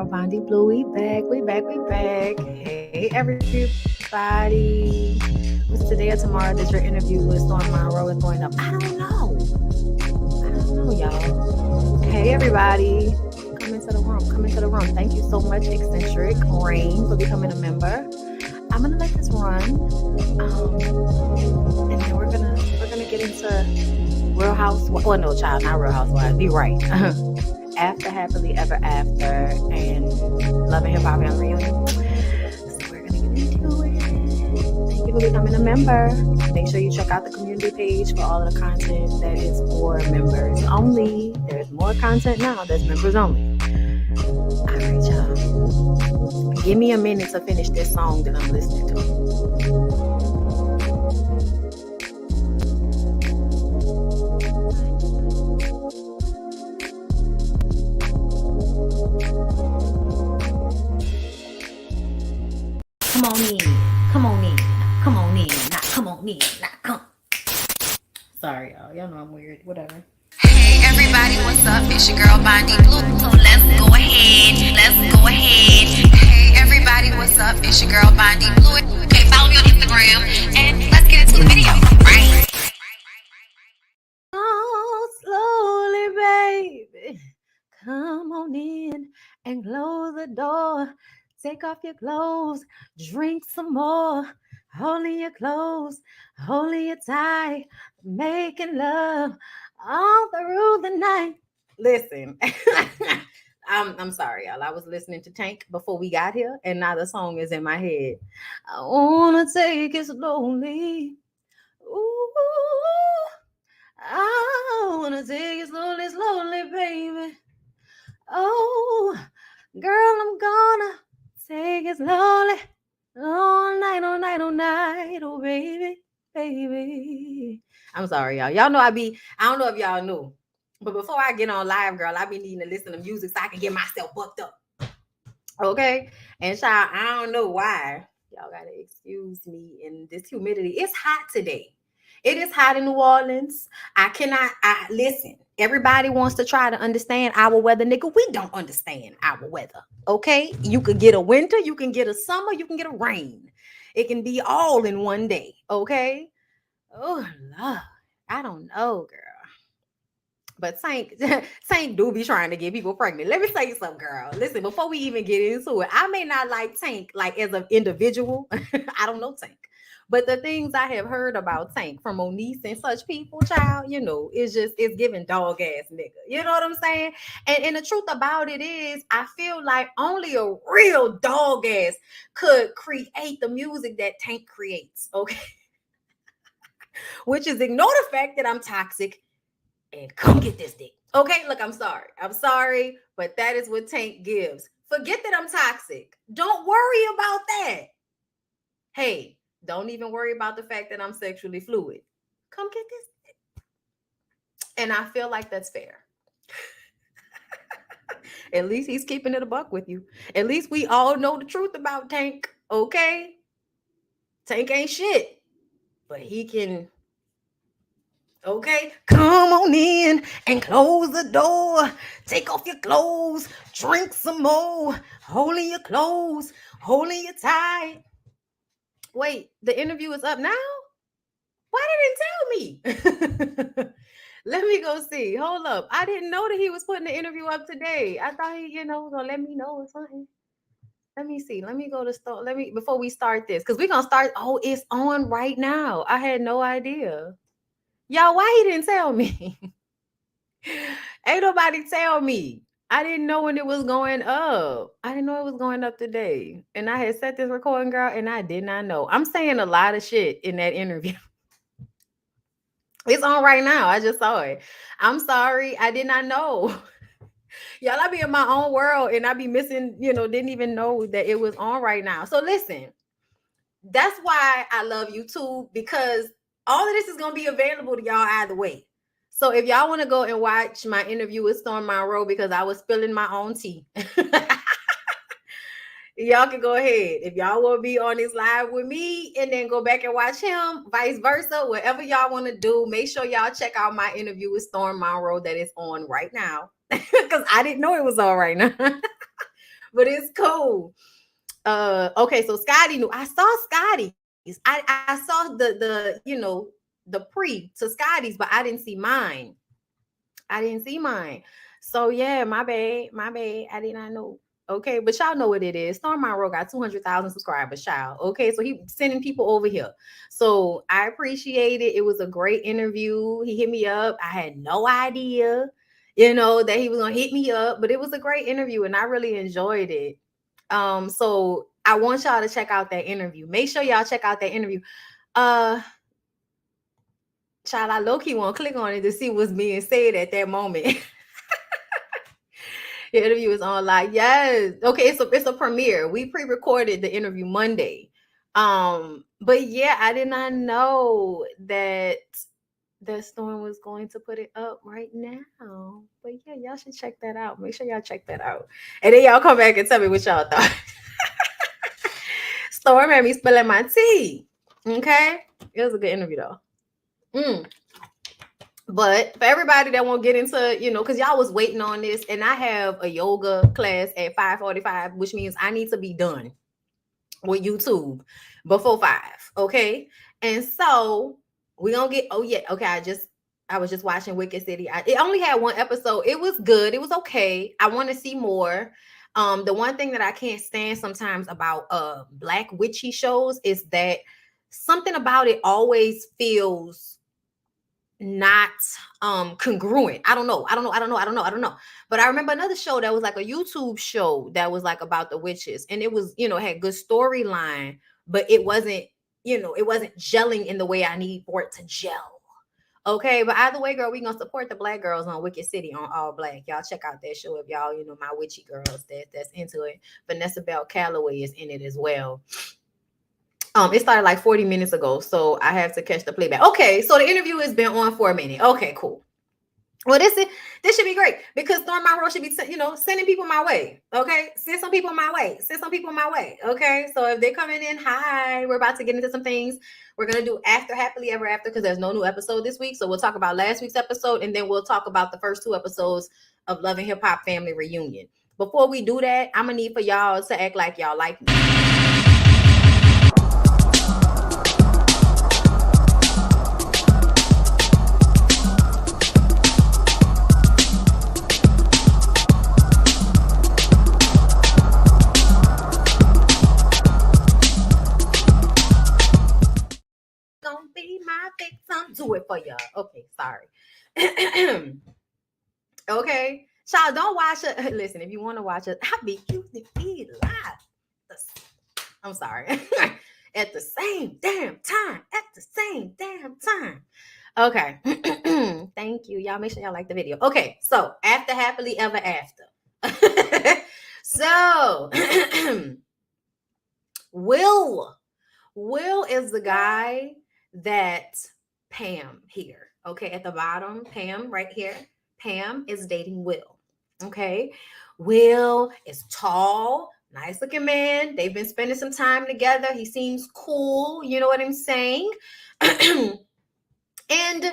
girl BondyBlue. We back. Hey everybody. Was it today or tomorrow that your interview with Storm Monroe is going up? I don't know, y'all. Hey everybody. Come into the room. Thank you so much, Eccentric Rain, for becoming a member. I'm gonna let this run. And then we're gonna get into Real Housewives. Well, no, child, not Real Housewives. Be right. After Happily Ever After and Love and Hip Hop and Reunion. So we're gonna get into it. Thank you for becoming a member. Make sure you check out the community page for all of the content that is for members only. There's more content now that's members only. All right, y'all. Give me a minute to finish this song that I'm listening to. Come on in. Sorry, y'all. Y'all know I'm weird. Whatever. Hey everybody, what's up? It's your girl BondyBlue. So let's go ahead. Hey everybody, what's up? It's your girl BondyBlue. Okay, follow me on Instagram and let's get into the video. Right? Oh, slowly, baby. Come on in and close the door. Take off your clothes, drink some more. Holding your clothes, holding you tight, making love all through the night. Listen, I'm sorry, y'all. I was listening to Tank before we got here, and now the song is in my head. I wanna take it slowly. Ooh, I wanna take it slowly, baby. Oh, girl, I'm gonna take it slowly. All night, oh baby. I'm sorry, y'all. Y'all know I don't know if y'all knew, but before I get on live, girl, I be needing to listen to music so I can get myself bucked up. Okay? And child, I don't know why. Y'all gotta excuse me in this humidity. It's hot today. It is hot in New Orleans. I listen. Everybody wants to try to understand our weather, nigga. We don't understand our weather. Okay? You could get a winter, you can get a summer, you can get a rain. It can be all in one day. Okay? Oh Lord. I don't know, girl. But Tank do be trying to get people pregnant. Let me tell you something, girl. Listen, before we even get into it, I may not like Tank like as an individual. I don't know Tank. But the things I have heard about Tank from Onise and such people, child, it's giving dog ass nigga. You know what I'm saying? And the truth about it is, I feel like only a real dog ass could create the music that Tank creates, okay? Which is ignore the fact that I'm toxic and come get this dick. Okay, look, I'm sorry, but that is what Tank gives. Forget that I'm toxic. Don't worry about that. Hey, don't even worry about the fact that I'm sexually fluid. Come get this dick. And I feel like that's fair. At least he's keeping it a buck with you. At least we all know the truth about Tank, okay? Tank ain't shit, but he can. Okay, come on in and close the door. Take off your clothes, drink some more. Holding your clothes, holding you tight. Wait, the interview is up now? Why didn't tell me? Let me go see. Hold up. I didn't know that he was putting the interview up today. I thought he, was gonna let me know or something. Let me see. Let me go to start. Before we start this, because we're gonna start. Oh, it's on right now. I had no idea. Y'all, why he didn't tell me? Ain't nobody tell me. I didn't know when it was going up. I didn't know it was going up today. And I had set this recording, girl, and I did not know. I'm saying a lot of shit in that interview. It's on right now. I just saw it. I'm sorry. I did not know. Y'all, I be in my own world and I be missing, didn't even know that it was on right now. So listen, that's why I love YouTube, because all of this is going to be available to y'all either way. So if y'all want to go and watch my interview with Storm Monroe, because I was spilling my own tea, y'all can go ahead. If y'all want to be on this live with me and then go back and watch him, vice versa, whatever y'all want to do, make sure y'all check out my interview with Storm Monroe that is on right now, because I didn't know it was on right now. but it's cool. Okay, so Scotty knew. I saw Scotty's. I saw the pre to Scotty's, but I didn't see mine. I didn't see mine. So yeah, my bad. My bad. I did not know. Okay, but y'all know what it is. Storm Monroe got 200,000 subscribers, child. Okay, so he sending people over here. So I appreciate it. It was a great interview. He hit me up. I had no idea, that he was gonna hit me up, but it was a great interview and I really enjoyed it. So I want y'all to check out that interview. Make sure y'all check out that interview. Uh Child, I low-key want to click on it to see what's being said at that moment. The interview is on live. Yes. Okay, it's a premiere. We pre-recorded the interview Monday. But yeah, I did not know that Storm was going to put it up right now. But yeah, y'all should check that out. Make sure y'all check that out. And then y'all come back and tell me what y'all thought. Storm had me spilling my tea. Okay? It was a good interview though. But for everybody that won't get into, because y'all was waiting on this, and I have a yoga class at 5:45, which means I need to be done with YouTube before 5. Okay. And so we're gonna get, okay. I was just watching Wicked City. It only had one episode. It was good. It was okay. I want to see more. The one thing that I can't stand sometimes about Black witchy shows is that something about it always feels not congruent. I don't know. But I remember another show that was like a YouTube show that was like about the witches, and it was, had good storyline, but it wasn't, it wasn't gelling in the way I need for it to gel. Okay, but either way, girl, we gonna support the Black girls on Wicked City on All Black. Y'all check out that show if y'all, my witchy girls that's into it. Vanessa Bell Calloway is in it as well. It started like 40 minutes ago, so I have to catch the playback. Okay, so the interview has been on for a minute. Okay, cool. Well, this should be great because Storm Monroe should be, sending people my way. Okay, send some people my way. Okay, so if they're coming in, hi, we're about to get into some things. We're gonna do after Happily Ever After because there's no new episode this week. So we'll talk about last week's episode, and then we'll talk about the first 2 episodes of Love and Hip Hop Family Reunion. Before we do that, I'm gonna need for y'all to act like y'all like me. Do it for y'all. Okay, sorry. Okay, child, don't watch it. Listen, if you want to watch it, I'll be cute to be live. I'm sorry. At the same damn time. Okay. Thank you. Y'all make sure y'all like the video. Okay, so after Happily Ever After. So Will is the guy that Pam here, okay, at the bottom, Pam right here. Pam is dating Will. Okay, Will is tall, nice looking man. They've been spending some time together. He seems cool, you know what I'm saying? And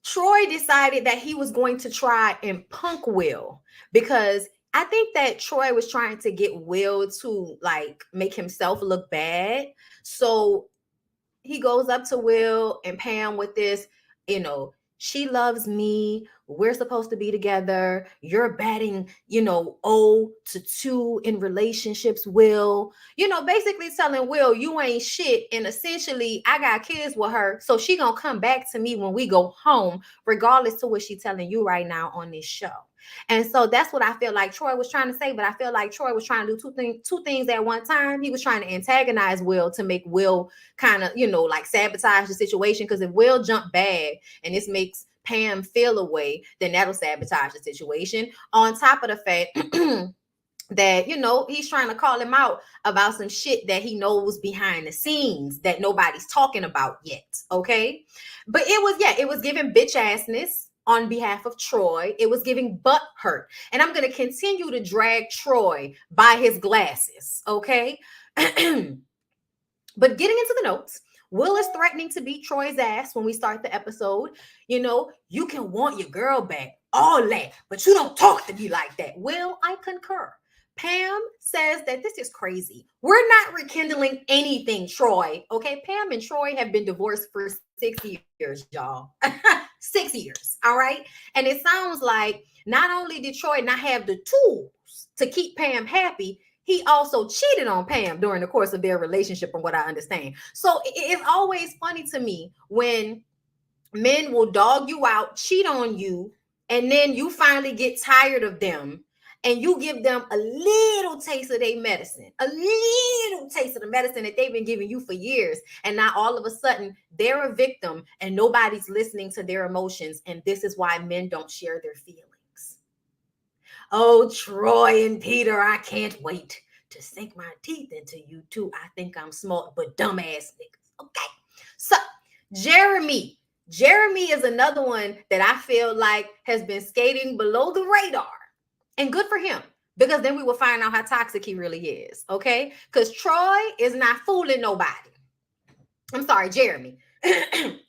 Troy decided that he was going to try and punk Will because I think that Troy was trying to get Will to like make himself look bad. So he goes up to Will and Pam with this, she loves me. We're supposed to be together. You're batting, 0-2 in relationships, Will. Basically telling Will, you ain't shit. And essentially, I got kids with her. So she gonna come back to me when we go home, regardless to what she's telling you right now on this show. And so that's what I feel like Troy was trying to say. But I feel like Troy was trying to do two things at one time. He was trying to antagonize Will to make Will kind of, like sabotage the situation. Because if Will jump bad and this makes Pam feel a way, then that'll sabotage the situation. On top of the fact that, he's trying to call him out about some shit that he knows behind the scenes that nobody's talking about yet. Okay. But it was giving bitch assness. On behalf of Troy, it was giving butt hurt. And I'm going to continue to drag Troy by his glasses, okay? But getting into the notes, Will is threatening to beat Troy's ass when we start the episode. You can want your girl back, all that, but you don't talk to me like that. Will, I concur. Pam says that this is crazy. We're not rekindling anything, Troy. Okay, Pam and Troy have been divorced for 6 years, y'all. 6 years. All right. And it sounds like not only did Troy not have the tools to keep Pam happy, he also cheated on Pam during the course of their relationship, from what I understand. So it's always funny to me when men will dog you out, cheat on you, and then you finally get tired of them and you give them a little taste of their medicine, a little taste of the medicine that they've been giving you for years. And now all of a sudden they're a victim and nobody's listening to their emotions. And this is why men don't share their feelings. Oh, Troy and Peter, I can't wait to sink my teeth into you two. I think I'm smart, but dumbass niggas. Okay. So Jeremy is another one that I feel like has been skating below the radar. And good for him, because then we will find out how toxic he really is, okay? Because Troy is not fooling nobody. I'm sorry, Jeremy.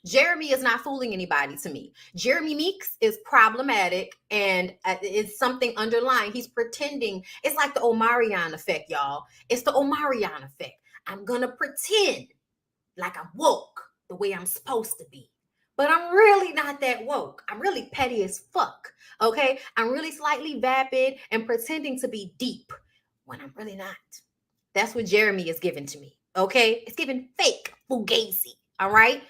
Jeremy is not fooling anybody to me. Jeremy Meeks is problematic, and it's something underlying. He's pretending. It's like the Omarion effect, y'all. It's the Omarion effect. I'm going to pretend like I'm woke the way I'm supposed to be. But I'm really not that woke. I'm really petty as fuck, okay? I'm really slightly vapid and pretending to be deep when I'm really not. That's what Jeremy is giving to me, okay? It's giving fake fugazi, all right?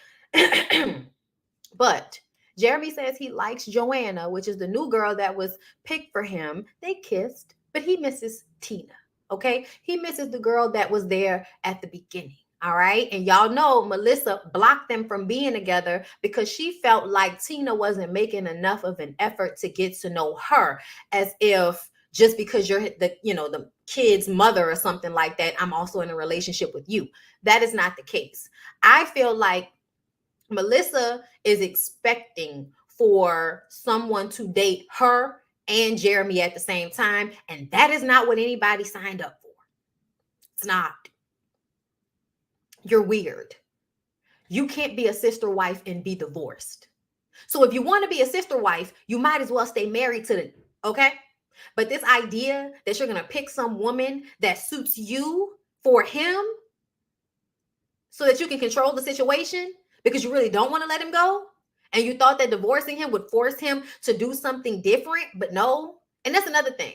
But Jeremy says he likes Joanna, which is the new girl that was picked for him. They kissed, but he misses Tina, okay? He misses the girl that was there at the beginning. All right. And y'all know Melissa blocked them from being together because she felt like Tina wasn't making enough of an effort to get to know her, as if just because you're the kid's mother or something like that, I'm also in a relationship with you. That is not the case. I feel like Melissa is expecting for someone to date her and Jeremy at the same time. And that is not what anybody signed up for. It's not. You're weird. You can't be a sister wife and be divorced. So if you want to be a sister wife, you might as well stay married to them, okay? But this idea that you're going to pick some woman that suits you for him so that you can control the situation because you really don't want to let him go, and you thought that divorcing him would force him to do something different, but no. And that's another thing.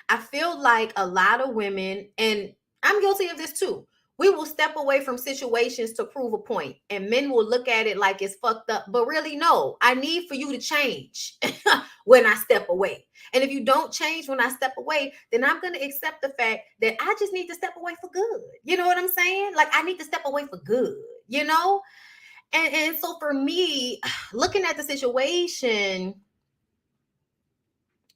I feel like a lot of women, and I'm guilty of this too, we will step away from situations to prove a point, and men will look at it like it's fucked up. But really, no, I need for you to change when I step away. And if you don't change when I step away, then I'm going to accept the fact that I just need to step away for good. You know what I'm saying? Like, I need to step away for good, you know? And so for me, looking at the situation,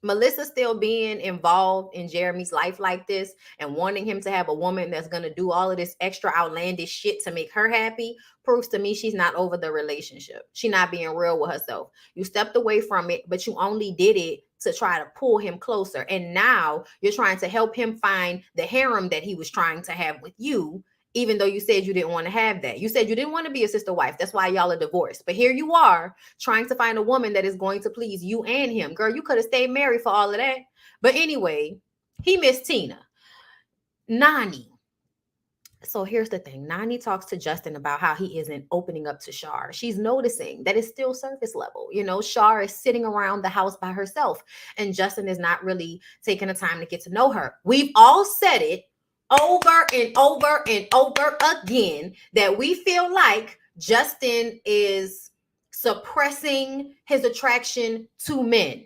Melissa still being involved in Jeremy's life like this and wanting him to have a woman that's going to do all of this extra outlandish shit to make her happy proves to me she's not over the relationship. She's not being real with herself. You stepped away from it, but you only did it to try to pull him closer. And now you're trying to help him find the harem that he was trying to have with you, even though you said you didn't want to have that. You said you didn't want to be a sister wife. That's why y'all are divorced. But here you are trying to find a woman that is going to please you and him. Girl, you could have stayed married for all of that. But anyway, he missed Tina. Nani. So here's the thing. Nani talks to Justin about how he isn't opening up to Shar. She's noticing that it's still surface level. You know, Shar is sitting around the house by herself, and Justin is not really taking the time to get to know her. We've all said it over and over and over again that we feel like Justin is suppressing his attraction to men.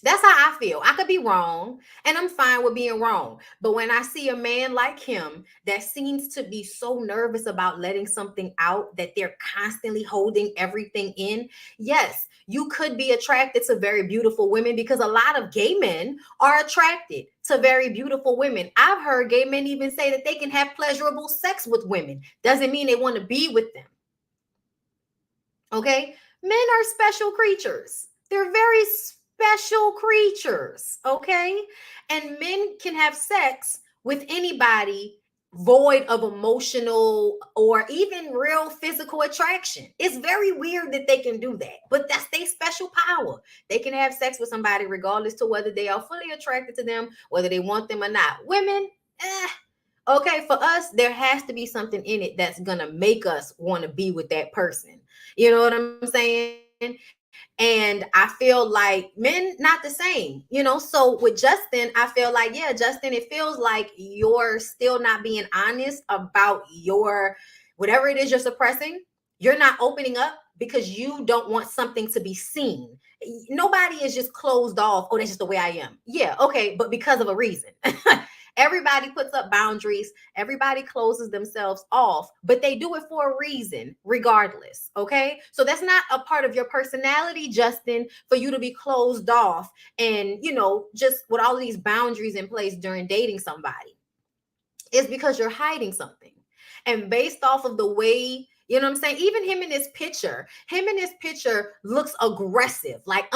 That's how I feel. I could be wrong, and I'm fine with being wrong. But when I see a man like him that seems to be so nervous about letting something out that they're constantly holding everything in, yes, you could be attracted to very beautiful women because a lot of gay men are attracted to very beautiful women. I've heard gay men even say that they can have pleasurable sex with women. Doesn't mean they want to be with them. Okay? Men are special creatures. They're very special creatures, okay? And men can have sex with anybody void of emotional or even real physical attraction. It's very weird that they can do that, but that's their special power. They can have sex with somebody regardless to whether they are fully attracted to them, whether they want them or not. Women, okay, for us, there has to be something in it that's gonna make us want to be with that person. You know what I'm saying? And I feel like men not the same, so with Justin, I feel like, yeah, Justin, it feels like you're still not being honest about your whatever it is you're suppressing. You're not opening up because you don't want something to be seen. Nobody is just closed off. Oh, that's just the way I am. Yeah, okay, but because of a reason. Everybody puts up boundaries. Everybody closes themselves off, but they do it for a reason, regardless. Okay. So that's not a part of your personality, Justin, for you to be closed off and, just with all of these boundaries in place during dating somebody. It's because you're hiding something. And based off of the way, you know what I'm saying? Even him in this picture looks aggressive. Like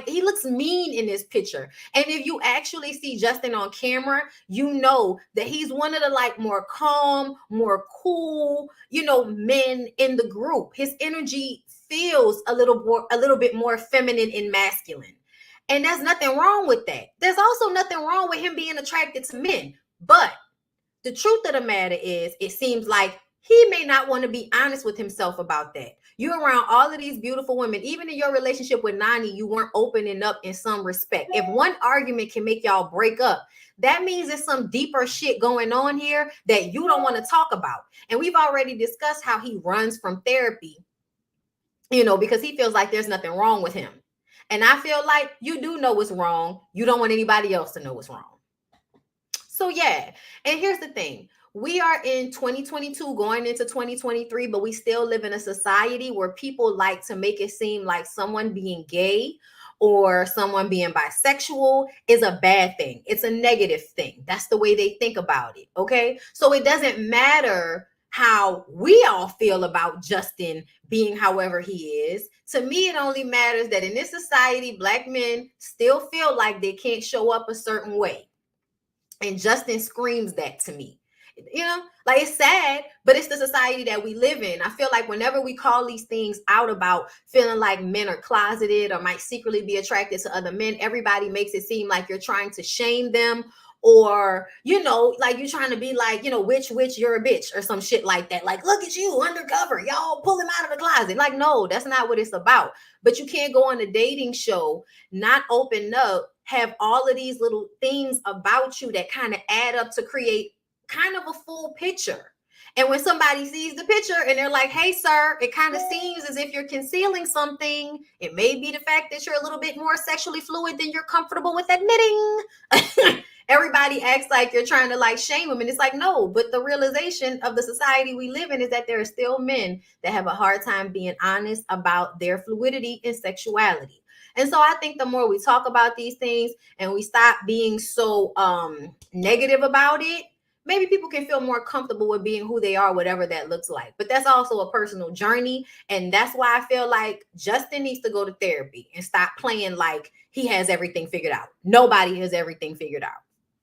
he looks mean in this picture. And if you actually see Justin on camera, you know that he's one of the more calm, more cool, men in the group. His energy feels a little bit more feminine and masculine. And there's nothing wrong with that. There's also nothing wrong with him being attracted to men. But the truth of the matter is, it seems like he may not want to be honest with himself about that. You're around all of these beautiful women. Even in your relationship with Nani, you weren't opening up in some respect. If one argument can make y'all break up, that means there's some deeper shit going on here that you don't want to talk about. And we've already discussed how he runs from therapy, because he feels like there's nothing wrong with him. And I feel like you do know what's wrong. You don't want anybody else to know what's wrong. So yeah, and here's the thing. We are in 2022 going into 2023, but we still live in a society where people like to make it seem like someone being gay or someone being bisexual is a bad thing. It's a negative thing. That's the way they think about it, okay? So it doesn't matter how we all feel about Justin being however he is. To me, it only matters that in this society, Black men still feel like they can't show up a certain way. And Justin screams that to me. Like, it's sad, but it's the society that we live in. I feel like whenever we call these things out about feeling like men are closeted or might secretly be attracted to other men, everybody makes it seem like you're trying to shame them, or, like you're trying to be like, witch, you're a bitch or some shit like that. Like, look at you undercover. Y'all pull him out of the closet. Like, no, that's not what it's about. But you can't go on a dating show, not open up, have all of these little things about you that kind of add up to create kind of a full picture. And when somebody sees the picture and they're like, hey, sir, it kind of seems as if you're concealing something. It may be the fact that you're a little bit more sexually fluid than you're comfortable with admitting. Everybody acts like you're trying to shame them. And it's like, no, but the realization of the society we live in is that there are still men that have a hard time being honest about their fluidity and sexuality. And so I think the more we talk about these things and we stop being so negative about it, maybe people can feel more comfortable with being who they are, whatever that looks like. But that's also a personal journey. And that's why I feel like Justin needs to go to therapy and stop playing like he has everything figured out. Nobody has everything figured out.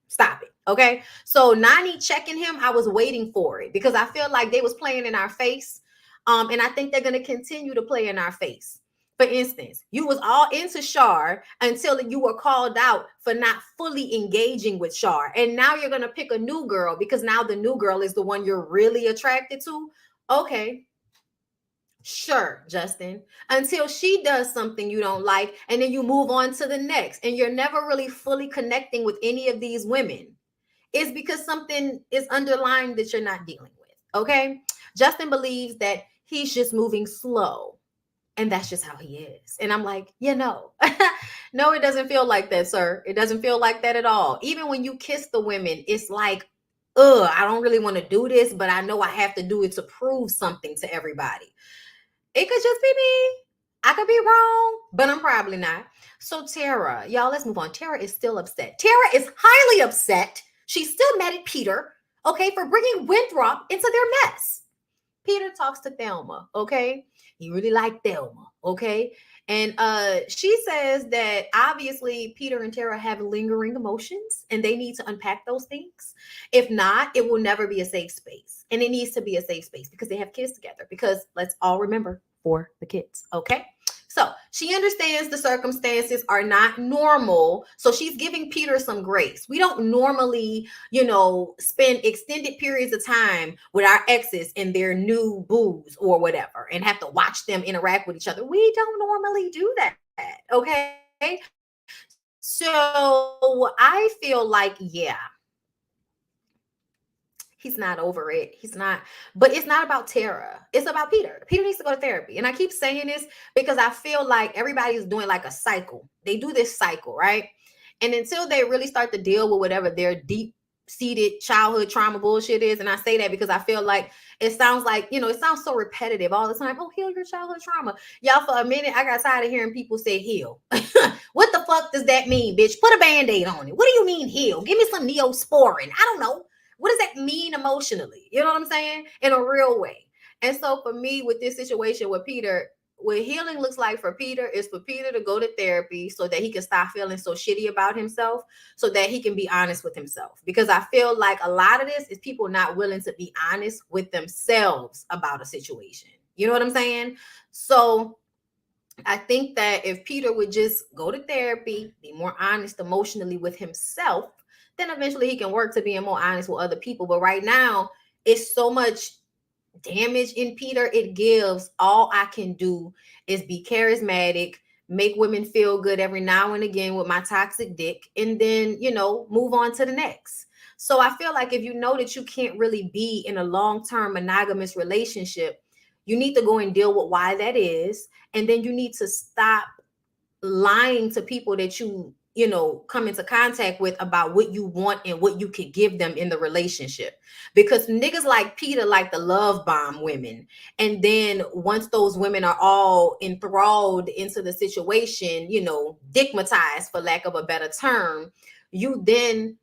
Stop it. Okay. So Nani checking him, I was waiting for it because I feel like they was playing in our face. And I think they're going to continue to play in our face. For instance, you was all into Shar until you were called out for not fully engaging with Shar. And now you're going to pick a new girl because now the new girl is the one you're really attracted to. Okay. Sure, Justin, until she does something you don't like, and then you move on to the next, and you're never really fully connecting with any of these women. It's because something is underlying that you're not dealing with. Okay. Justin believes that he's just moving slow. And that's just how he is. And I'm like, no, it doesn't feel like that, sir. It doesn't feel like that at all. Even when you kiss the women, it's like, I don't really want to do this, but I know I have to do it to prove something to everybody. It could just be me. I could be wrong, but I'm probably not. So Tara, y'all, let's move on. Tara is still upset. Tara is highly upset. She's still mad at Peter, okay, for bringing Winthrop into their mess. Peter talks to Thelma, okay? He really liked Thelma, okay? And she says that obviously Peter and Tara have lingering emotions and they need to unpack those things. If not, it will never be a safe space. And it needs to be a safe space because they have kids together. Because let's all remember, for the kids. Okay. So she understands the circumstances are not normal. So she's giving Peter some grace. We don't normally, spend extended periods of time with our exes and their new boos or whatever and have to watch them interact with each other. We don't normally do that. Okay. So I feel like, he's not over it. He's not, but it's not about Tara. It's about Peter. Peter needs to go to therapy. And I keep saying this because I feel like everybody is doing like a cycle. They do this cycle, right? And until they really start to deal with whatever their deep seated childhood trauma bullshit is. And I say that because I feel like it sounds like, it sounds so repetitive all the time. Oh, heal your childhood trauma. Y'all, for a minute, I got tired of hearing people say heal. What the fuck does that mean, bitch? Put a band-aid on it. What do you mean heal? Give me some Neosporin. I don't know. What does that mean emotionally? You know what I'm saying? In a real way. And so for me, with this situation with Peter, what healing looks like for Peter is for Peter to go to therapy so that he can stop feeling so shitty about himself, so that he can be honest with himself. Because I feel like a lot of this is people not willing to be honest with themselves about a situation. You know what I'm saying? So I think that if Peter would just go to therapy, be more honest emotionally with himself, then eventually he can work to being more honest with other people. But right now, it's so much damage in Peter. It gives all I can do is be charismatic, make women feel good every now and again with my toxic dick, and then, move on to the next. So I feel like if you know that you can't really be in a long-term monogamous relationship, you need to go and deal with why that is. And then you need to stop lying to people that you come into contact with about what you want and what you could give them in the relationship. Because niggas like Peter like the love bomb women. And then once those women are all enthralled into the situation, digmatized for lack of a better term, you then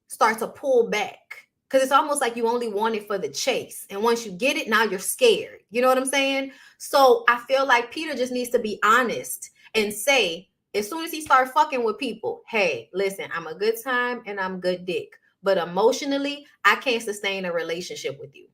start to pull back. Because it's almost like you only want it for the chase. And once you get it, now you're scared. You know what I'm saying? So I feel like Peter just needs to be honest and say, as soon as he starts fucking with people, hey, listen, I'm a good time and I'm good dick. But emotionally, I can't sustain a relationship with you.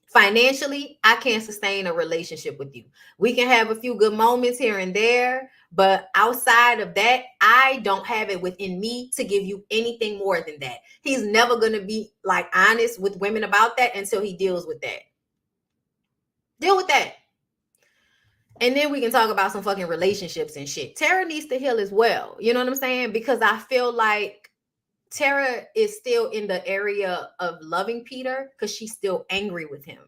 Financially, I can't sustain a relationship with you. We can have a few good moments here and there, but outside of that, I don't have it within me to give you anything more than that. He's never going to be like honest with women about that until he deals with that. Deal with that. And then we can talk about some fucking relationships and shit. Tara needs to heal as well. You know what I'm saying? Because I feel like Tara is still in the area of loving Peter because she's still angry with him.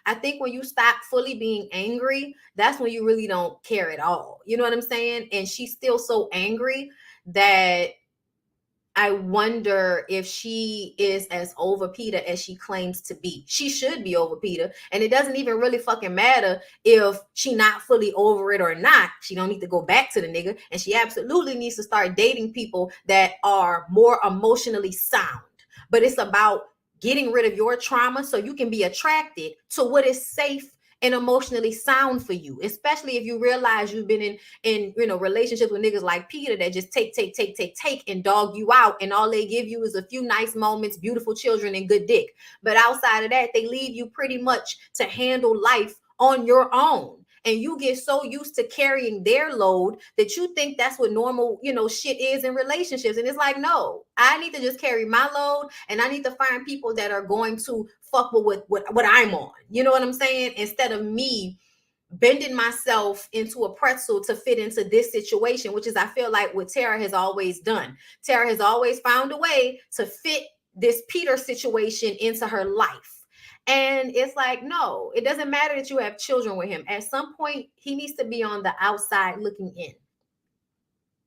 I think when you stop fully being angry, that's when you really don't care at all. You know what I'm saying? And she's still so angry that I wonder if she is as over Peter as she claims to be. She should be over Peter. And it doesn't even really fucking matter if she not fully over it or not. She don't need to go back to the nigga. And she absolutely needs to start dating people that are more emotionally sound. But it's about getting rid of your trauma so you can be attracted to what is safe and emotionally sound for you, especially if you realize you've been in relationships with niggas like Peter that just take and dog you out, and all they give you is a few nice moments, beautiful children, and good dick. But outside of that, they leave you pretty much to handle life on your own. And you get so used to carrying their load that you think that's what normal, shit is in relationships. And it's like, no, I need to just carry my load, and I need to find people that are going to fuck with what I'm on. You know what I'm saying? Instead of me bending myself into a pretzel to fit into this situation, which is, I feel like, what Tara has always done. Tara has always found a way to fit this Peter situation into her life. And it's like, no, it doesn't matter that you have children with him. At some point, he needs to be on the outside looking in.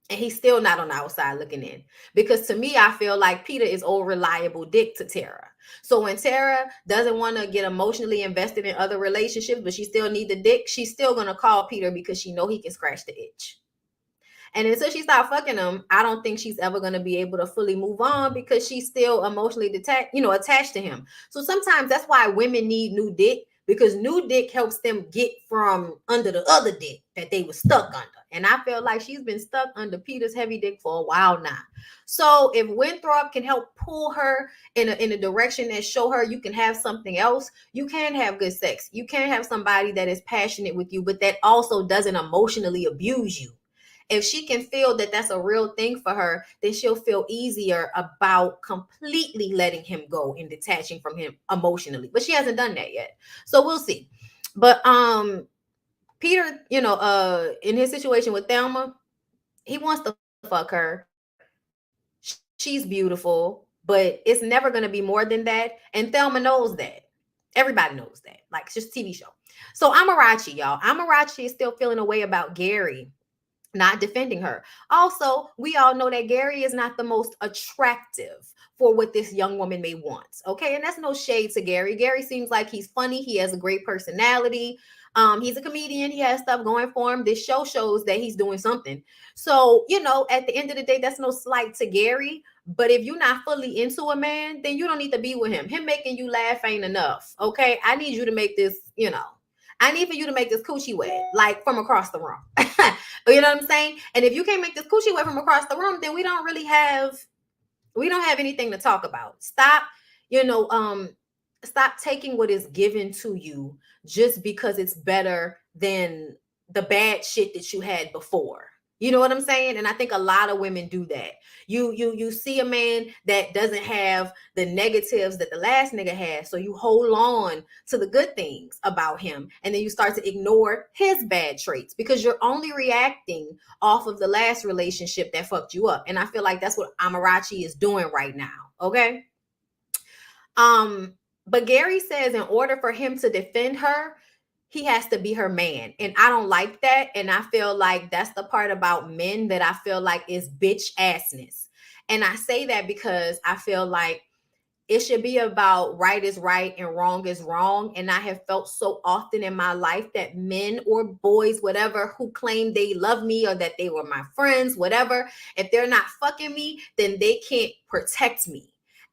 And he's still not on the outside looking in. Because to me, I feel like Peter is old reliable dick to Tara. So when Tara doesn't want to get emotionally invested in other relationships, but she still need the dick, she's still going to call Peter because she know he can scratch the itch. And until she stops fucking him, I don't think she's ever going to be able to fully move on because she's still emotionally attached to him. So sometimes that's why women need new dick, because new dick helps them get from under the other dick that they were stuck under. And I feel like she's been stuck under Peter's heavy dick for a while now. So if Winthrop can help pull her in a direction and show her you can have something else, you can have good sex. You can have somebody that is passionate with you, but that also doesn't emotionally abuse you. If she can feel that that's a real thing for her, then she'll feel easier about completely letting him go and detaching from him emotionally. But she hasn't done that yet. So we'll see. But Peter, in his situation with Thelma, he wants to fuck her. She's beautiful, but it's never going to be more than that. And Thelma knows that. Everybody knows that. Like, it's just a TV show. So Amarachi, y'all. Amarachi is still feeling a way about Gary not defending her. Also, we all know that Gary is not the most attractive for what this young woman may want. Okay. And that's no shade to Gary. Gary seems like he's funny. He has a great personality. He's a comedian. He has stuff going for him. This show shows that he's doing something. So, at the end of the day, that's no slight to Gary. But if you're not fully into a man, then you don't need to be with him. Him making you laugh ain't enough. Okay. I need you to make this, I need for you to make this coochie wet, like from across the room. You know what I'm saying? And if you can't make this coochie wet from across the room, then we don't have anything to talk about. Stop, stop taking what is given to you just because it's better than the bad shit that you had before. You know what I'm saying? And I think a lot of women do that. You see a man that doesn't have the negatives that the last nigga had, so you hold on to the good things about him, and then you start to ignore his bad traits because you're only reacting off of the last relationship that fucked you up. And I feel like that's what Amarachi is doing right now. Okay. But Gary says in order for him to defend her, he has to be her man. And I don't like that. And I feel like that's the part about men that I feel like is bitch assness. And I say that because I feel like it should be about right is right and wrong is wrong. And I have felt so often in my life that men or boys, whatever, who claim they love me or that they were my friends, whatever, if they're not fucking me, then they can't protect me.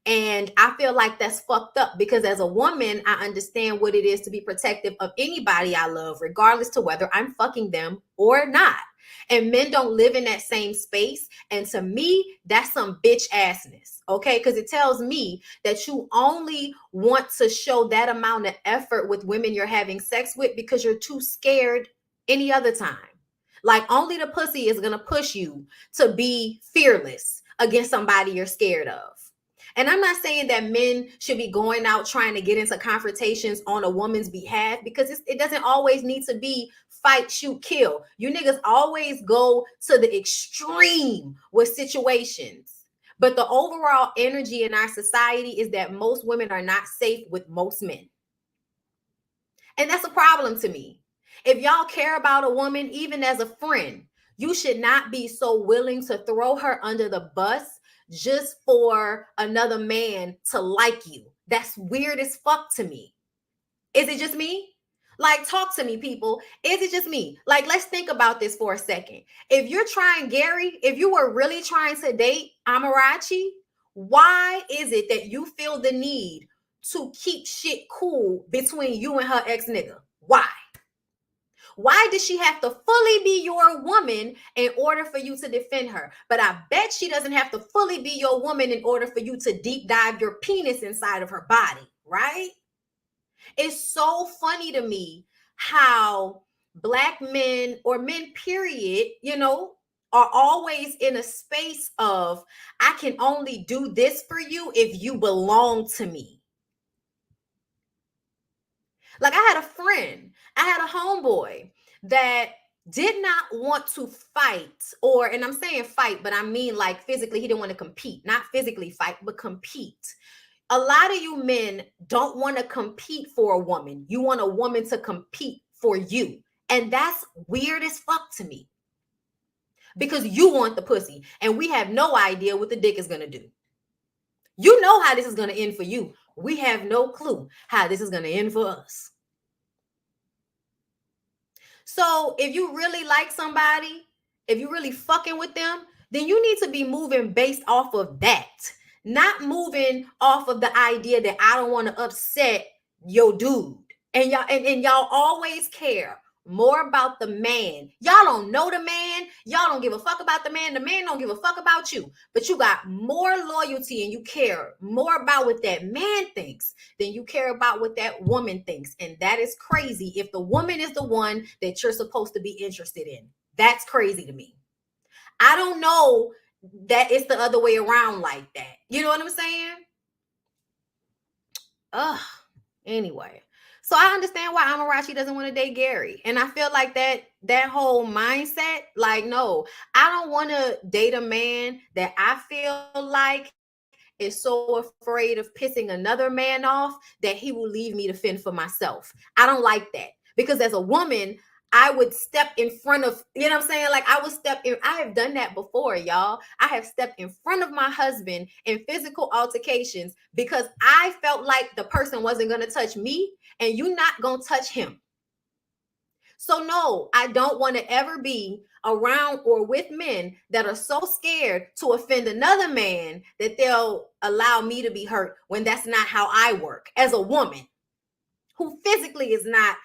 And I feel like that's fucked up because as a woman, I understand what it is to be protective of anybody I love, regardless to whether I'm fucking them or not. And men don't live in that same space. And to me, that's some bitch assness. Okay. Because it tells me that you only want to show that amount of effort with women you're having sex with because you're too scared any other time. Like only the pussy is going to push you to be fearless against somebody you're scared of. And I'm not saying that men should be going out trying to get into confrontations on a woman's behalf because it doesn't always need to be fight, shoot, kill. You niggas always go to the extreme with situations. But the overall energy in our society is that most women are not safe with most men. And that's a problem to me. If y'all care about a woman, even as a friend, you should not be so willing to throw her under the bus just for another man to like you. That's weird as fuck to me. Is it just me? Like, talk to me, people. Is it just me? Like, let's think about this for a second. If you're trying, Gary, if you were really trying to date Amarachi, why is it that you feel the need to keep shit cool between you and her ex-nigga? Why? Why does she have to fully be your woman in order for you to defend her? But I bet she doesn't have to fully be your woman in order for you to deep dive your penis inside of her body, right? It's so funny to me how Black men or men, period, are always in a space of, I can only do this for you if you belong to me. Like I had a friend, I had a homeboy that did not want to fight and I'm saying fight, but I mean like physically, he didn't want to compete, not physically fight, but compete. A lot of you men don't want to compete for a woman. You want a woman to compete for you. And that's weird as fuck to me because you want the pussy and we have no idea what the dick is going to do. You know how this is going to end for you. We have no clue how this is going to end for us. So if you really like somebody, if you really fucking with them, then you need to be moving based off of that, not moving off of the idea that I don't want to upset your dude. And y'all always care more about the man. Y'all don't know the man. Y'all don't give a fuck about the man. The man don't give a fuck about you. But you got more loyalty and you care more about what that man thinks than you care about what that woman thinks. And that is crazy if the woman is the one that you're supposed to be interested in. That's crazy to me. I don't know that it's the other way around like that. You know what I'm saying? Ugh. Anyway. So I understand why Amarachi doesn't want to date Gary. And I feel like that whole mindset, like, no, I don't want to date a man that I feel like is so afraid of pissing another man off that he will leave me to fend for myself. I don't like that. Because as a woman, I would step in front of, you know what I'm saying? Like I would step in. I have done that before, y'all. I have stepped in front of my husband in physical altercations because I felt like the person wasn't going to touch me and you're not going to touch him. So no, I don't want to ever be around or with men that are so scared to offend another man that they'll allow me to be hurt when that's not how I work as a woman who physically is not,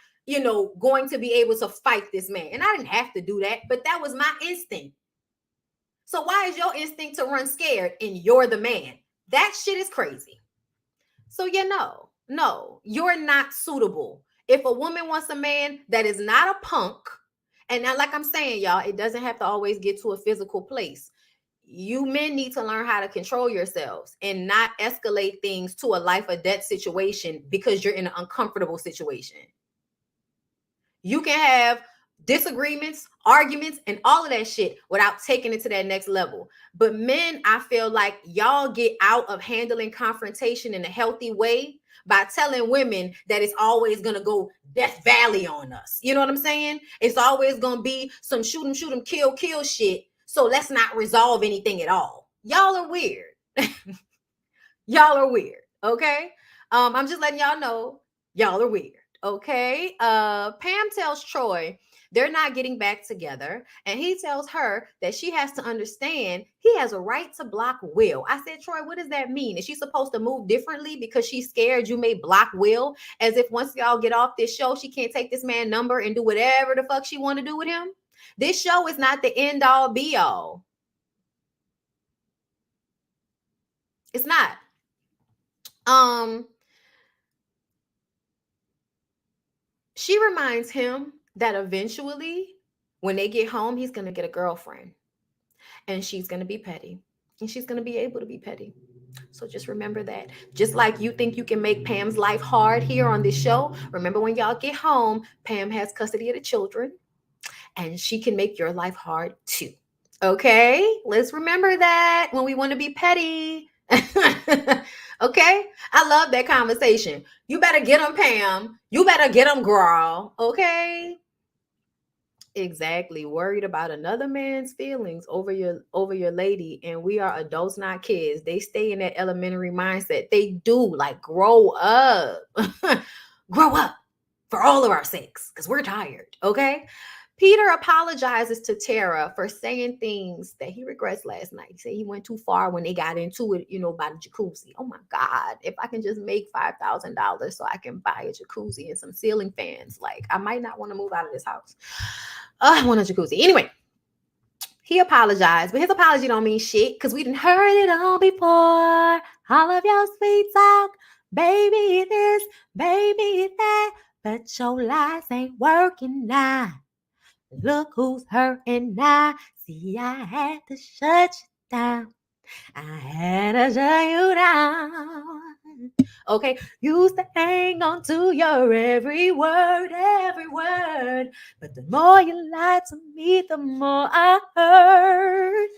going to be able to fight this man. And I didn't have to do that, but that was my instinct. So why is your instinct to run scared and you're the man? That shit is crazy. So no, you're not suitable. If a woman wants a man that is not a punk, and now, like I'm saying, y'all, it doesn't have to always get to a physical place. You men need to learn how to control yourselves and not escalate things to a life or death situation because you're in an uncomfortable situation. You can have disagreements, arguments, and all of that shit without taking it to that next level. But men, I feel like y'all get out of handling confrontation in a healthy way by telling women that it's always going to go Death Valley on us. You know what I'm saying? It's always going to be some shoot 'em, kill shit. So let's not resolve anything at all. Y'all are weird. Y'all are weird. Okay. I'm just letting y'all know y'all are weird. Okay. Pam tells Troy they're not getting back together. And he tells her that she has to understand he has a right to block Will. I said, Troy, what does that mean? Is she supposed to move differently because she's scared you may block Will? As if once y'all get off this show, she can't take this man's number and do whatever the fuck she want to do with him. This show is not the end all be all. It's not. She reminds him that eventually when they get home, he's going to get a girlfriend and she's going to be petty and she's going to be able to be petty. So just remember that. Just like you think you can make Pam's life hard here on this show, remember when y'all get home, Pam has custody of the children and she can make your life hard too. Okay? Let's remember that when we want to be petty. Okay, I love that conversation. You better get them, Pam. You better get them, girl. Okay, exactly. Worried about another man's feelings over your lady, and we are adults, not kids. They stay in that elementary mindset. They do. Like, grow up. Grow up for all of our sakes, because we're tired. Okay. Peter apologizes to Tara for saying things that he regrets last night. He said he went too far when they got into it, by the jacuzzi. Oh my God, if I can just make $5,000 so I can buy a jacuzzi and some ceiling fans, like I might not want to move out of this house. I want a jacuzzi. Anyway, he apologized, but his apology don't mean shit because we didn't heard it all before. All of your sweet talk, baby this, baby that, but your lies ain't working now. Look who's hurting now. See, I had to shut you down. I had to shut you down. Okay, used to hang on to your every word. But the more you lied to me, the more I heard.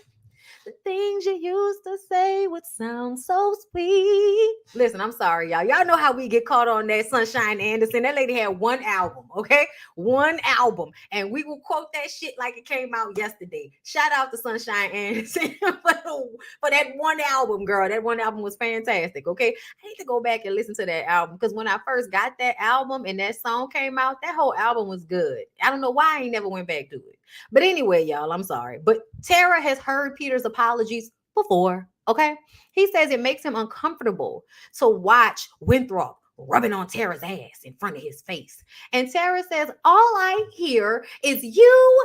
The things you used to say would sound so sweet. Listen, I'm sorry, y'all. Y'all know how we get caught on that Sunshine Anderson. That lady had one album, okay? One album. And we will quote that shit like it came out yesterday. Shout out to Sunshine Anderson for that one album, girl. That one album was fantastic, okay? I need to go back and listen to that album because when I first got that album and that song came out, that whole album was good. I don't know why I ain't never went back to it. But anyway, y'all, I'm sorry. But Tara has heard Peter's apologies before, okay? He says it makes him uncomfortable to watch Winthrop rubbing on Tara's ass in front of his face. And Tara says, all I hear is you,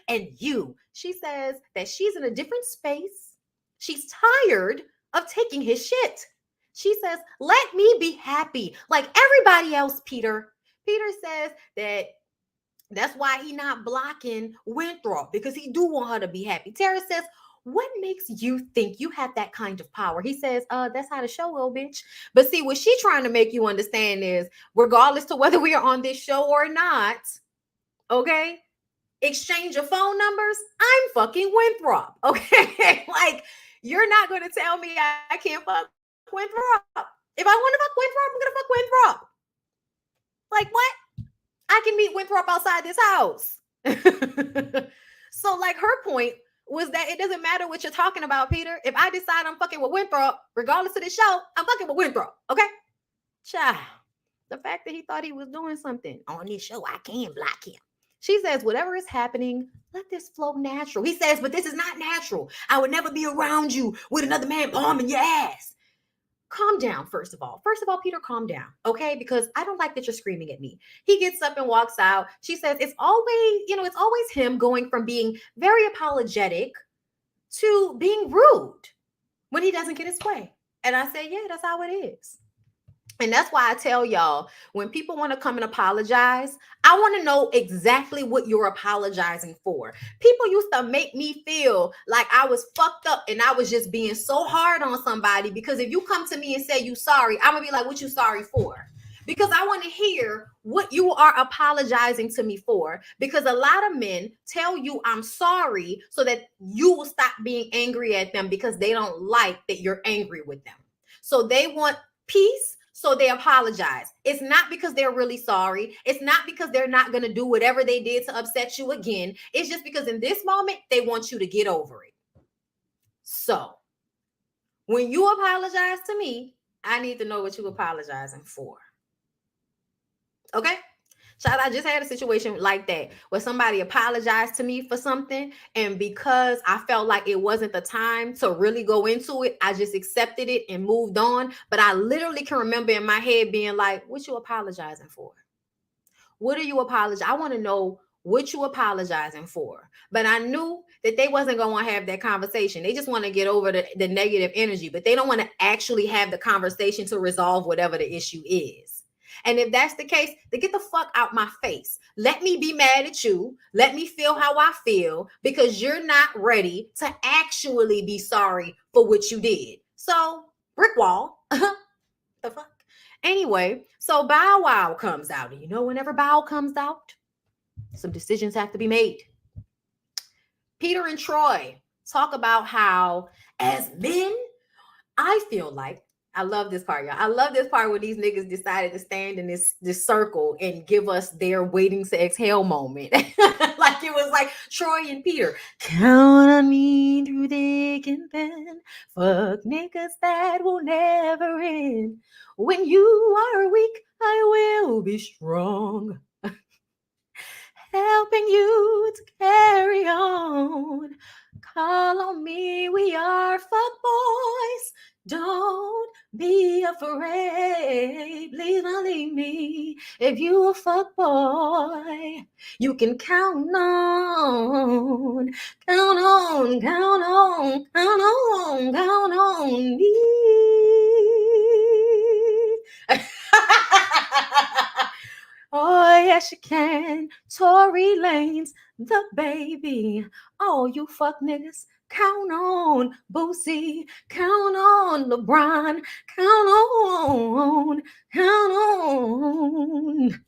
and you. She says that she's in a different space. She's tired of taking his shit. She says, let me be happy like everybody else, Peter. Peter says that that's why he not blocking Winthrop, because he do want her to be happy. Tara says, what makes you think you have that kind of power? He says, that's how the show will, bitch. But see, what she trying to make you understand is, regardless to whether we are on this show or not, okay, exchange your phone numbers, I'm fucking Winthrop, okay? Like, you're not going to tell me I can't fuck Winthrop. If I want to fuck Winthrop, I'm going to fuck Winthrop. Like, what? I can meet Winthrop outside this house. So, like, her point was that it doesn't matter what you're talking about, Peter. If I decide I'm fucking with Winthrop, regardless of the show, I'm fucking with Winthrop, okay? Child, the fact that he thought he was doing something on this show, I can block him. She says, whatever is happening, let this flow natural. He says, but this is not natural. I would never be around you with another man palming your ass. Calm down, first of all. First of all, Peter, calm down, okay? Because I don't like that you're screaming at me. He gets up and walks out. She says, it's always him going from being very apologetic to being rude when he doesn't get his way. And I say, yeah, that's how it is. And that's why I tell y'all, when people want to come and apologize, I want to know exactly what you're apologizing for. People used to make me feel like I was fucked up and I was just being so hard on somebody, because if you come to me and say you sorry, I'm going to be like, what you sorry for? Because I want to hear what you are apologizing to me for. Because a lot of men tell you I'm sorry so that you will stop being angry at them, because they don't like that you're angry with them. So they want peace. So they apologize. It's not because they're really sorry. It's not because they're not going to do whatever they did to upset you again. It's just because in this moment, they want you to get over it. So when you apologize to me, I need to know what you're apologizing for. Okay? Child, I just had a situation like that where somebody apologized to me for something, and because I felt like it wasn't the time to really go into it, I just accepted it and moved on. But I literally can remember in my head being like, what you apologizing for? What are you apologizing? I want to know what you apologizing for. But I knew that they wasn't going to have that conversation. They just want to get over the negative energy, but they don't want to actually have the conversation to resolve whatever the issue is. And if that's the case, then get the fuck out my face. Let me be mad at you. Let me feel how I feel, because you're not ready to actually be sorry for what you did. So, brick wall. The fuck? Anyway, so Bow Wow comes out. And you know, whenever Bow comes out, some decisions have to be made. Peter and Troy talk about how, as men, I feel like, I love this part, y'all. I love this part where these niggas decided to stand in this circle and give us their waiting to exhale moment. Like it was like Troy and Peter. Count on me through thick and thin. Fuck niggas that will never end. When you are weak, I will be strong. Helping you to carry on. Call on me, we are fuck boys. Don't be afraid. Please don't leave me. If you a fuck boy, you can count on me. Oh, yes, you can. Tory Lanez, the baby. Oh, you fuck niggas. Count on Boosie. Count on LeBron. Count on.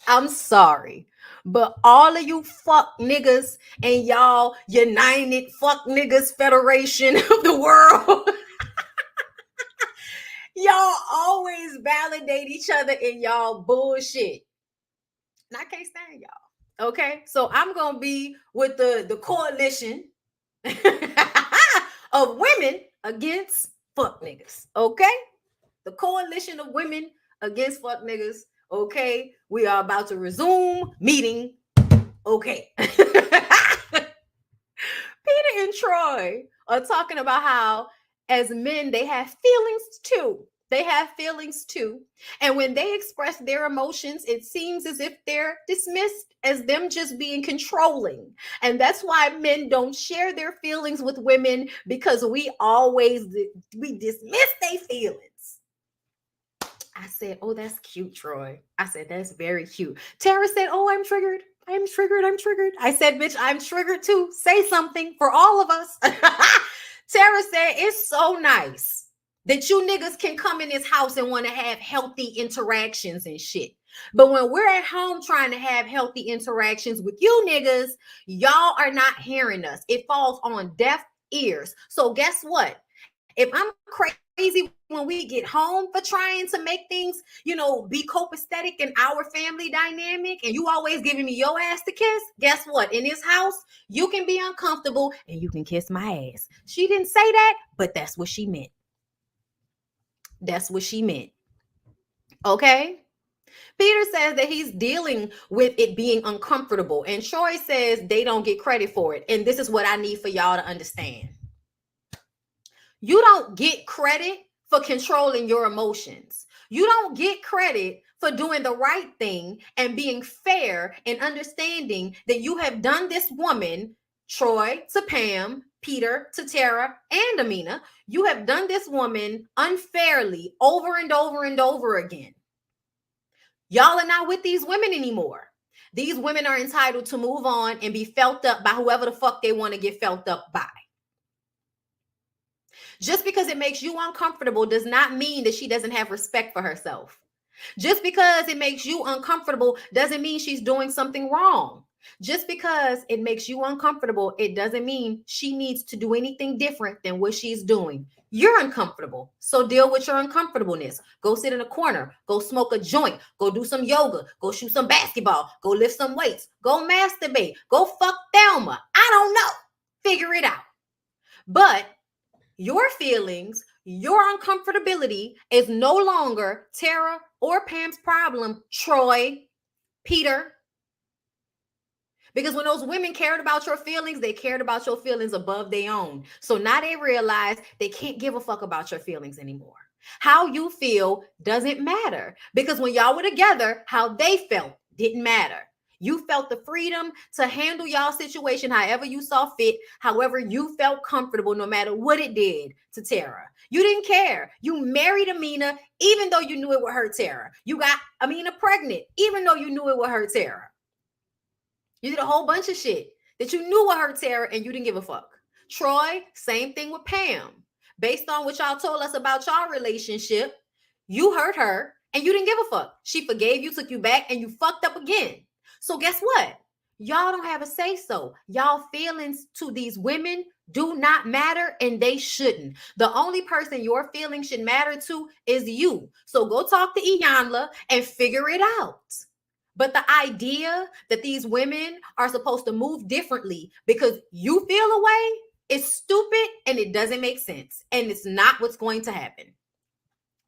I'm sorry, but all of you fuck niggas and y'all United Fuck Niggas Federation of the World, y'all always validate each other in y'all bullshit. And I can't stand y'all. Okay, so I'm gonna be with the coalition of women against fuck niggas. Okay, the coalition of women against fuck niggas. Okay, we are about to resume meeting. Okay. Peter and Troy are talking about how as men, they have feelings too. They have feelings too. And when they express their emotions, it seems as if they're dismissed as them just being controlling. And that's why men don't share their feelings with women, because we dismiss their feelings. I said, oh, that's cute, Troy. I said, that's very cute. Tara said, oh, I'm triggered. I'm triggered. I'm triggered. I said, bitch, I'm triggered too. Say something for all of us. Tara said, it's so nice that you niggas can come in this house and want to have healthy interactions and shit. But when we're at home trying to have healthy interactions with you niggas, y'all are not hearing us. It falls on deaf ears. So guess what? If I'm crazy when we get home for trying to make things, be copacetic in our family dynamic, and you always giving me your ass to kiss, guess what? In this house, you can be uncomfortable and you can kiss my ass. She didn't say that, but that's what she meant. That's what she meant. Okay? Peter says that he's dealing with it being uncomfortable, and Troy says they don't get credit for it. And this is what I need for y'all to understand. You don't get credit for controlling your emotions. You don't get credit for doing the right thing and being fair and understanding that you have done this woman, Troy to Pam, Peter to Tara, and Amina, you have done this woman unfairly over and over and over again. Y'all are not with these women anymore. These women are entitled to move on and be felt up by whoever the fuck they want to get felt up by. Just because it makes you uncomfortable does not mean that she doesn't have respect for herself. Just because it makes you uncomfortable doesn't mean she's doing something wrong. Just because it makes you uncomfortable, it doesn't mean she needs to do anything different than what she's doing. You're uncomfortable, so deal with your uncomfortableness. Go sit in a corner, go smoke a joint, go do some yoga, go shoot some basketball, go lift some weights, go masturbate, go fuck Thelma. I don't know. Figure it out. But your feelings, your uncomfortability is no longer Tara or Pam's problem, Troy, Peter. Because when those women cared about your feelings, they cared about your feelings above their own. So now they realize they can't give a fuck about your feelings anymore. How you feel doesn't matter. Because when y'all were together, how they felt didn't matter. You felt the freedom to handle y'all situation however you saw fit, however you felt comfortable, no matter what it did to Tara. You didn't care. You married Amina, even though you knew it would hurt Tara. You got Amina pregnant, even though you knew it would hurt Tara. You did a whole bunch of shit that you knew would hurt Tara and you didn't give a fuck. Troy, same thing with Pam. Based on what y'all told us about y'all relationship, you hurt her and you didn't give a fuck. She forgave you, took you back, and you fucked up again. So guess what? Y'all don't have a say so. Y'all feelings to these women do not matter, and they shouldn't. The only person your feelings should matter to is you. So go talk to Iyanla and figure it out. But the idea that these women are supposed to move differently because you feel a way is stupid, and it doesn't make sense. And it's not what's going to happen.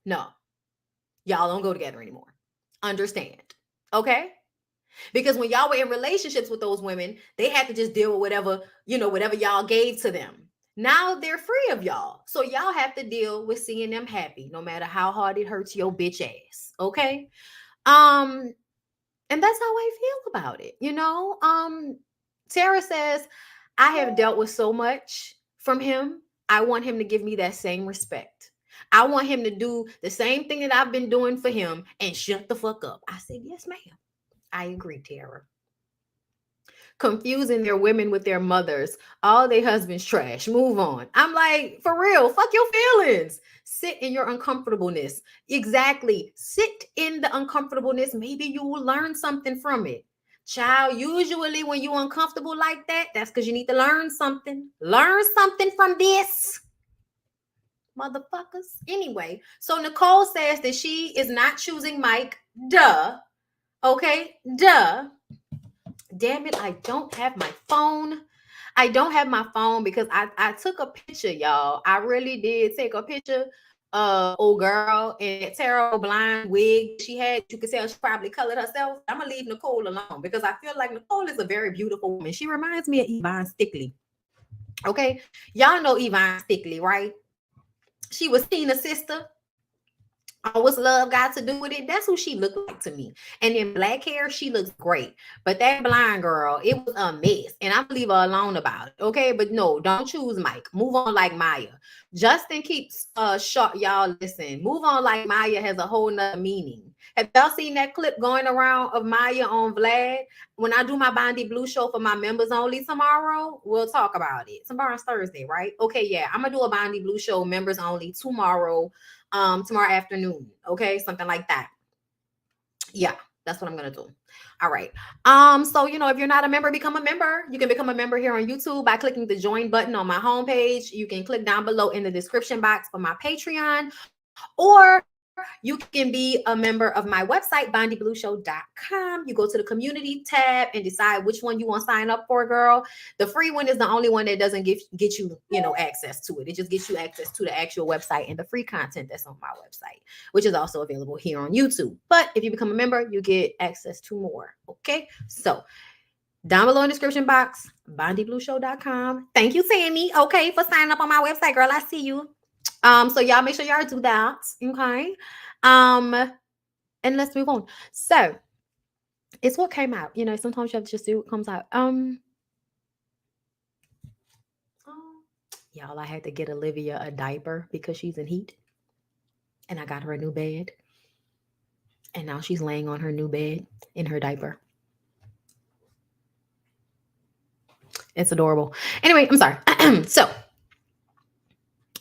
No. Y'all don't go together anymore. Understand. Okay? Because when y'all were in relationships with those women, they had to just deal with whatever y'all gave to them. Now they're free of y'all. So y'all have to deal with seeing them happy, no matter how hard it hurts your bitch ass. Okay? And that's how I feel about it. Tara says, I have dealt with so much from him. I want him to give me that same respect. I want him to do the same thing that I've been doing for him and shut the fuck up. I said, yes, ma'am. I agree, Tara. Confusing their women with their mothers. All their husbands trash. Move on. I'm like, for real, fuck your feelings. Sit in your uncomfortableness. Exactly. Sit in the uncomfortableness. Maybe you will learn something from it. Child, usually when you're uncomfortable like that, that's because you need to learn something. Learn something from this. Motherfuckers. Anyway, so Nicole says that she is not choosing Mike. Duh. Okay, duh. Damn it, I don't have my phone. I don't have my phone because I took a picture, y'all. I really did take a picture of old girl in that terrible blind wig she had. You could tell she probably colored herself. I'm going to leave Nicole alone because I feel like Nicole is a very beautiful woman. She reminds me of Yvonne Stickley. Okay, y'all know Yvonne Stickley, right? She was Tina's sister. What's love got to do with it? That's who she looked like to me. And in black hair, she looks great. But that blind girl, it was a mess. And I'm gonna leave her alone about it. Okay. But no, don't choose Mike. Move on like Maya. Justin keeps short. Y'all listen. Move on like Maya has a whole nother meaning. Have y'all seen that clip going around of Maya on Vlad? When I do my BondyBlue show for my members only tomorrow, we'll talk about it. Tomorrow's Thursday, right? Okay, yeah. I'm gonna do a BondyBlue show members only tomorrow tomorrow afternoon. Okay, something like that. Yeah, that's what I'm gonna do. All right. So if you're not a member, become a member. You can become a member here on YouTube by clicking the join button on my homepage. You can click down below in the description box for my Patreon, or you can be a member of my website, bondyblueshow.com. You go to the community tab and decide which one you want to sign up for, girl. The free one is the only one that doesn't get you, access to it. It just gets you access to the actual website and the free content that's on my website, which is also available here on YouTube. But if you become a member, you get access to more. Okay. So down below in the description box, bondyblueshow.com. Thank you, Tammy. Okay, for signing up on my website, girl. I see you. So y'all make sure y'all do that. Okay. And let's move on. So it's what came out. Sometimes you have to just see what comes out. Y'all, I had to get Olivia a diaper because she's in heat. And I got her a new bed. And now she's laying on her new bed in her diaper. It's adorable. Anyway, I'm sorry. So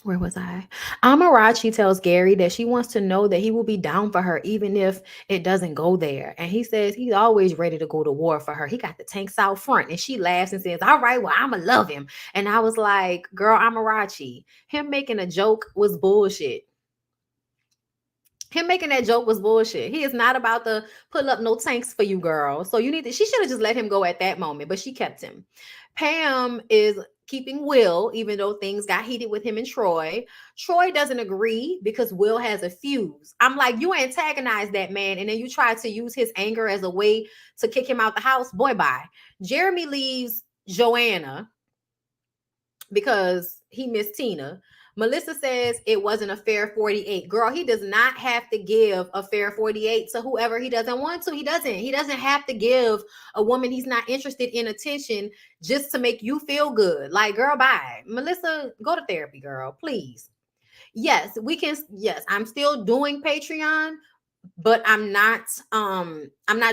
where was I? Amarachi tells Gary that she wants to know that he will be down for her even if it doesn't go there. And he says he's always ready to go to war for her. He got the tanks out front. And she laughs and says, all right, well, I'ma love him. And I was like, girl, Amarachi, him making a joke was bullshit. Him making that joke was bullshit. He is not about to pull up no tanks for you, girl. So she should have just let him go at that moment, but she kept him. Pam is keeping Will, even though things got heated with him and Troy. Troy doesn't agree because Will has a fuse. I'm like, you antagonize that man, and then you try to use his anger as a way to kick him out the house. Boy, bye. Jeremy leaves Joanna because he missed Tina. Melissa says it wasn't a fair 48. Girl, he does not have to give a fair 48 to whoever he doesn't want to. He doesn't have to give a woman he's not interested in attention just to make you feel good. Like, girl, bye. Melissa, go to therapy, girl, please. Yes, I'm still doing Patreon, but I'm not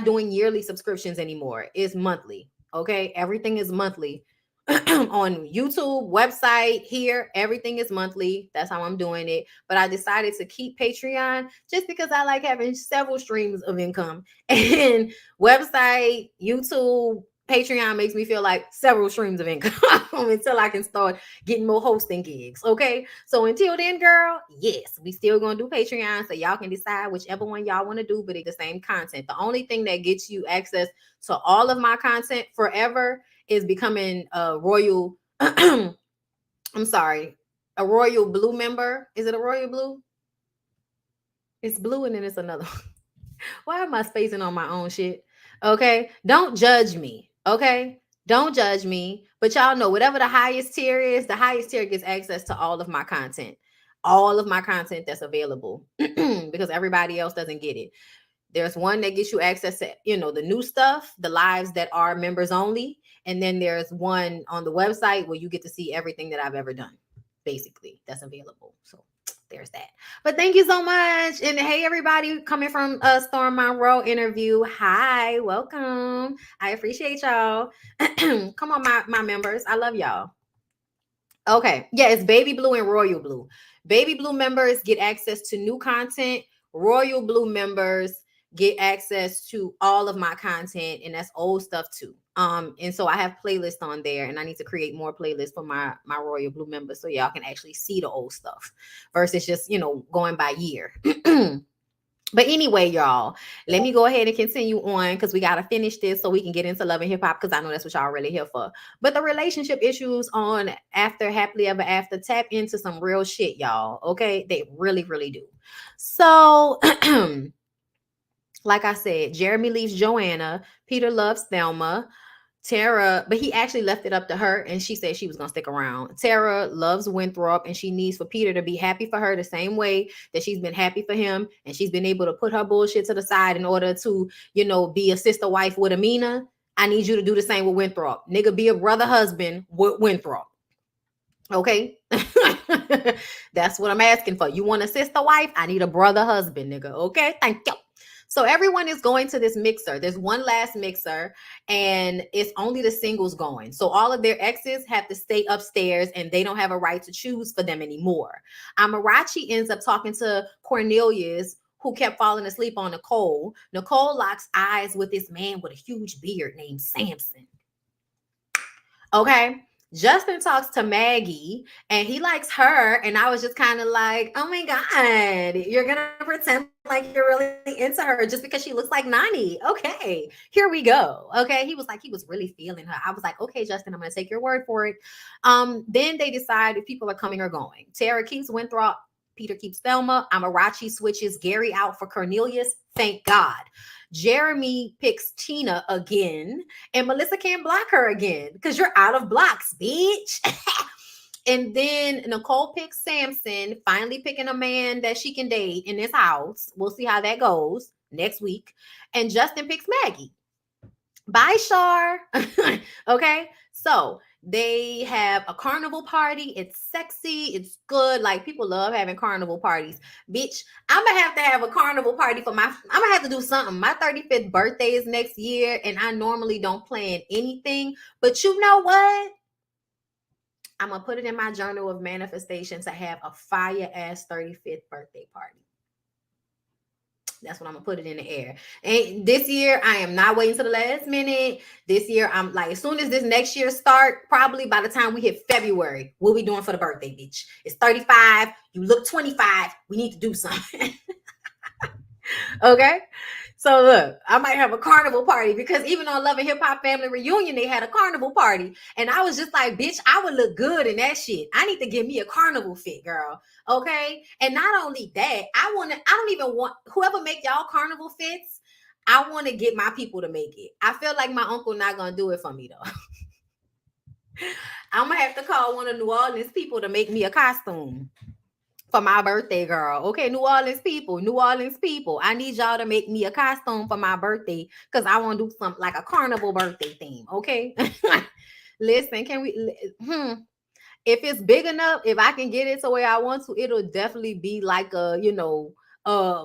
doing yearly subscriptions anymore. It's monthly. Okay, everything is monthly. On YouTube, website, here, everything is monthly. That's how I'm doing it. But I decided to keep Patreon just because I like having several streams of income. And website, YouTube, Patreon makes me feel like several streams of income until I can start getting more hosting gigs. Okay. So until then, girl, yes, we still gonna do Patreon. So y'all can decide whichever one y'all want to do, but it's the same content. The only thing that gets you access to all of my content forever is becoming a royal, a royal blue member. Is it a royal blue? It's blue and then it's another. Why am I spacing on my own shit? Okay. Don't judge me. Okay. Don't judge me. But y'all know whatever the highest tier is, the highest tier gets access to all of my content. All of my content that's available because everybody else doesn't get it. There's one that gets you access to, the new stuff, the lives that are members only. And then there's one on the website where you get to see everything that I've ever done, basically, that's available. So there's that. But thank you so much. And hey, everybody coming from a Storm Monroe interview. Hi, welcome. I appreciate y'all. Come on, my members. I love y'all. Okay. Yeah, it's Baby Blue and Royal Blue. Baby Blue members get access to new content. Royal Blue members get access to all of my content, and that's old stuff too. And so I have playlists on there, and I need to create more playlists for my Royal Blue members so y'all can actually see the old stuff versus just going by year. But anyway, y'all, let me go ahead and continue on because we got to finish this so we can get into Love and Hip Hop because I know that's what y'all really here for. But the relationship issues on After Happily Ever After tap into some real shit, y'all. Okay, they really, really do. So like I said, Jeremy leaves Joanna. Peter loves Thelma. Tara, but he actually left it up to her and she said she was going to stick around. Tara loves Winthrop and she needs for Peter to be happy for her the same way that she's been happy for him. And she's been able to put her bullshit to the side in order to, be a sister wife with Amina. I need you to do the same with Winthrop. Nigga, be a brother husband with Winthrop. Okay. That's what I'm asking for. You want a sister wife? I need a brother husband, nigga. Okay. Thank you. So everyone is going to this mixer. There's one last mixer and it's only the singles going. So all of their exes have to stay upstairs and they don't have a right to choose for them anymore. Amarachi ends up talking to Cornelius, who kept falling asleep on Nicole. Nicole locks eyes with this man with a huge beard named Samson. Okay. Justin talks to Maggie and he likes her. And I was just kind of like, oh my God, you're going to pretend like you're really into her just because she looks like Nani. Okay, here we go. Okay. He was really feeling her. I was like, okay, Justin, I'm going to take your word for it. Then they decide if people are coming or going. Tara keeps Winthrop. Peter keeps Thelma. Amarachi switches Gary out for Cornelius. Thank God. Jeremy picks Tina again, and Melissa can't block her again because you're out of blocks, bitch. And then Nicole picks Samson, finally picking a man that she can date in this house. We'll see how that goes next week. And Justin picks Maggie. Bye, Shar. Okay, so they have a carnival party. It's sexy. It's good. Like, people love having carnival parties. Bitch, I'm going to have a carnival party I'm going to have to do something. My 35th birthday is next year, and I normally don't plan anything. But you know what? I'm going to put it in my journal of manifestation to have a fire-ass 35th birthday party. That's what I'm gonna put it in the air. And this year, I am not waiting till the last minute. This year, I'm like, as soon as this next year start, probably by the time we hit February, what we doing for the birthday, bitch? It's 35. You look 25. We need to do something. Okay. So look, I might have a carnival party because even on Love and Hip Hop Family Reunion, they had a carnival party. And I was just like, bitch, I would look good in that shit. I need to give me a carnival fit, girl. Okay. And not only that, I don't even want whoever make y'all carnival fits. I want to get my people to make it. I feel like my uncle not going to do it for me though. I'm going to have to call one of New Orleans people to make me a costume for my birthday, girl. Okay, New Orleans people, I need y'all to make me a costume for my birthday because I want to do something like a carnival birthday theme. Okay. Listen, can we if it's big enough, if I can get it to where I want to, it'll definitely be like a,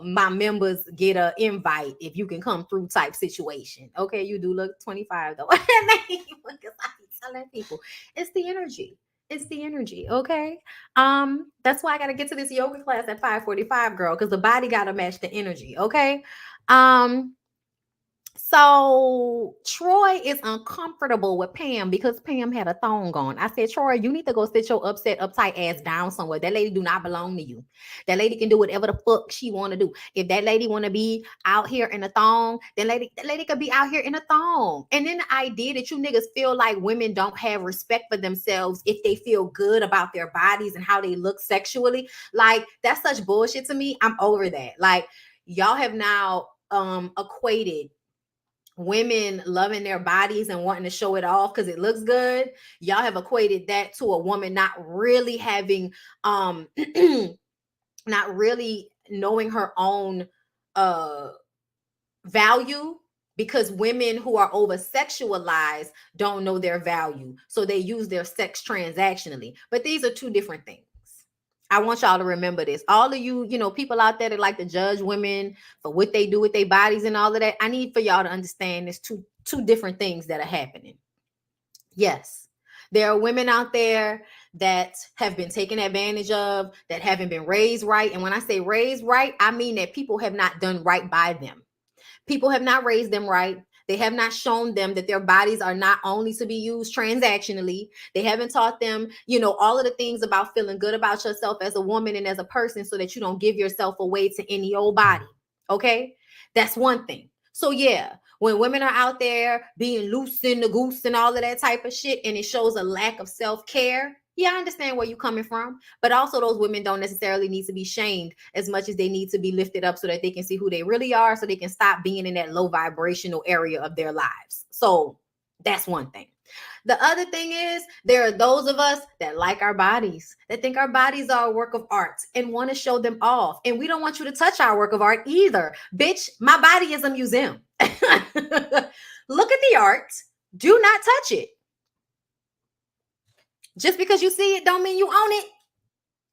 my members get an invite if you can come through type situation. Okay, you do look 25 though. Because I be telling people it's the energy. It's the energy, okay? That's why I gotta get to this yoga class at 5:45, girl, because the body gotta match the energy, okay? So Troy is uncomfortable with Pam because Pam had a thong on. I said, Troy, you need to go sit your upset, uptight ass down somewhere. That lady do not belong to you. That lady can do whatever the fuck she want to do. If that lady want to be out here in a thong, then that lady could be out here in a thong. And then the idea that you niggas feel like women don't have respect for themselves if they feel good about their bodies and how they look sexually, like, that's such bullshit to me. I'm over that. Like, y'all have now equated women loving their bodies and wanting to show it off because it looks good. Y'all have equated that to a woman not really having not really knowing her own value, because women who are over sexualized don't know their value, so they use their sex transactionally. But these are two different things. I want y'all to remember this. All of you, people out there that like to judge women for what they do with their bodies and all of that, I need for y'all to understand there's two different things that are happening. Yes, there are women out there that have been taken advantage of, that haven't been raised right. And when I say raised right, I mean that people have not done right by them. People have not raised them right. They have not shown them that their bodies are not only to be used transactionally. They haven't taught them, all of the things about feeling good about yourself as a woman and as a person so that you don't give yourself away to any old body. Okay? That's one thing. So yeah, when women are out there being loose in the goose and all of that type of shit, and it shows a lack of self-care, yeah, I understand where you're coming from. But also those women don't necessarily need to be shamed as much as they need to be lifted up so that they can see who they really are, so they can stop being in that low vibrational area of their lives. So That's one thing. The other thing is, there are those of us that like our bodies, that think our bodies are a work of art and want to show them off. And we don't want you to touch our work of art either. Bitch, my body is a museum. Look at the art. Do not touch it. Just because you see it don't mean you own it.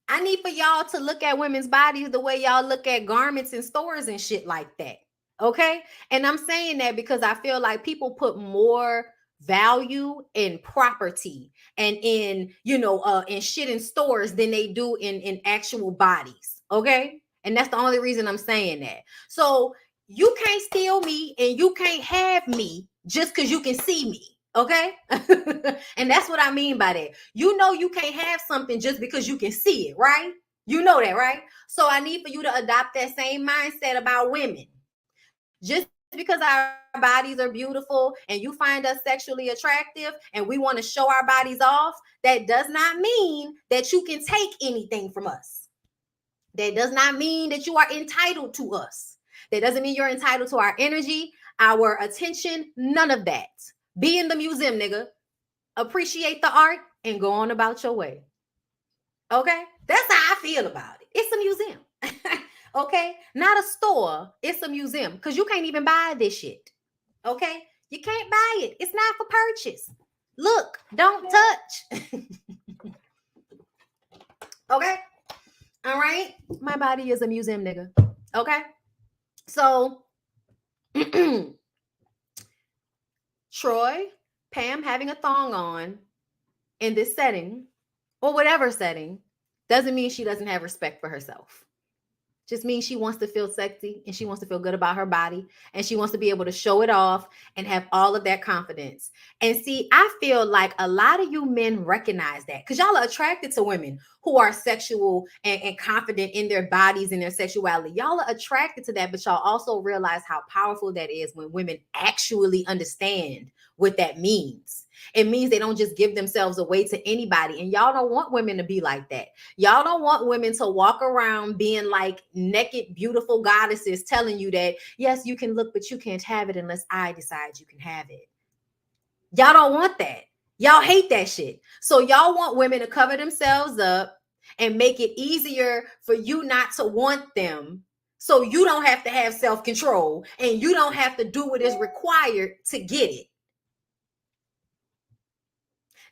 I need for y'all to look at women's bodies the way y'all look at garments in stores and shit like that. Okay? And I'm saying that because I feel like people put more value in property and in, in shit in stores than they do in actual bodies. Okay? And that's the only reason I'm saying that. So you can't steal me and you can't have me just because you can see me. Okay. And that's what I mean by that. You can't have something just because you can see it, right? You know that, right? So I need for you to adopt that same mindset about women. Just because our bodies are beautiful and you find us sexually attractive and we want to show our bodies off, that does not mean that you can take anything from us. That does not mean that you are entitled to us. That doesn't mean you're entitled to our energy, our attention, none of that. Be in the museum, nigga. Appreciate the art and go on about your way. Okay? That's how I feel about it. It's a museum. Okay? Not a store. It's a museum. Because you can't even buy this shit. Okay? You can't buy it. It's not for purchase. Look, don't touch. Okay? All right? My body is a museum, nigga. Okay? So, Troy, Pam having a thong on in this setting or whatever setting doesn't mean she doesn't have respect for herself. Just means she wants to feel sexy and she wants to feel good about her body and she wants to be able to show it off and have all of that confidence. And see, I feel like a lot of you men recognize that because y'all are attracted to women who are sexual and confident in their bodies and their sexuality. Y'all are attracted to that, but y'all also realize how powerful that is when women actually understand what that means. It means they don't just give themselves away to anybody. And y'all don't want women to be like that. Y'all don't want women to walk around being like naked, beautiful goddesses telling you that, yes, you can look, but you can't have it unless I decide you can have it. Y'all don't want that. Y'all hate that shit. So y'all want women to cover themselves up and make it easier for you not to want them. So you don't have to have self-control and you don't have to do what is required to get it.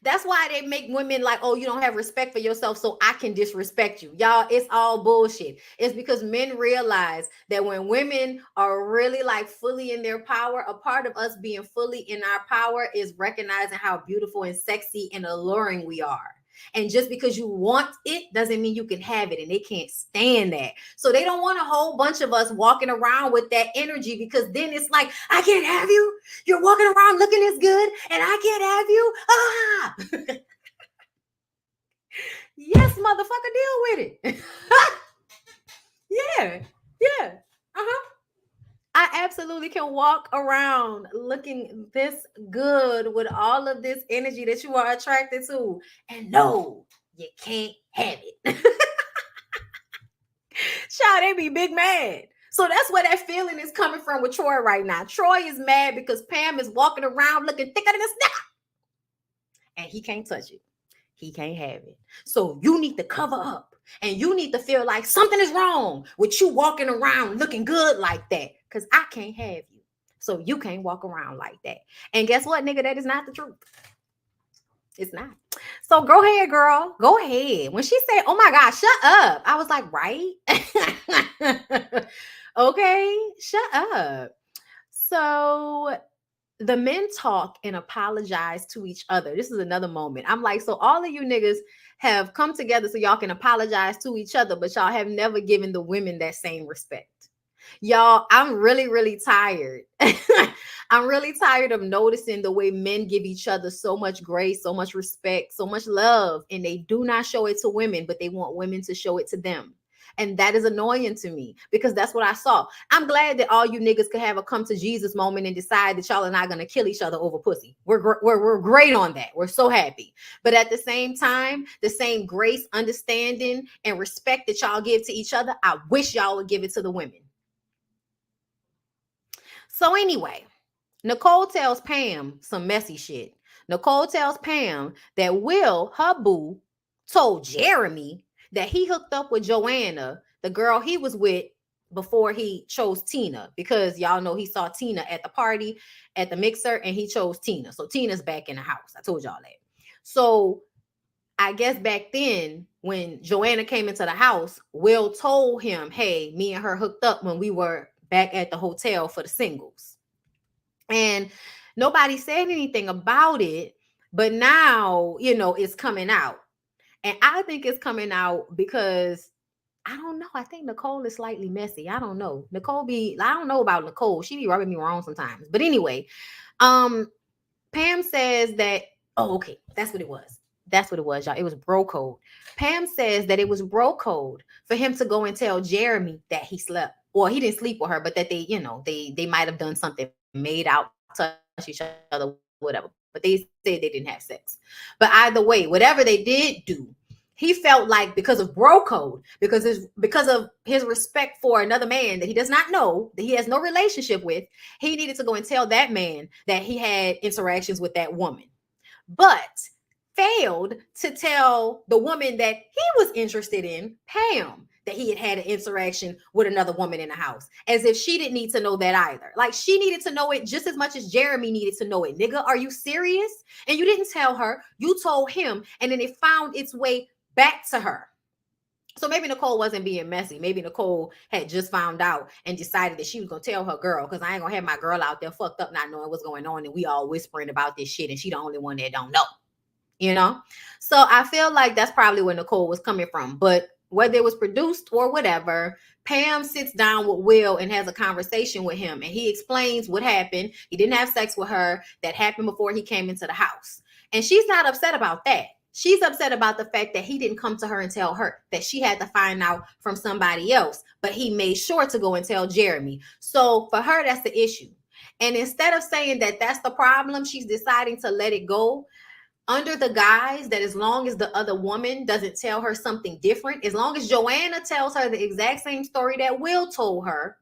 That's why they make women like, oh, you don't have respect for yourself, so I can disrespect you. Y'all, it's all bullshit. It's because men realize that when women are really like fully in their power, a part of us being fully in our power is recognizing how beautiful and sexy and alluring we are. And just because you want it doesn't mean you can have it, and they can't stand that. So they don't want a whole bunch of us walking around with that energy, because then it's like, I can't have you. You're walking around looking this good and I can't have you. Ah. Yes, motherfucker, deal with it. Yeah. I absolutely can walk around looking this good with all of this energy that you are attracted to. And no, you can't have it. Child, they be big mad. So that's where that feeling is coming from with Troy right now. Troy is mad because Pam is walking around looking thicker than a snake. And he can't touch it. He can't have it. So you need to cover up. And you need to feel like something is wrong with you walking around looking good like that. Because I can't have you. So you can't walk around like that. And guess what, nigga? That is not the truth. It's not. So go ahead, girl. Go ahead. When she said, oh my God, shut up, I was like, right? Okay, shut up. So the men talk and apologize to each other. This is another moment. I'm like, so all of you niggas have come together so y'all can apologize to each other, but y'all have never given the women that same respect. Y'all, I'm really, really tired. I'm really tired of noticing the way men give each other so much grace, so much respect, so much love, and they do not show it to women, but they want women to show it to them. And that is annoying to me because that's what I saw. I'm glad that all you niggas could have a come to Jesus moment and decide that y'all are not going to kill each other over pussy. We're great on that. We're so happy. But at the same time, the same grace, understanding, and respect that y'all give to each other, I wish y'all would give it to the women. So anyway, Nicole tells Pam some messy shit. Nicole tells Pam that Will, her boo, told Jeremy that he hooked up with Joanna, the girl he was with before he chose Tina, because y'all know he saw Tina at the party at the mixer and he chose Tina. So Tina's back in the house. I told y'all that. So I guess back then when Joanna came into the house, Will told him, hey, me and her hooked up when we were back at the hotel for the singles. And nobody said anything about it, but now, it's coming out. And I think it's coming out because I don't know. I think Nicole is slightly messy. I don't know. I don't know about Nicole. She be rubbing me wrong sometimes. But anyway, Pam says that, okay, that's what it was. That's what it was, y'all. It was bro code. Pam says that it was bro code for him to go and tell Jeremy that he slept. Or he didn't sleep with her, but that they might have done something, made out, touch each other, whatever. But they said they didn't have sex. But either way, whatever they did do, he felt like because of bro code, because of his respect for another man that he does not know, that he has no relationship with, he needed to go and tell that man that he had interactions with that woman. But failed to tell the woman that he was interested in, Pam, that he had an interaction with another woman in the house, as if she didn't need to know that either. Like she needed to know it just as much as Jeremy needed to know it. Nigga, are you serious? And you didn't tell her, you told him, and then it found its way back to her. So maybe Nicole wasn't being messy. Maybe Nicole had just found out and decided that she was going to tell her girl, because I ain't going to have my girl out there fucked up not knowing what's going on and we all whispering about this shit and she the only one that don't know. So I feel like that's probably where Nicole was coming from. But whether it was produced or whatever, Pam sits down with Will and has a conversation with him, and he explains what happened. He didn't have sex with her. That happened before he came into the house. And she's not upset about that. She's upset about the fact that he didn't come to her and tell her, that she had to find out from somebody else, but he made sure to go and tell Jeremy. So for her, that's the issue. And instead of saying that that's the problem, she's deciding to let it go under the guise that as long as the other woman doesn't tell her something different, as long as Joanna tells her the exact same story that Will told her,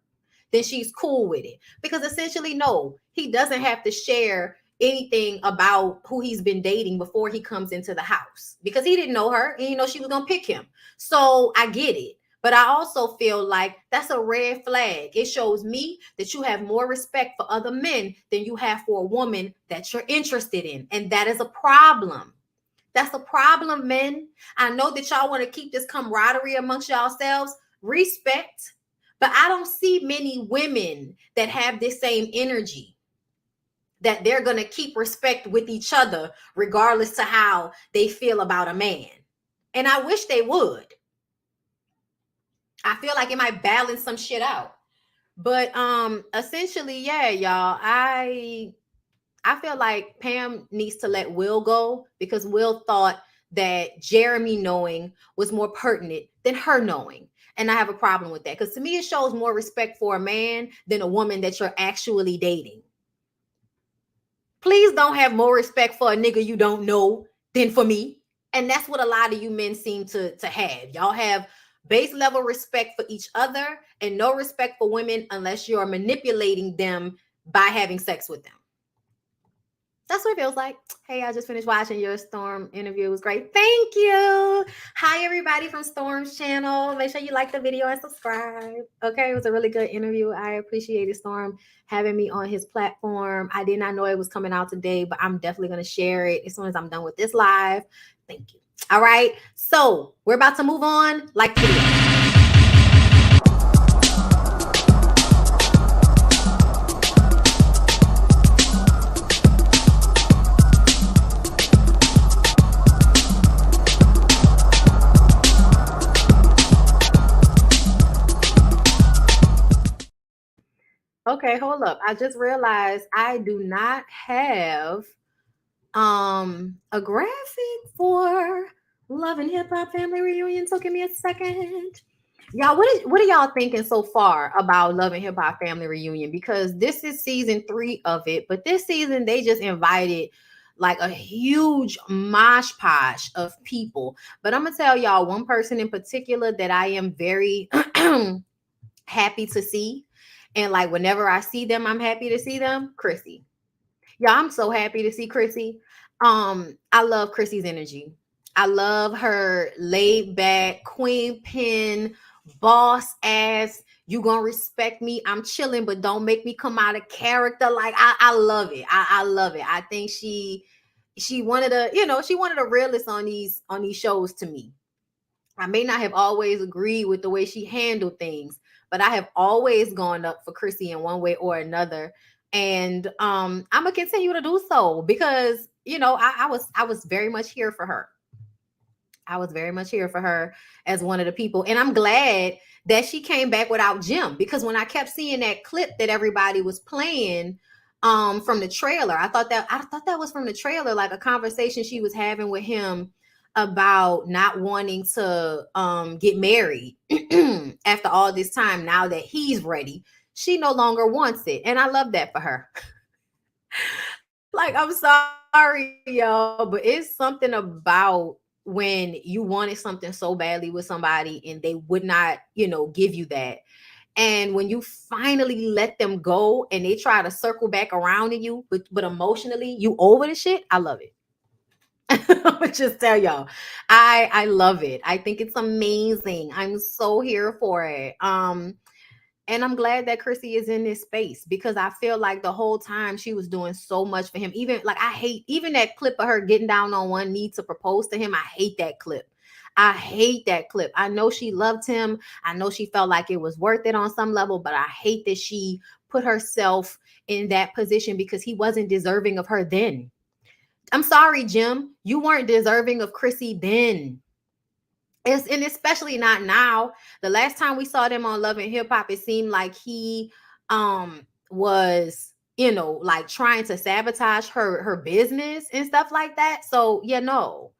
then she's cool with it. Because essentially, no, he doesn't have to share anything about who he's been dating before he comes into the house, because he didn't know her and she was going to pick him. So I get it. But I also feel like that's a red flag. It shows me that you have more respect for other men than you have for a woman that you're interested in. And that is a problem. That's a problem, men. I know that y'all want to keep this camaraderie amongst yourselves. Respect. But I don't see many women that have this same energy, that they're going to keep respect with each other regardless to how they feel about a man. And I wish they would. I feel like it might balance some shit out. But essentially, yeah, y'all, I feel like Pam needs to let Will go, because Will thought that Jeremy knowing was more pertinent than her knowing. And I have a problem with that, because to me, it shows more respect for a man than a woman that you're actually dating. Please don't have more respect for a nigga you don't know than for me. And that's what a lot of you men seem to have. Y'all have base level respect for each other and no respect for women unless you're manipulating them by having sex with them. That's what it feels like. Hey, I just finished watching your Storm interview. It was great. Thank you. Hi, everybody from Storm's channel. Make sure you like the video and subscribe. Okay, it was a really good interview. I appreciated Storm having me on his platform. I did not know it was coming out today, but I'm definitely going to share it as soon as I'm done with this live. Thank you. All right, so we're about to move on. Like the video. Okay, hold up. I just realized I do not have a graphic for Love and Hip Hop Family Reunion. So give me a second. Y'all, what are y'all thinking so far about Love and Hip Hop Family Reunion? Because this is season 3 of it, but this season they just invited like a huge mosh posh of people. But I'm gonna tell y'all one person in particular that I am very happy to see. And like whenever I see them, I'm happy to see them. Chrissy. Yeah, I'm so happy to see Chrissy. I love Chrissy's energy. I love her laid back, queen pin, boss ass. You gonna respect me? I'm chilling, but don't make me come out of character. Like I love it. I love it. I think she wanted a, she wanted a realist on these shows to me. I may not have always agreed with the way she handled things, but I have always gone up for Chrissy in one way or another. And I'm gonna continue to do so because I was very much here for her. I was very much here for her as one of the people. And I'm glad that she came back without Jim, because when I kept seeing that clip that everybody was playing from the trailer, I thought that was from the trailer, like a conversation she was having with him about not wanting to get married after all this time. Now that he's ready, she no longer wants it. And I love that for her. Like, I'm sorry, y'all, but it's something about when you wanted something so badly with somebody and they would not, give you that. And when you finally let them go and they try to circle back around to you, but emotionally you over the shit, I love it. I'ma just tell y'all, I love it. I think it's amazing. I'm so here for it. And I'm glad that Chrissy is in this space because I feel like the whole time she was doing so much for him. Even like, I hate even that clip of her getting down on one knee to propose to him. I hate that clip. I hate that clip. I know she loved him. I know she felt like it was worth it on some level, but I hate that she put herself in that position because he wasn't deserving of her then. I'm sorry, Jim. You weren't deserving of Chrissy then. And especially not now. The last time we saw them on Love and Hip Hop, it seemed like he was, like trying to sabotage her business and stuff like that. So yeah, no.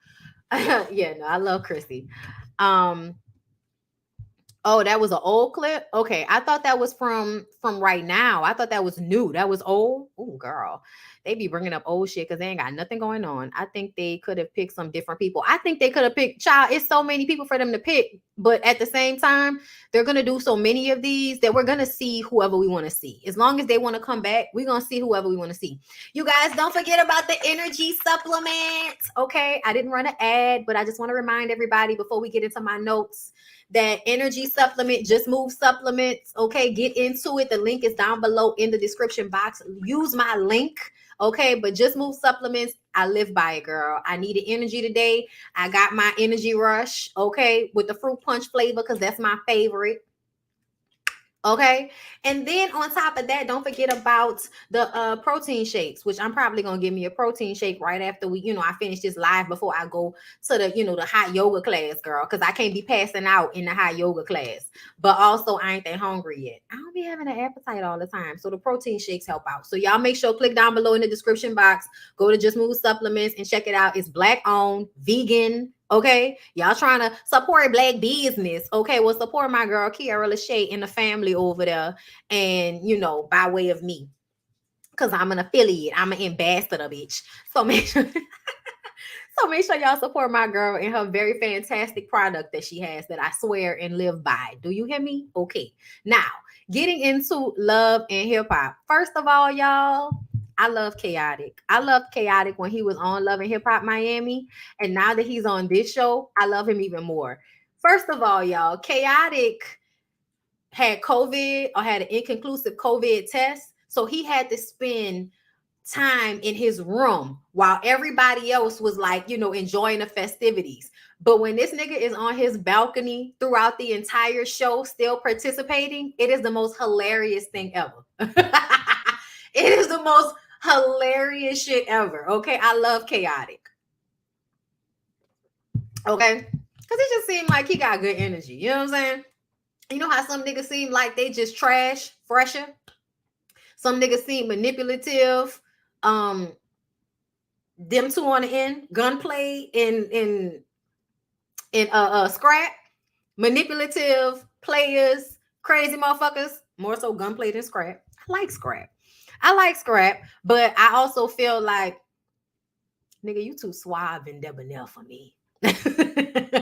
Yeah, no, I love Chrissy. Um Oh, that was an old clip. Okay, I thought that was from right now. I thought that was new. That was old. Oh, girl, they be bringing up old shit because they ain't got nothing going on. I think they could have picked some different people. I think they could have picked. Child, it's so many people for them to pick, but at the same time, they're gonna do so many of these that we're gonna see whoever we want to see. As long as they want to come back, we're gonna see whoever we want to see. You guys, don't forget about the energy supplements. Okay, I didn't run an ad, but I just want to remind everybody before we get into my notes that energy supplement, Just Move supplements. Okay, get into it. The link is down below in the description box. Use my link. Okay, but Just Move supplements, I live by it, girl. I needed energy today. I got my energy rush, okay, with the fruit punch flavor because that's my favorite. Okay. And then on top of that, don't forget about the protein shakes, which I'm probably gonna give me a protein shake right after I finish this live before I go to the hot yoga class, girl. Cause I can't be passing out in the hot yoga class. But also I ain't that hungry yet. I don't be having an appetite all the time. So the protein shakes help out. So y'all make sure click down below in the description box, go to Just Move Supplements and check it out. It's black owned, vegan. Okay, y'all trying to support black business. Okay, well, support my girl Kiara LaShae and the family over there, and by way of me, because I'm an affiliate, I'm an ambassador, bitch. So make sure, so make sure y'all support my girl and her very fantastic product that she has that I swear and live by. Do you hear me? Okay, now getting into love and hip hop. First of all, y'all, I love Chaotic. I loved Chaotic when he was on Love and Hip Hop Miami. And now that he's on this show, I love him even more. First of all, y'all, Chaotic had COVID or had an inconclusive COVID test. So he had to spend time in his room while everybody else was like, enjoying the festivities. But when this nigga is on his balcony throughout the entire show, still participating, it is the most hilarious thing ever. It is the most hilarious shit ever. Okay, I love Chaotic. Okay, because it just seemed like he got good energy. You know what I'm saying? You know how some niggas seem like they just trash fresher. Some niggas seem manipulative. Them two on the end, gunplay in scrap, manipulative players, crazy motherfuckers. More so gunplay than scrap. I like scrap. But I also feel like, nigga, you too suave and debonair for me. It's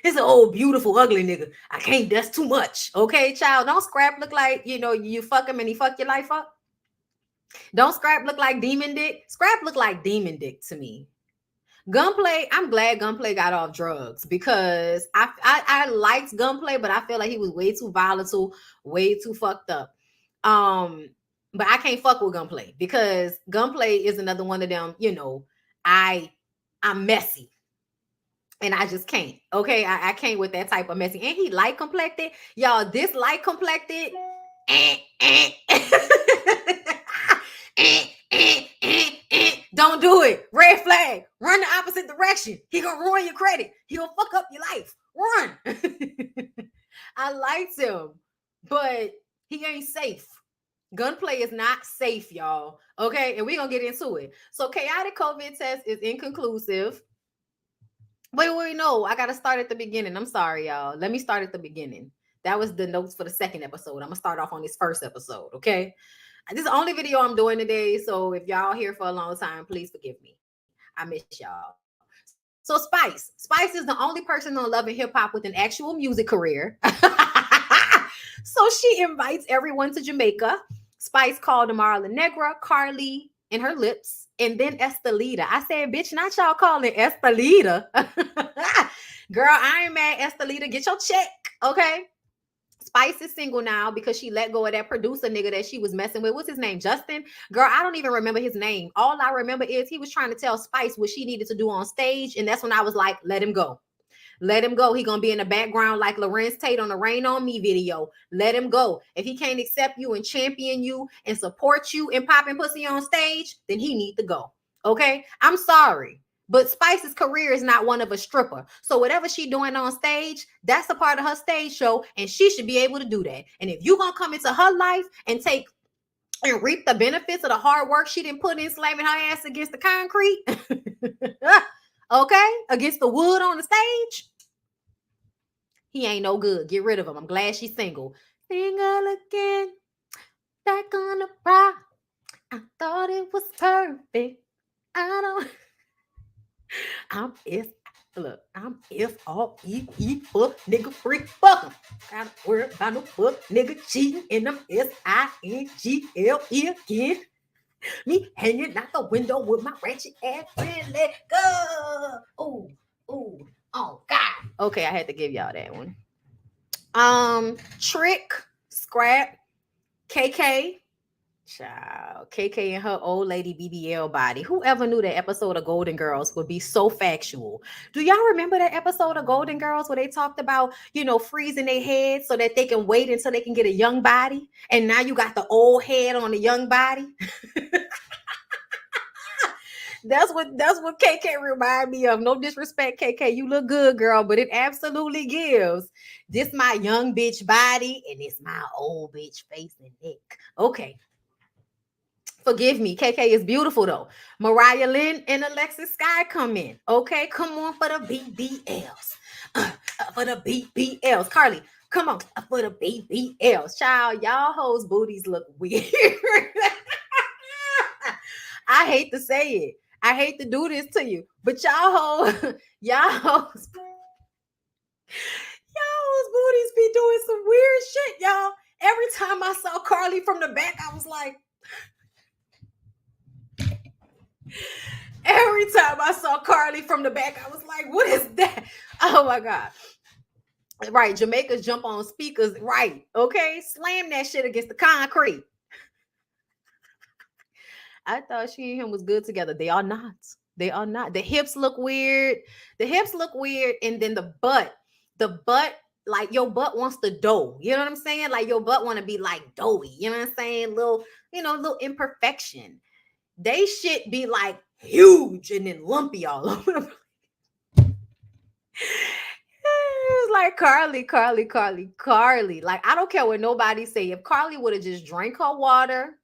an old, beautiful, ugly nigga. I can't, that's too much. Okay, child. Don't scrap look like, you fuck him and he fuck your life up. Don't Scrap look like Demon Dick? Scrap look like Demon Dick to me. Gunplay, I'm glad Gunplay got off drugs because I liked Gunplay, but I feel like he was way too volatile, way too fucked up. But I can't fuck with Gunplay because Gunplay is another one of them, I'm messy. And I just can't. Okay. I can't with that type of messy. And he light complected. Y'all, this light complected. Don't do it. Red flag. Run the opposite direction. He gonna ruin your credit. He gonna fuck up your life. Run. I liked him, but he ain't safe. Gunplay is not safe, y'all. Okay, and we're gonna get into it. So chaotic COVID test is inconclusive. Wait, no. I gotta start at the beginning. I'm sorry, y'all. Let me start at the beginning. That was the notes for the second episode. I'm gonna start off on this first episode, okay? This is the only video I'm doing today, so if y'all here for a long time, please forgive me. I miss y'all. So Spice is the only person on Love and Hip Hop with an actual music career. So she invites everyone to Jamaica. Spice called Amara La Negra, Carly, and her lips, and then Estelita. I said, bitch, not y'all calling Estelita. Girl, I ain't mad, Estelita. Get your check, okay? Spice is single now because she let go of that producer nigga that she was messing with. What's his name? Justin? Girl, I don't even remember his name. All I remember is he was trying to tell Spice what she needed to do on stage. And that's when I was like, let him go. Let him go. He gonna be in the background like Lorenz Tate on the Rain on Me video. Let him go. If he can't accept you and champion you and support you and popping pussy on stage, then he need to go. Okay? I'm sorry. But Spice's career is not one of a stripper. So whatever she doing on stage, that's a part of her stage show, and she should be able to do that. And if you gonna come into her life and take and reap the benefits of the hard work she didn't put in slamming her ass against the concrete, okay, against the wood on the stage, he ain't no good. Get rid of him. I'm glad she's single. Single again, back on the rock. I thought it was perfect. I'm F-R-E-E, fuck nigga freak, fuck him. Gotta worry about no fuck nigga cheating, and I'm S-I-N-G-L-E again. Me hanging out the window with my ratchet ass friend. Let go. Oh, oh God. Okay, I had to give y'all that one. Trick, Scrap, KK. Child, KK and her old lady BBL body. Whoever knew that episode of Golden Girls would be so factual? Do y'all remember that episode of Golden Girls where they talked about, freezing their head so that they can wait until they can get a young body? And now you got the old head on the young body. That's what KK remind me of. No disrespect, KK. You look good, girl, but it absolutely gives. This my young bitch body, and it's my old bitch face and neck. Okay. Forgive me. KK is beautiful, though. Mariah Lynn and Alexis Sky come in. Okay, come on for the BBLs. For the BBLs. Carly, come on for the BBLs. Child, y'all hoes booties look weird. I hate to say it. I hate to do this to you, but y'all hoes booties be doing some weird shit, y'all. Every time I saw Carly from the back, I was like, every time I saw Carly from the back, I was like, what is that? Oh my God. Right. Jamaicans jump on speakers. Right. Okay. Slam that shit against the concrete. I thought she and him was good together. They are not. They are not. The hips look weird. And then the butt, like your butt wants the dough. You know what I'm saying? Like your butt want to be like doughy. You know what I'm saying? Little imperfection. They shit be like huge and then lumpy all over the place. It's like Carly. Like, I don't care what nobody say. If Carly would have just drank her water,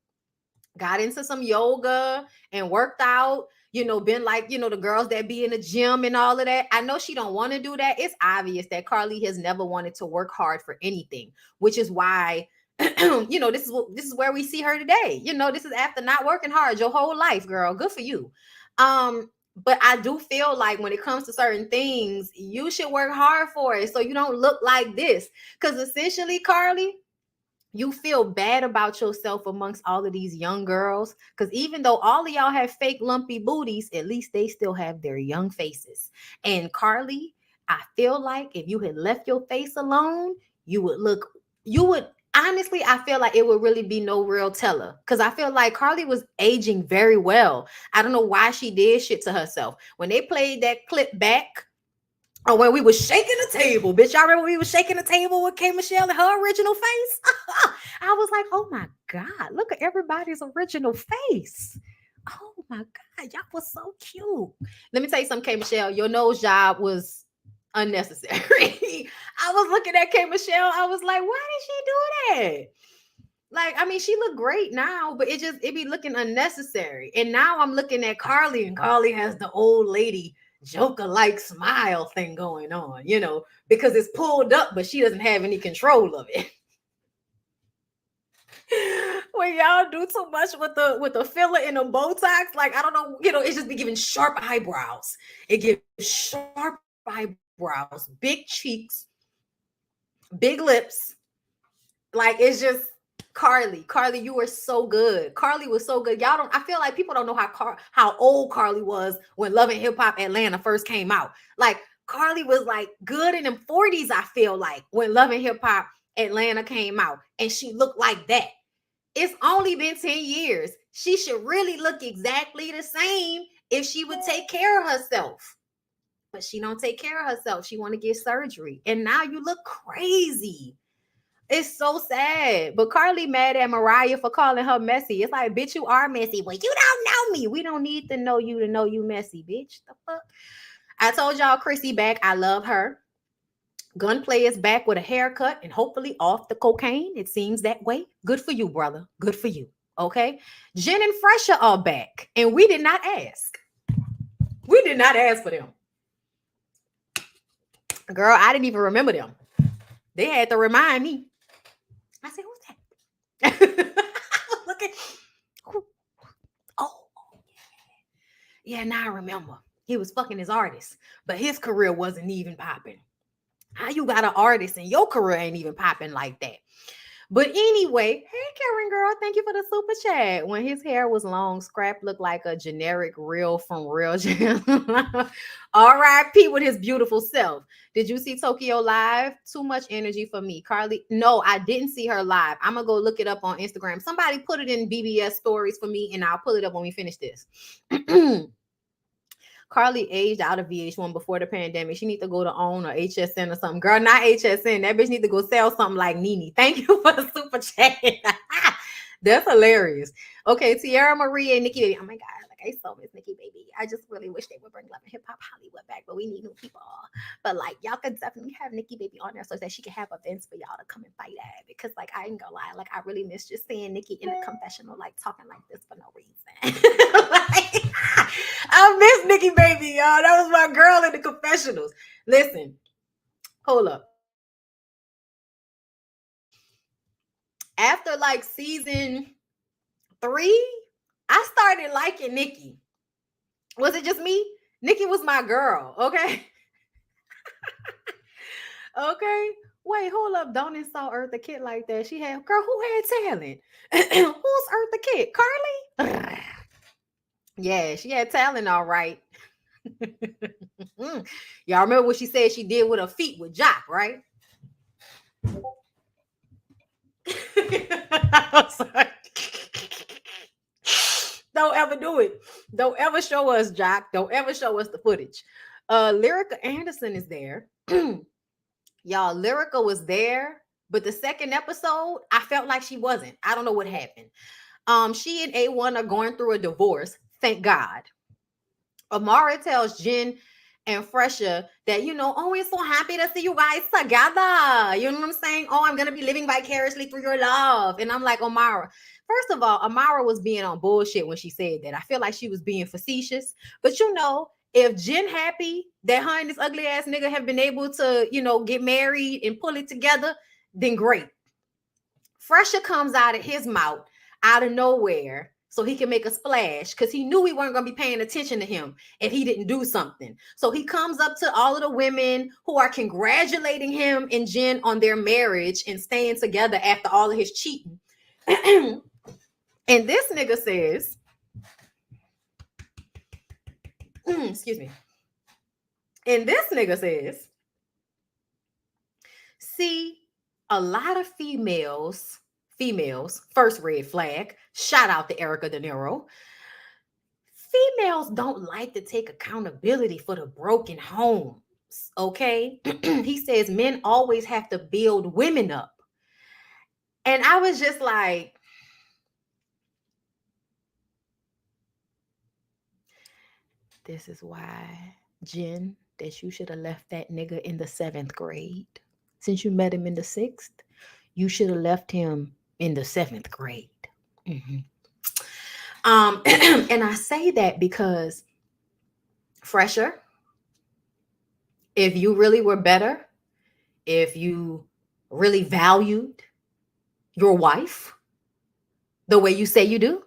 got into some yoga and worked out, been like, the girls that be in the gym and all of that. I know she don't want to do that. It's obvious that Carly has never wanted to work hard for anything, which is why, this is where we see her today. This is after not working hard your whole life, girl. Good for you. But I do feel like when it comes to certain things, you should work hard for it so you don't look like this. Because essentially, Carly, you feel bad about yourself amongst all of these young girls. Because even though all of y'all have fake lumpy booties, at least they still have their young faces. And Carly, I feel like if you had left your face alone, you would look, you would honestly, I feel like it would really be no real teller. Because I feel like Carly was aging very well. I don't know why she did shit to herself. When they played that clip back, or when we was shaking the table, bitch. Y'all remember we was shaking the table with K Michelle and her original face? I was like, oh my God, look at everybody's original face. Oh my God, y'all was so cute. Let me tell you something, K Michelle. Your nose job was unnecessary. I was looking at K Michelle. I was like, why did she do that? Like, I mean, she looked great now, but it be looking unnecessary. And now I'm looking at Carly, and Carly has the old lady Joker like smile thing going on, because it's pulled up, but she doesn't have any control of it. When y'all do too much with the filler and the Botox, like I don't know, it just be giving sharp eyebrows. It gives sharp eyebrows, big cheeks, big lips. Like it's just Carly, you were so good. Carly was so good. Y'all don't. I feel like people don't know how old Carly was when Love and Hip Hop Atlanta first came out. Like Carly was like good in them 40s. I feel like when Love and Hip Hop Atlanta came out, and she looked like that. It's only been 10 years. She should really look exactly the same if she would take care of herself. But she don't take care of herself. She want to get surgery, and now you look crazy. It's so sad. But Carly mad at Mariah for calling her messy. It's like, bitch, you are messy. Well, you don't know me. We don't need to know you messy, bitch. The fuck? I told y'all Chrissy back. I love her. Gunplay is back with a haircut and hopefully off the cocaine. It seems that way. Good for you, brother. Good for you. Okay. Jen and Fresha are back. And we did not ask. We did not ask for them. Girl, I didn't even remember them. They had to remind me. I said, who's that? Look at. Oh, yeah. Now I remember. He was fucking his artist, but his career wasn't even popping. How you got an artist and your career ain't even popping like that? But anyway, hey Karen girl, thank you for the super chat. When his hair was long, Scrap looked like a generic reel from Real Jam. R.I.P. with his beautiful self. Did you see Tokyo live? Too much energy for me. Carly, no, I didn't see her live. I'm gonna go look it up on Instagram. Somebody put it in BBS stories for me, and I'll pull it up when we finish this. Carly aged out of VH1 before the pandemic. She need to go to OWN or HSN or something. Girl, not HSN. That bitch need to go sell something like Nene. Thank you for the super chat. That's hilarious. Okay, Tiara Marie and Nikki Baby. Oh my God, like I so miss Nikki Baby. I just really wish they would bring Love and Hip Hop Hollywood back, but we need new people. But like y'all could definitely have Nikki Baby on there so that she can have events for y'all to come and fight at. Because like I ain't gonna lie, like I really miss just seeing Nikki in the confessional, like talking like this for no reason. Like, I miss Nikki Baby, y'all. That was my girl in the confessionals. Listen, hold up. After like season 3, I started liking Nikki. Was it just me? Nikki was my girl, okay? Okay. Wait, hold up. Don't insult Eartha Kitt like that. She had, girl, who had talent? Who's Eartha Kitt? Carly? Yeah, she had talent, all right. Y'all remember what she said she did with her feet with Jock, right? I'm sorry. Don't ever do it. Don't ever show us Jock. Don't ever show us the footage. Lyrica Anderson is there. Y'all, Lyrica was there, but the second episode, I felt like she wasn't. I don't know what happened. She and A1 are going through a divorce. Thank God. Amara tells Jen and Fresha that, oh, we're so happy to see you guys together. You know what I'm saying? Oh, I'm going to be living vicariously through your love. And I'm like, Amara, first of all, Amara was being on bullshit when she said that. I feel like she was being facetious. But, if Jen happy that her and this ugly ass nigga have been able to, get married and pull it together, then great. Fresha comes out of his mouth out of nowhere so he can make a splash because he knew we weren't going to be paying attention to him if he didn't do something. So he comes up to all of the women who are congratulating him and Jen on their marriage and staying together after all of his cheating. And this nigga says, excuse me. And this nigga says, see, a lot of females, first red flag, shout out to Erica De Niro. Females don't like to take accountability for the broken homes, okay? He says men always have to build women up. And I was just like, this is why, Jen, that you should have left that nigga in the 7th grade. Since you met him in the 6th, you should have left him in the 7th grade. Mm-hmm. And I say that because, Fresher, if you really were better, if you really valued your wife the way you say you do,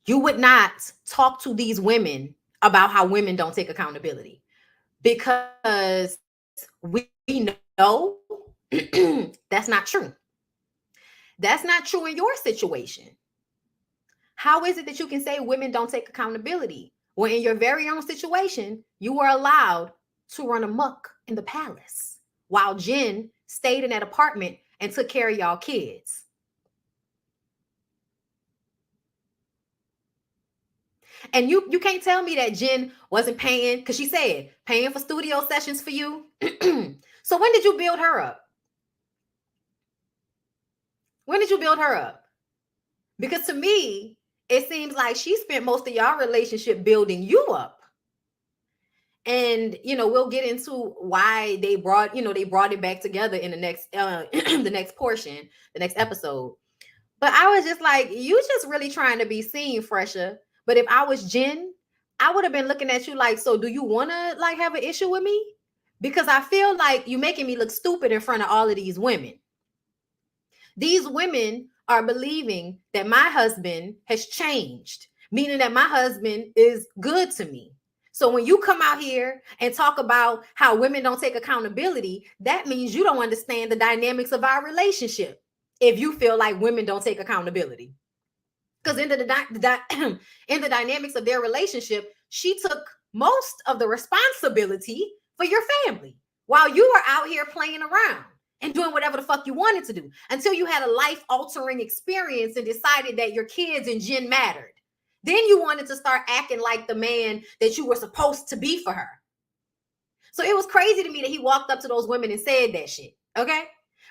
you would not talk to these women about how women don't take accountability, because we know that's not true. That's not true in your situation. How is it that you can say women don't take accountability when in your very own situation, you were allowed to run amok in the palace while Jen stayed in that apartment and took care of y'all kids? And you can't tell me that Jen wasn't paying, because she said paying for studio sessions for you. So when did you build her up? When did you build her up? Because to me, it seems like she spent most of y'all relationship building you up. And, we'll get into why they brought it back together in the next, the next portion, the next episode. But I was just like, you just really trying to be seen, Fresher. But if I was Jen, I would have been looking at you like, so do you want to like have an issue with me? Because I feel like you making me look stupid in front of all of these women. These women are believing that my husband has changed, meaning that my husband is good to me. So when you come out here and talk about how women don't take accountability, that means you don't understand the dynamics of our relationship. If you feel like women don't take accountability, because in the dynamics of their relationship, she took most of the responsibility for your family while you were out here playing around and doing whatever the fuck you wanted to do until you had a life-altering experience and decided that your kids and Jen mattered. Then you wanted to start acting like the man that you were supposed to be for her. So it was crazy to me that he walked up to those women and said that shit, okay?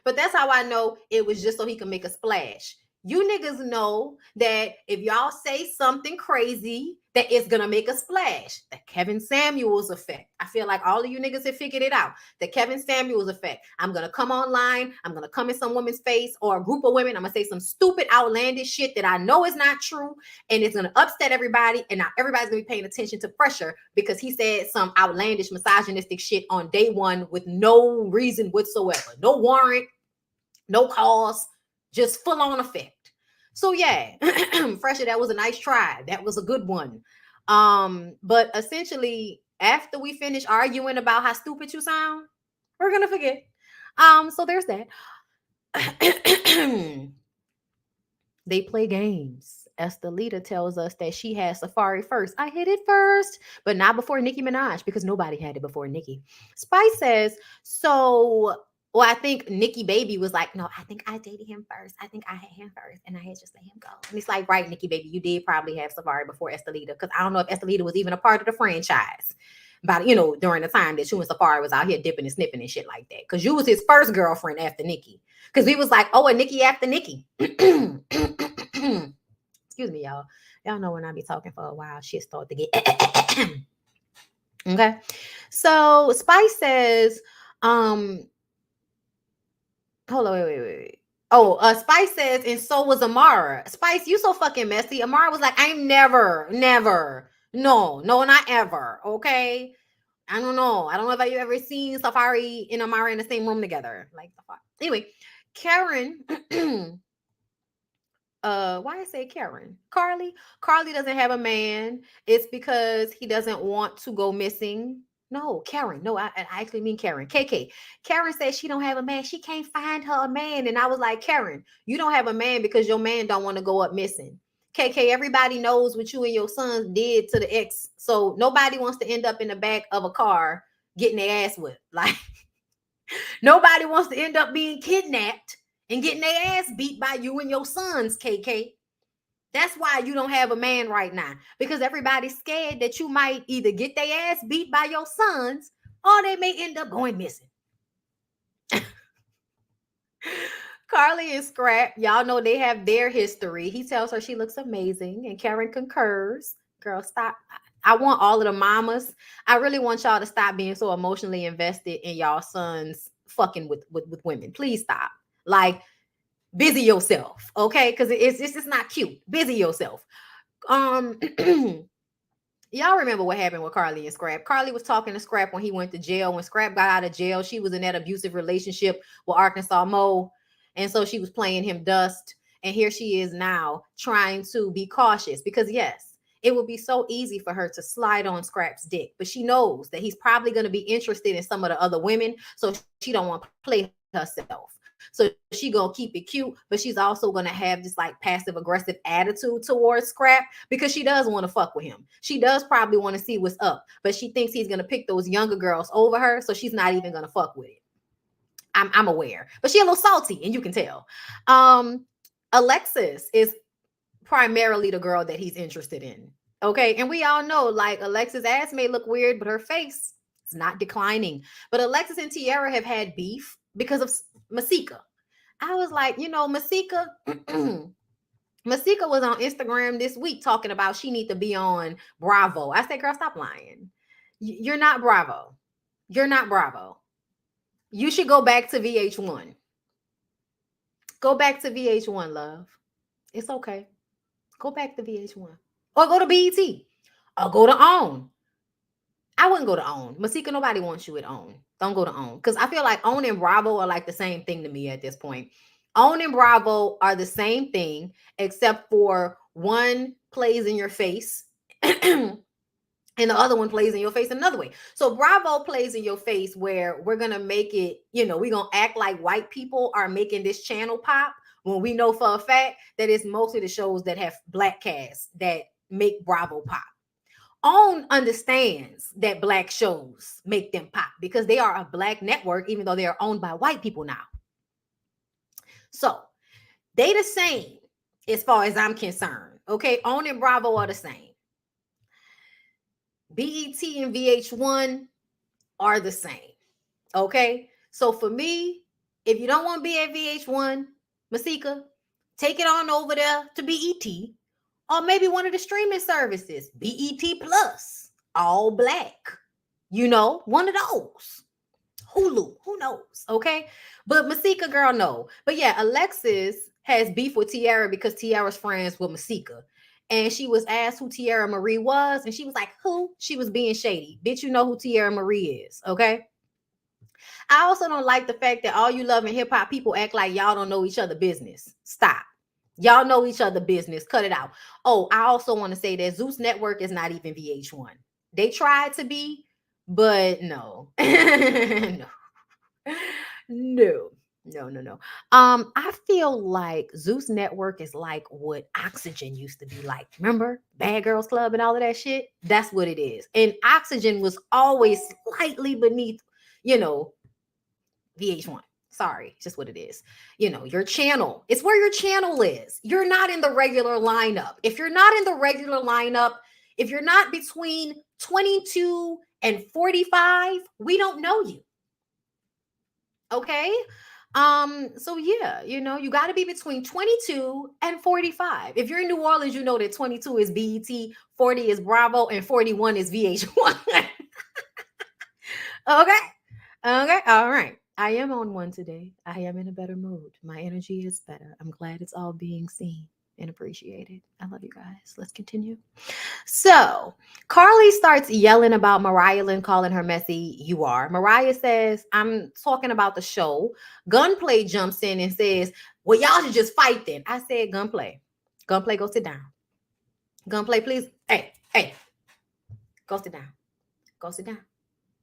But that's how I know it was just so he could make a splash. You niggas know that if y'all say something crazy, that it's going to make a splash. The Kevin Samuels effect. I feel like all of you niggas have figured it out. The Kevin Samuels effect. I'm going to come online. I'm going to come in some woman's face or a group of women. I'm going to say some stupid, outlandish shit that I know is not true. And it's going to upset everybody. And now everybody's going to be paying attention to Pressure because he said some outlandish, misogynistic shit on day one with no reason whatsoever. No warrant, no cause, just full on effect. So yeah, Fresher, that was a nice try. That was a good one. But essentially, after we finish arguing about how stupid you sound, we're gonna forget. So there's that. They play games. Estelita tells us that she has Safari first. I hit it first, but not before Nicki Minaj because nobody had it before Nicki. Spice says, so well, I think Nikki Baby was like, no, I think I dated him first. I think I had him first, and I had just let him go. And it's like, right, Nikki Baby, you did probably have Safari before Estelita, because I don't know if Estelita was even a part of the franchise. But during the time that you and Safari was out here dipping and snipping and shit like that, because you was his first girlfriend after Nikki. Because we was like, oh, a Nikki after Nikki. Excuse me, y'all. Y'all know when I be talking for a while, shit start to get. Okay. So Spice says, hold on, wait. Oh, Spice says, and so was Amara. Spice, you so fucking messy. Amara was like, I'm never. No, not ever. Okay. I don't know. I don't know if you ever seen Safari and Amara in the same room together. Like the fuck. Anyway, Karen why I say Karen? Carly doesn't have a man. It's because he doesn't want to go missing. No, Karen. No, I actually mean Karen. KK. Karen says she don't have a man. She can't find her a man. And I was like, Karen, you don't have a man because your man don't want to go up missing. KK, everybody knows what you and your sons did to the ex. So nobody wants to end up in the back of a car getting their ass whipped. Like nobody wants to end up being kidnapped and getting their ass beat by you and your sons, KK. That's why you don't have a man right now, because everybody's scared that you might either get their ass beat by your sons or they may end up going missing. Carly and Scrap, y'all know they have their history. He tells her she looks amazing, and Karen concurs. Girl, stop. I want all of the mamas. I really want y'all to stop being so emotionally invested in y'all sons fucking with women. Please stop. Like, busy yourself, okay? Because it's just not cute. Busy yourself. Y'all remember what happened with Carly and Scrap? Carly was talking to Scrap when he went to jail. When Scrap got out of jail, she was in that abusive relationship with Arkansas Mo. And so she was playing him dust. And here she is now trying to be cautious because, yes, it would be so easy for her to slide on Scrap's dick. But she knows that he's probably going to be interested in some of the other women. So she don't want to play herself. So she gonna keep it cute, but she's also gonna have this like passive aggressive attitude towards Scrap because she does want to fuck with him. She does probably want to see what's up, but she thinks he's gonna pick those younger girls over her, so she's not even gonna fuck with it. I'm aware, but she's a little salty, and you can tell. Alexis is primarily the girl that he's interested in. Okay, and we all know like Alexis' ass may look weird, but her face is not declining. But Alexis and Tiara have had beef because of Masika. I was like, you know, Masika Masika was on Instagram this week talking about she need to be on Bravo. I said, girl, stop lying. You're not Bravo. You're not Bravo. You should go back to VH1. Go back to VH1, love. It's okay. Go back to VH1. Or go to BET. Or go to OWN. I wouldn't go to OWN. Masika, nobody wants you at OWN. Don't go to OWN. Because I feel like OWN and Bravo are like the same thing to me at this point. OWN and Bravo are the same thing, except for one plays in your face and the other one plays in your face another way. So Bravo plays in your face where we're going to make it, you know, we're going to act like white people are making this channel pop when we know for a fact that it's mostly the shows that have black casts that make Bravo pop. OWN understands that black shows make them pop because they are a black network, even though they are owned by white people now. So they the same as far as I'm concerned. Okay, OWN and Bravo are the same. BET and VH1 are the same. Okay, so for me, if you don't want to be at VH1, Masika, take it on over there to BET. Or maybe one of the streaming services, BET Plus, all black, you know, one of those. Hulu, who knows? Okay. But Masika, girl, no. But yeah, Alexis has beef with Tiara because Tiara's friends with Masika. And she was asked who Tiara Marie was. And she was like, who? She was being shady. Bitch, you know who Tiara Marie is. Okay. I also don't like the fact that all you love in hip hop people act like y'all don't know each other business. Stop. Y'all know each other business. Cut it out. Oh, I also want to say that Zeus Network is not even VH1. They tried to be, but no. No. No. I feel like Zeus Network is like what Oxygen used to be like. Remember Bad Girls Club and all of that shit? That's what it is. And Oxygen was always slightly beneath, you know, VH1. Sorry, just what it is. You know, your channel. It's where your channel is. You're not in the regular lineup. If you're not in the regular lineup, if you're not between 22 and 45, we don't know you. Okay? So yeah, you know, you got to be between 22 and 45. If you're in New Orleans, you know that 22 is BET, 40 is Bravo, and 41 is VH1. Okay? Okay, all right. I am on one today. I am in a better mood. My energy is better. I'm glad it's all being seen and appreciated. I love you guys. Let's continue. So Carly starts yelling about Mariah Lynn calling her messy. You are. Mariah says, I'm talking about the show. Gunplay jumps in and says, well, y'all should just fight then. I said, Gunplay, Gunplay, go sit down. Gunplay, please. Hey, go sit down. Go sit down.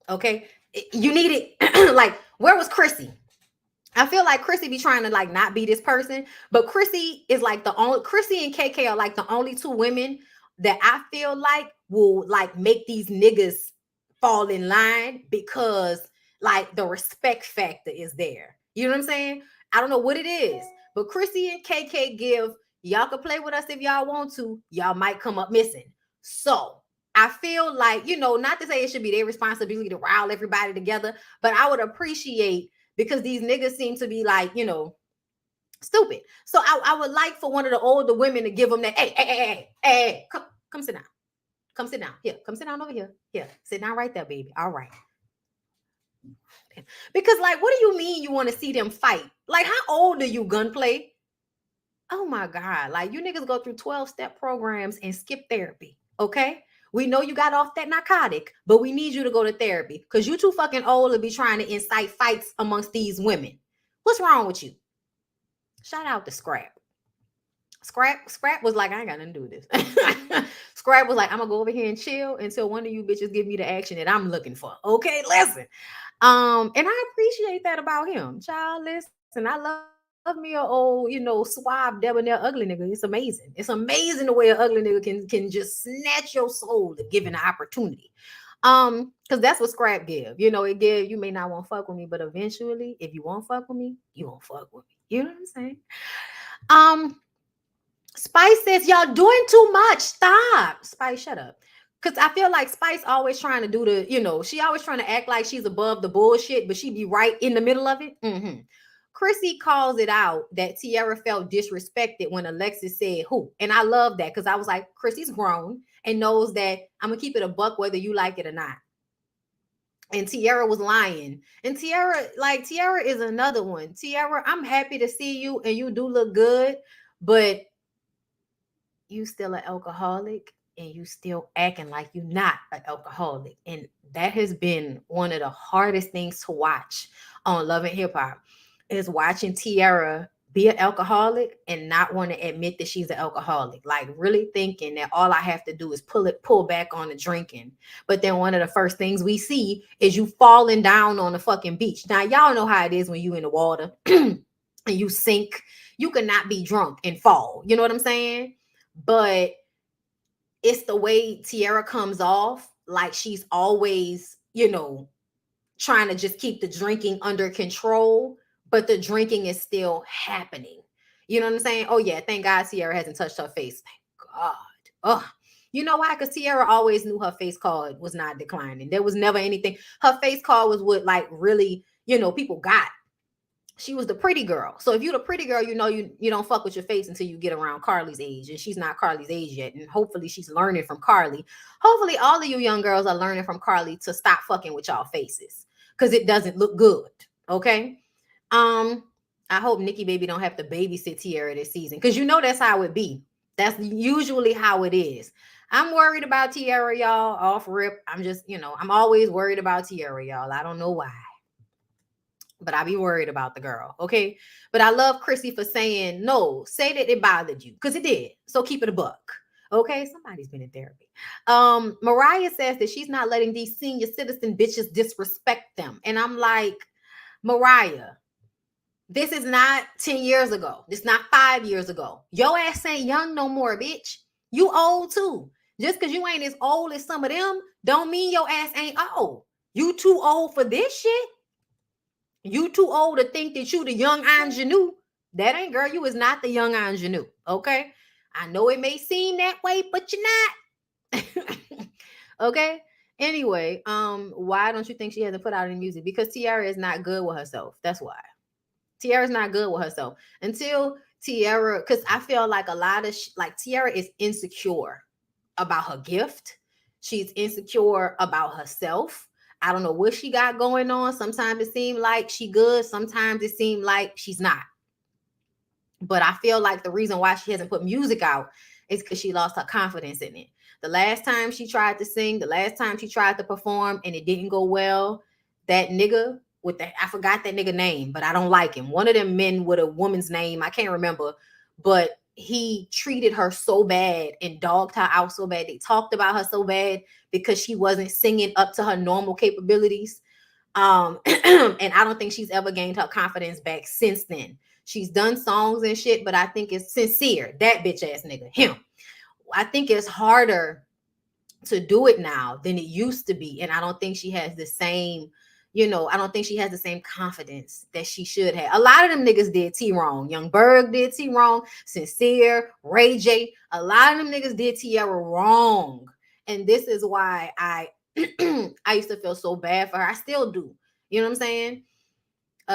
Okay, you need it. Like, where was Chrissy? I feel like Chrissy be trying to like not be this person, but Chrissy is like the only, Chrissy and KK are like the only two women that I feel like will like make these niggas fall in line, because like the respect factor is there. You know what I'm saying? I don't know what it is, but Chrissy and KK give, y'all can play with us if y'all want to, y'all might come up missing. So I feel like, you know, not to say it should be their responsibility to rile everybody together, but I would appreciate, because these niggas seem to be like, you know, stupid. So I would like for one of the older women to give them that, hey, come sit down. Come sit down. Here, come sit down over here. Here, sit down right there, baby. All right. Because, like, what do you mean you want to see them fight? Like, how old are you, Gunplay? Oh my God. Like, you niggas go through 12-step programs and skip therapy. Okay? We know you got off that narcotic, but we need you to go to therapy because you too fucking old to be trying to incite fights amongst these women. What's wrong with you? Shout out to Scrap. Scrap was like, I ain't got nothing to do with this. Scrap was like, I'm gonna go over here and chill until one of you bitches give me the action that I'm looking for. Okay, listen. And I appreciate that about him. Child, listen, I love me a old, you know, suave, debonair, ugly nigga. It's amazing. It's amazing the way an ugly nigga can just snatch your soul if given the opportunity. Because that's what Scrap give. You know, it give, you may not want to fuck with me, but eventually, if you won't fuck with me, you won't fuck with me. You know what I'm saying? Spice says, y'all doing too much. Stop. Spice, shut up. Because I feel like Spice always trying to do the, you know, she always trying to act like she's above the bullshit, but she be right in the middle of it. Chrissy calls it out that Tiara felt disrespected when Alexis said who. And I love that because I was like, Chrissy's grown and knows that I'm going to keep it a buck whether you like it or not. And Tiara was lying. And Tiara is another one. Tiara, I'm happy to see you and you do look good, but you still an alcoholic and you still acting like you're not an alcoholic. And that has been one of the hardest things to watch on Love and Hip Hop, is watching Tiara be an alcoholic and not want to admit that she's an alcoholic. Like really thinking that all I have to do is pull back on the drinking. But then one of the first things we see is you falling down on the fucking beach. Now, y'all know how it is when you in the water and you sink. You cannot be drunk and fall. You know what I'm saying? But it's the way Tiara comes off, like she's always, you know, trying to just keep the drinking under control, but the drinking is still happening. You know what I'm saying? Oh yeah, thank God Tiara hasn't touched her face. Thank God. Oh, you know why? Because Tiara always knew her face card was not declining. There was never anything. Her face card was what like really, you know, people got. She was the pretty girl. So if you're the pretty girl, you know, you don't fuck with your face until you get around Carly's age. And she's not Carly's age yet. And hopefully she's learning from Carly. Hopefully all of you young girls are learning from Carly to stop fucking with y'all faces, because it doesn't look good. Okay. I hope Nikki Baby don't have to babysit Tiara this season, because you know that's how it be. That's usually how it is. I'm worried about Tiara, y'all. Off rip. I'm just, you know, I'm always worried about Tiara, y'all. I don't know why, but I be worried about the girl. Okay. But I love Chrissy for saying, no, say that it bothered you, because it did. So keep it a buck. Okay. Somebody's been in therapy. Mariah says that she's not letting these senior citizen bitches disrespect them. And I'm like, Mariah, this is not 10 years ago. This is not 5 years ago. Your ass ain't young no more, bitch. You old too. Just because you ain't as old as some of them don't mean your ass ain't old. You too old for this shit. You too old to think that you the young ingenue. That ain't, girl. You is not the young ingenue. Okay. I know it may seem that way, but you're not. Okay. Anyway, why don't you think she hasn't put out any music? Because Tiara is not good with herself. That's why. Tiara's not good with herself until Tiara, because I feel like a lot of like Tiara is insecure about her gift. She's insecure about herself. I don't know what she got going on. Sometimes it seems like she good. Sometimes it seems like she's not. But I feel like the reason why she hasn't put music out is because she lost her confidence in it. The last time she tried to sing, the last time she tried to perform and it didn't go well, that nigga with the, I forgot that nigga name, but I don't like him. One of them men with a woman's name, I can't remember, but he treated her so bad and dogged her out so bad. They talked about her so bad because she wasn't singing up to her normal capabilities. And I don't think she's ever gained her confidence back since then. She's done songs and shit, but I think it's Sincere, that bitch ass nigga, him. I think it's harder to do it now than it used to be. And I don't think she has the same, I don't think she has the same confidence that she should have. A lot of them niggas did T wrong. Young Berg did T wrong. Sincere, Ray J. A lot of them niggas did Tierra wrong. And this is why I used to feel so bad for her. I still do. You know what I'm saying?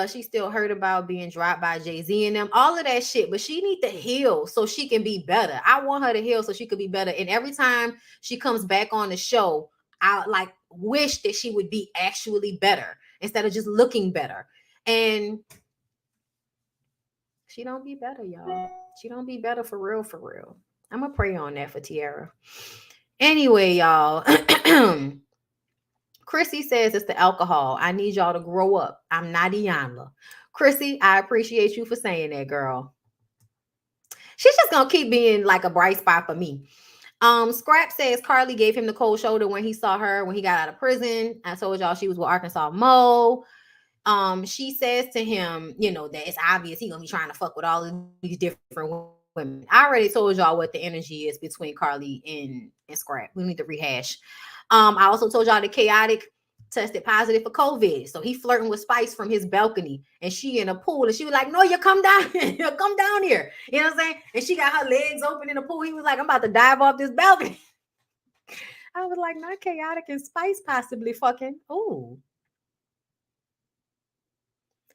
She still heard about being dropped by Jay-Z and them, all of that shit, but she need to heal so she can be better. I want her to heal so she could be better. And every time she comes back on the show, I like wish that she would be actually better instead of just looking better. And she don't be better, y'all. She don't be better for real, for real. I'm gonna pray on that for Tierra. Anyway, y'all. Chrissy says it's the alcohol. I need y'all to grow up. I'm not Iyanla. Chrissy, I appreciate you for saying that, girl. She's just gonna keep being like a bright spot for me. Scrap says Carly gave him the cold shoulder when he saw her when he got out of prison. I told y'all she was with Arkansas Mo. She says to him, that it's obvious he gonna be trying to fuck with all of these different women. I already told y'all what the energy is between Carly and Scrap. We need to rehash. I also told y'all the Chaotic tested positive for COVID. So he flirting with Spice from his balcony and she in a pool and she was like, no, you come down, you come down here. You know what I'm saying? And she got her legs open in the pool. He was like, I'm about to dive off this balcony. I was like, not Chaotic and Spice possibly fucking. Oh.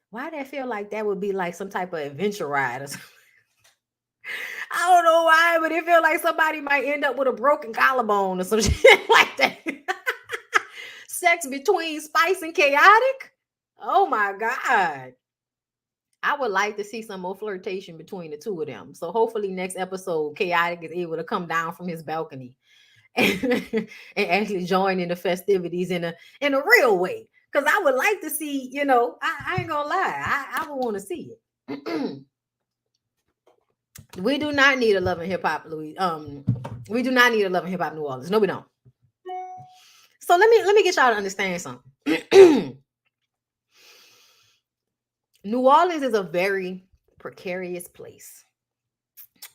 Why did I feel like that would be like some type of adventure ride or something? I don't know why, but it felt like somebody might end up with a broken collarbone or some shit like that. Sex between Spice and Chaotic? Oh my God. I would like to see some more flirtation between the two of them. So hopefully next episode, Chaotic is able to come down from his balcony and actually join in the festivities in a real way. Because I would like to see, I ain't gonna lie, I would want to see it. We do not need a Love and Hip Hop, Louis. We do not need a Love and Hip Hop New Orleans. No, we don't. So let me get y'all to understand something. New Orleans is a very precarious place.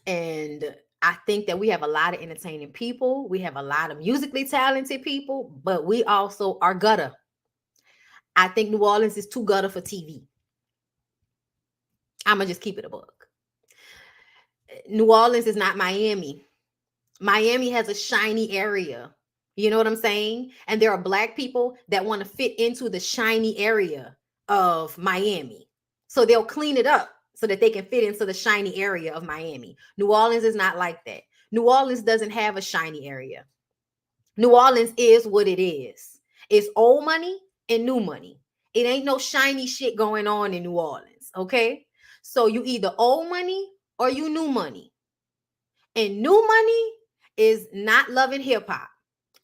And I think that we have a lot of entertaining people. We have a lot of musically talented people, but we also are gutter. I think New Orleans is too gutter for TV. I'm going to just keep it a buck. New Orleans is not Miami. Miami has a shiny area. You know what I'm saying? And there are Black people that want to fit into the shiny area of Miami. So they'll clean it up so that they can fit into the shiny area of Miami. New Orleans is not like that. New Orleans doesn't have a shiny area. New Orleans is what it is. It's old money and new money. It ain't no shiny shit going on in New Orleans, okay? So you either old money or you new money. And new money is not loving hip hop.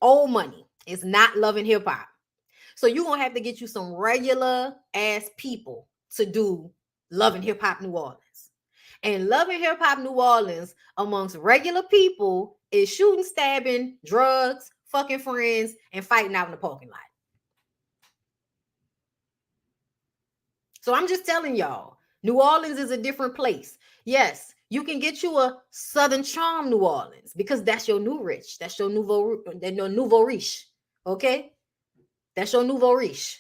Old money is not loving hip hop. So you're going to have to get you some regular ass people to do Loving Hip Hop New Orleans. And Loving Hip Hop New Orleans amongst regular people is shooting, stabbing, drugs, fucking friends, and fighting out in the parking lot. So I'm just telling y'all, New Orleans is a different place. Yes, you can get you a Southern Charm New Orleans because that's your new rich. That's your nouveau riche. Okay? That's your nouveau riche.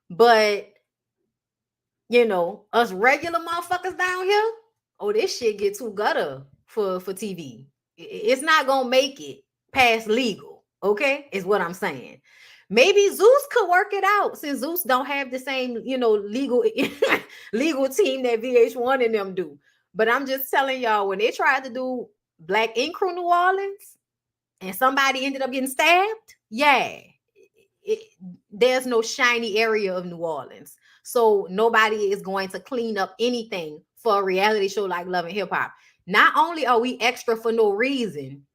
But, us regular motherfuckers down here, oh, this shit get too gutter for TV. It's not going to make it past legal. Okay? Is what I'm saying. Maybe Zeus could work it out since Zeus don't have the same, legal team that VH1 and them do. But I'm just telling y'all, when they tried to do Black Ink Crew New Orleans and somebody ended up getting stabbed, there's no shiny area of New Orleans. So nobody is going to clean up anything for a reality show like Love and Hip Hop. Not only are we extra for no reason,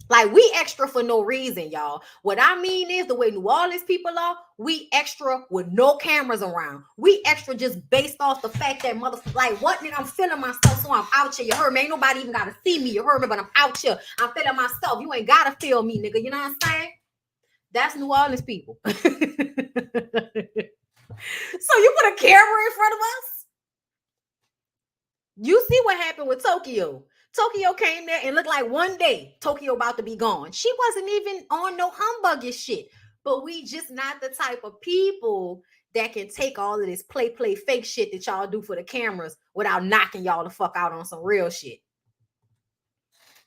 Like, we extra for no reason, y'all. What I mean is, the way New Orleans people are, we extra with no cameras around. We extra just based off the fact that like, what, nigga, I'm feeling myself, so I'm out here. You heard me? Ain't nobody even gotta see me. You heard me? But I'm out here. I'm feeling myself. You ain't gotta feel me, nigga. You know what I'm saying? That's New Orleans people. So you put a camera in front of us? You see what happened with Tokyo. Tokyo came there and looked like one day Tokyo about to be gone. She wasn't even on no humbuggish shit. But we just not the type of people that can take all of this play fake shit that y'all do for the cameras without knocking y'all the fuck out on some real shit.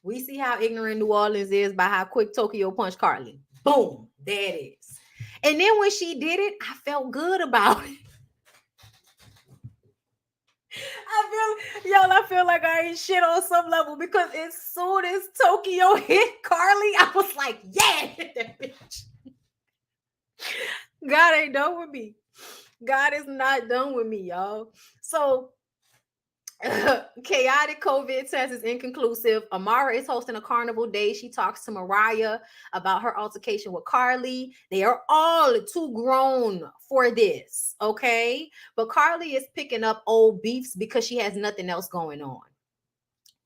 We see how ignorant New Orleans is by how quick Tokyo punched Carly. Boom, there it is. And then when she did it, I felt good about it. I feel like I ain't shit on some level, because as soon as Tokyo hit Carly, I was like, yeah, hit that bitch. God ain't done with me. God is not done with me, y'all. So chaotic COVID test is inconclusive. Amara is hosting a carnival day. She talks to Mariah about her altercation with Carly. They are all too grown for this, okay? But Carly is picking up old beefs because she has nothing else going on.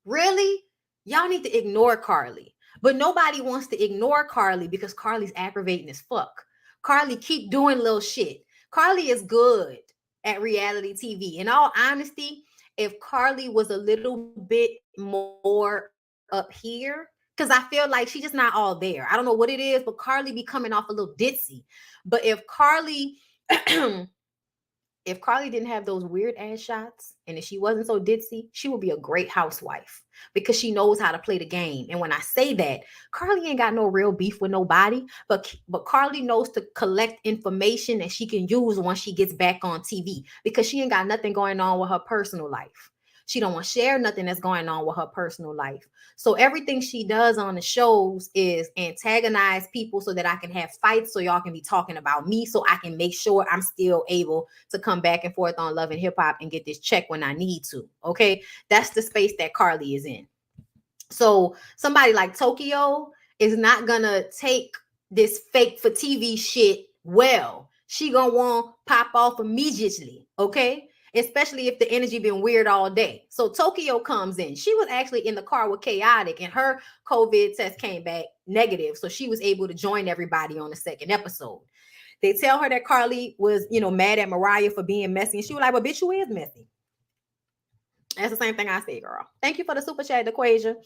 Really? Y'all need to ignore Carly. But nobody wants to ignore Carly because Carly's aggravating as fuck. Carly keep doing little shit. Carly is good at reality TV. In all honesty, if Carly was a little bit more up here, because I feel like she's just not all there. I don't know what it is, but Carly be coming off a little ditzy. But if Carly if Carly didn't have those weird ass shots, and if she wasn't so ditzy, she would be a great housewife because she knows how to play the game. And when I say that, Carly ain't got no real beef with nobody, but Carly knows to collect information that she can use once she gets back on TV, because she ain't got nothing going on with her personal life. She don't want to share nothing that's going on with her personal life. So everything she does on the shows is antagonize people so that I can have fights, so y'all can be talking about me, so I can make sure I'm still able to come back and forth on Love and Hip Hop and get this check when I need to. Okay, that's the space that Carly is in. So somebody like Tokyo is not gonna take this fake for TV shit well. She gonna want pop off immediately. Okay, especially if the energy been weird all day. So Tokyo comes in. She was actually in the car with Chaotic, and her COVID test came back negative, so she was able to join everybody on the second episode. They tell her that Carly was, mad at Mariah for being messy, and she was like, "Well, bitch, you is messy." That's the same thing I say, girl. Thank you for the super chat, Equation.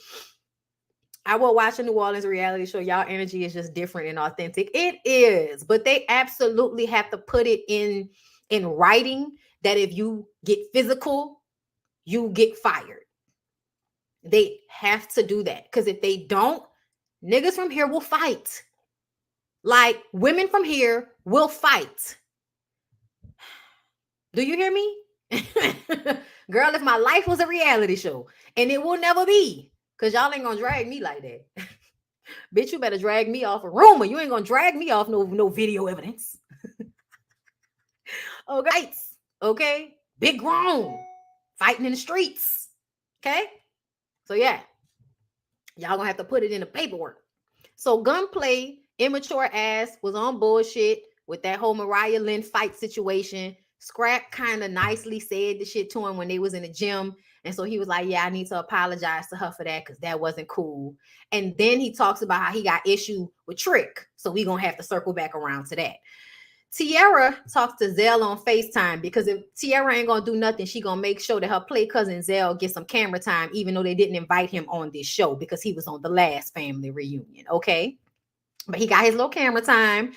I will watch a New Orleans reality show. Y'all energy is just different and authentic. It is, but they absolutely have to put it in writing that if you get physical, you get fired. They have to do that, because if they don't, niggas from here will fight. Like, women from here will fight. Do you hear me? Girl, if my life was a reality show, and it will never be, because y'all ain't gonna drag me like that. Bitch, you better drag me off a rumor. You ain't gonna drag me off no video evidence. Okay. Okay. Big grown. Fighting in the streets. Okay. So yeah. Y'all gonna have to put it in the paperwork. So Gunplay, immature ass, was on bullshit with that whole Mariah Lynn fight situation. Scrap kind of nicely said the shit to him when they was in the gym. And so he was like, yeah, I need to apologize to her for that, because that wasn't cool. And then he talks about how he got issue with Trick. So we going to have to circle back around to that. Tiara talks to Zell on FaceTime, because if Tiara ain't going to do nothing, she going to make sure that her play cousin Zell gets some camera time, even though they didn't invite him on this show because he was on the last family reunion. Okay. But he got his little camera time.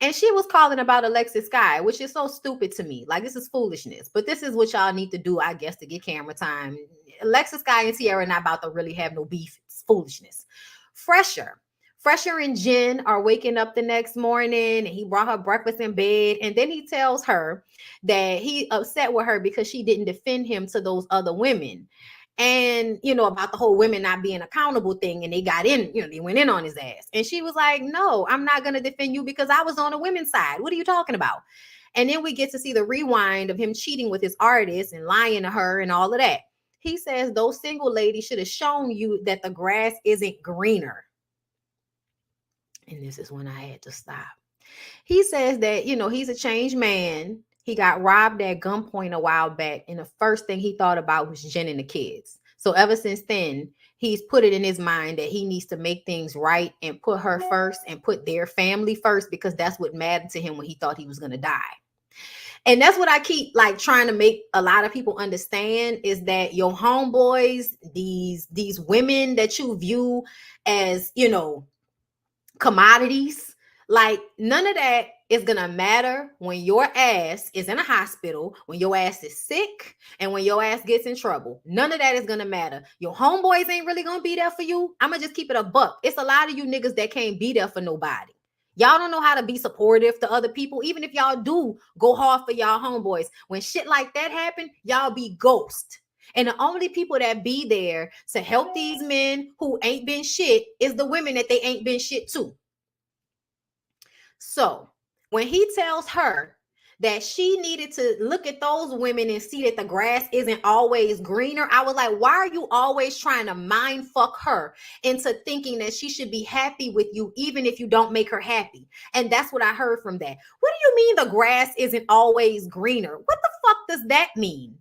And she was calling about Alexis Sky, which is so stupid to me. Like, this is foolishness. But this is what y'all need to do, I guess, to get camera time. Alexis Sky and Tiara are not about to really have no beef. It's foolishness. Fresher and Jen are waking up the next morning, and he brought her breakfast in bed. And then he tells her that he upset with her because she didn't defend him to those other women. And, about the whole women not being accountable thing. And they got in, they went in on his ass. And she was like, no, I'm not going to defend you because I was on the women's side. What are you talking about? And then we get to see the rewind of him cheating with his artist and lying to her and all of that. He says, those single ladies should have shown you that the grass isn't greener. And this is when I had to stop. He says that, he's a changed man. He got robbed at gunpoint a while back, and the first thing he thought about was Jen and the kids. So ever since then, he's put it in his mind that he needs to make things right and put her first and put their family first, because that's what mattered to him when he thought he was going to die. And that's what I keep like trying to make a lot of people understand, is that your homeboys, these women that you view as, commodities, like none of that is gonna matter when your ass is in a hospital, when your ass is sick, and when your ass gets in trouble. None of that is gonna matter. Your homeboys ain't really gonna be there for you. I'm gonna just keep it a buck. It's a lot of you niggas that can't be there for nobody. Y'all don't know how to be supportive to other people. Even if y'all do go hard for y'all homeboys, when shit like that happen, y'all be ghost. And the only people that be there to help these men who ain't been shit is the women that they ain't been shit to. So when he tells her that she needed to look at those women and see that the grass isn't always greener, I was like, why are you always trying to mind fuck her into thinking that she should be happy with you even if you don't make her happy? And that's what I heard from that. What do you mean the grass isn't always greener? What the fuck does that mean?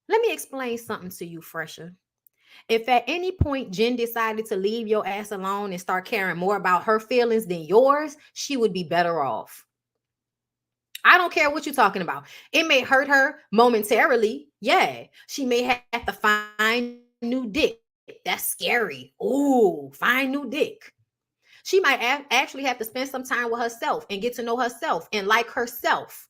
Let me explain something to you, Fresher. If at any point Jen decided to leave your ass alone and start caring more about her feelings than yours, she would be better off. I don't care what you're talking about. It may hurt her momentarily. Yeah. She may have to find new dick. That's scary. Ooh, find new dick. She might actually have to spend some time with herself and get to know herself and like herself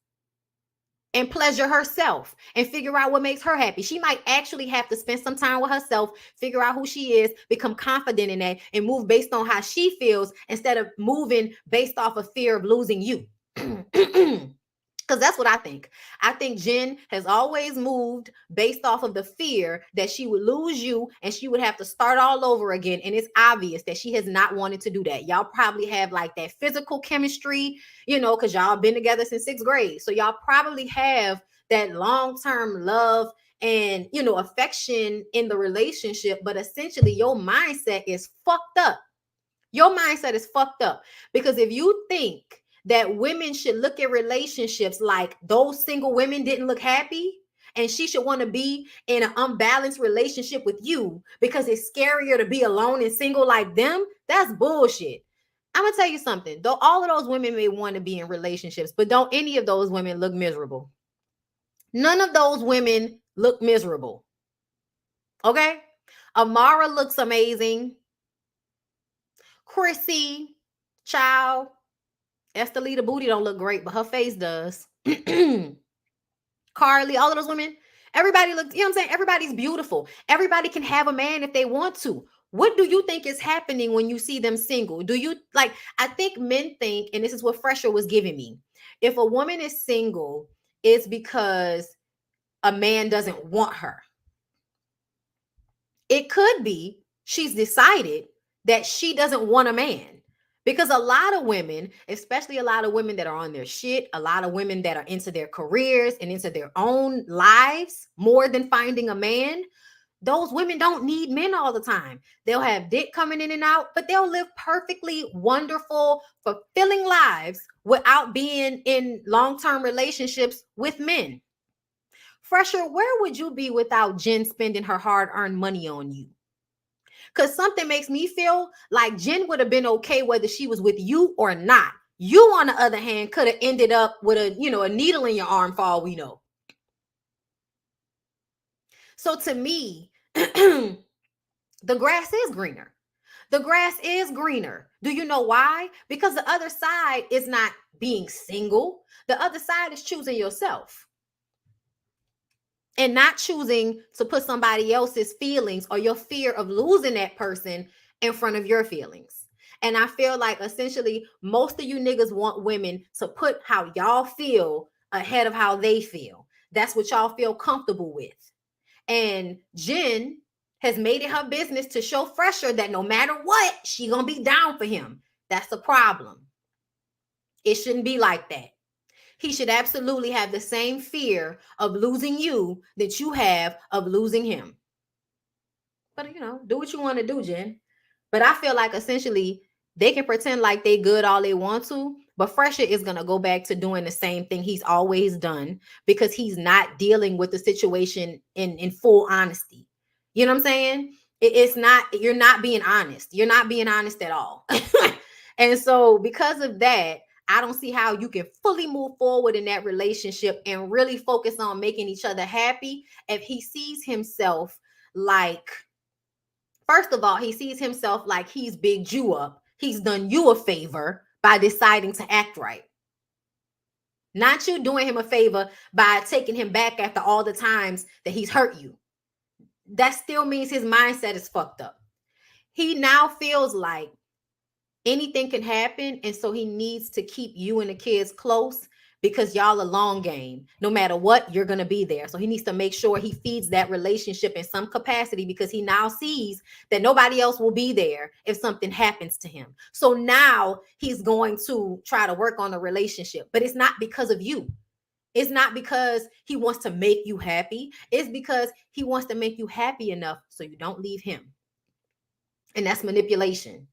and pleasure herself and figure out what makes her happy. She might actually have to spend some time with herself, figure out who she is, become confident in that, and move based on how she feels instead of moving based off of fear of losing you. Because that's what I think. I think Jen has always moved based off of the fear that she would lose you and she would have to start all over again. And it's obvious that she has not wanted to do that. Y'all probably have like that physical chemistry, because y'all been together since 6th grade. So y'all probably have that long-term love and, affection in the relationship. But essentially your mindset is fucked up. Your mindset is fucked up, because if you think that women should look at relationships like those single women didn't look happy, and she should want to be in an unbalanced relationship with you because it's scarier to be alone and single like them, that's bullshit. I'm gonna tell you something. Though all of those women may want to be in relationships, but don't any of those women look miserable. None of those women look miserable. Okay? Amara looks amazing. Chrissy, child, Estelita booty don't look great, but her face does. Carly, all of those women, everybody looks, you know what I'm saying? Everybody's beautiful. Everybody can have a man if they want to. What do you think is happening when you see them single? Do you like, I think men think, and this is what Fresher was giving me, if a woman is single, it's because a man doesn't want her. It could be she's decided that she doesn't want a man. Because a lot of women, especially a lot of women that are on their shit, a lot of women that are into their careers and into their own lives more than finding a man, those women don't need men all the time. They'll have dick coming in and out, but they'll live perfectly wonderful, fulfilling lives without being in long-term relationships with men. Fresher, where would you be without Jen spending her hard-earned money on you? Because something makes me feel like Jen would have been okay whether she was with you or not. You, on the other hand, could have ended up with a needle in your arm for all we know. So to me, the grass is greener. The grass is greener. Do you know why? Because the other side is not being single. The other side is choosing yourself. And not choosing to put somebody else's feelings or your fear of losing that person in front of your feelings. And I feel like essentially most of you niggas want women to put how y'all feel ahead of how they feel. That's what y'all feel comfortable with. And Jen has made it her business to show Fresher that no matter what, she gonna be down for him. That's the problem. It shouldn't be like that. He should absolutely have the same fear of losing you that you have of losing him. But, do what you want to do, Jen. But I feel like essentially They can pretend like they good all they want to, but Fresher is going to go back to doing the same thing he's always done because he's not dealing with the situation in full honesty. You know what I'm saying? It's not, you're not being honest. You're not being honest at all. And so because of that, I don't see how you can fully move forward in that relationship and really focus on making each other happy if he sees himself like, first of all, he sees himself like he's bigged you up. He's done you a favor by deciding to act right. Not you doing him a favor by taking him back after all the times that he's hurt you. That still means his mindset is fucked up. He now feels like anything can happen, and so he needs to keep you and the kids close because y'all a long game. No matter what, you're going to be there. So he needs to make sure he feeds that relationship in some capacity because he now sees that nobody else will be there if something happens to him. So now he's going to try to work on the relationship, but it's not because of you. It's not because he wants to make you happy. It's because he wants to make you happy enough so you don't leave him. And that's manipulation.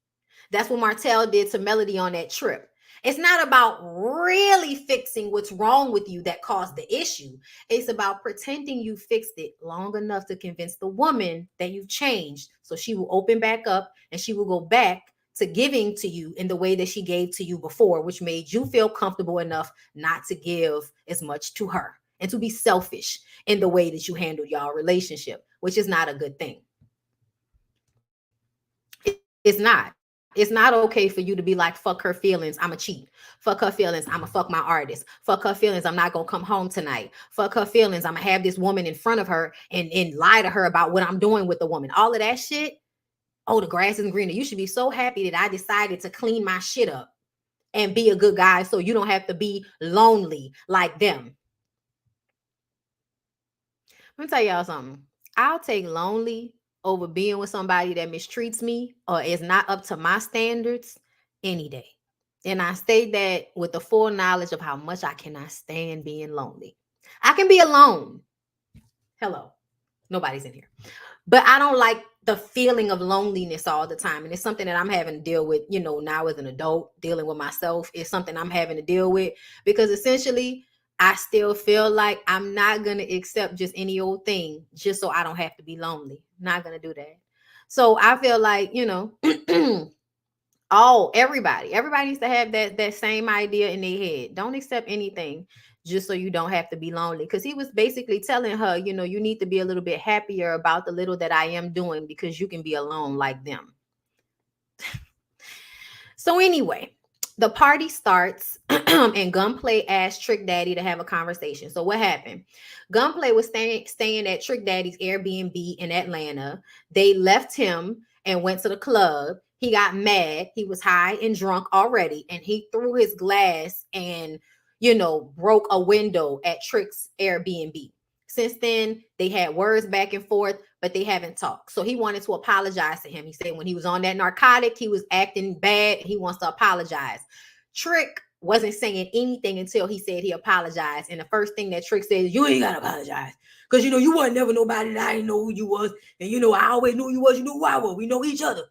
That's what Martell did to Melody on that trip. It's not about really fixing what's wrong with you that caused the issue. It's about pretending you fixed it long enough to convince the woman that you've changed. So she will open back up and she will go back to giving to you in the way that she gave to you before, which made you feel comfortable enough not to give as much to her and to be selfish in the way that you handled y'all relationship, which is not a good thing. It's not. It's not okay for you to be like, fuck her feelings, I'm a cheat. Fuck her feelings, I'm a fuck my artist. Fuck her feelings, I'm not gonna come home tonight. Fuck her feelings, I'm gonna have this woman in front of her and lie to her about what I'm doing with the woman. All of that shit. Oh, the grass isn't greener. You should be so happy that I decided to clean my shit up and be a good guy so you don't have to be lonely like them. Let me tell y'all something. I'll take lonely over being with somebody that mistreats me or is not up to my standards any day. And I say that with the full knowledge of how much I cannot stand being lonely. I can be alone. Hello. Nobody's in here. But I don't like the feeling of loneliness all the time. And it's something that I'm having to deal with, now as an adult, dealing with myself. It's something I'm having to deal with because essentially I still feel like I'm not going to accept just any old thing just so I don't have to be lonely. Not going to do that. So I feel like, everybody needs to have that same idea in their head. Don't accept anything just so you don't have to be lonely. Because he was basically telling her, you need to be a little bit happier about the little that I am doing because you can be alone like them. So anyway, the party starts and Gunplay asked Trick Daddy to have a conversation. So what happened? Gunplay was staying at Trick Daddy's Airbnb in Atlanta. They left him and went to the club. He got mad. He was high and drunk already. And he threw his glass and, broke a window at Trick's Airbnb. Since then, they had words back and forth, but they haven't talked. So he wanted to apologize to him. He said when he was on that narcotic, he was acting bad. He wants to apologize. Trick wasn't saying anything until he said he apologized. And the first thing that Trick said is, you ain't got to apologize. Because, you wasn't never nobody that I didn't know who you was. And, I always knew who you was. You knew who I was. We know each other.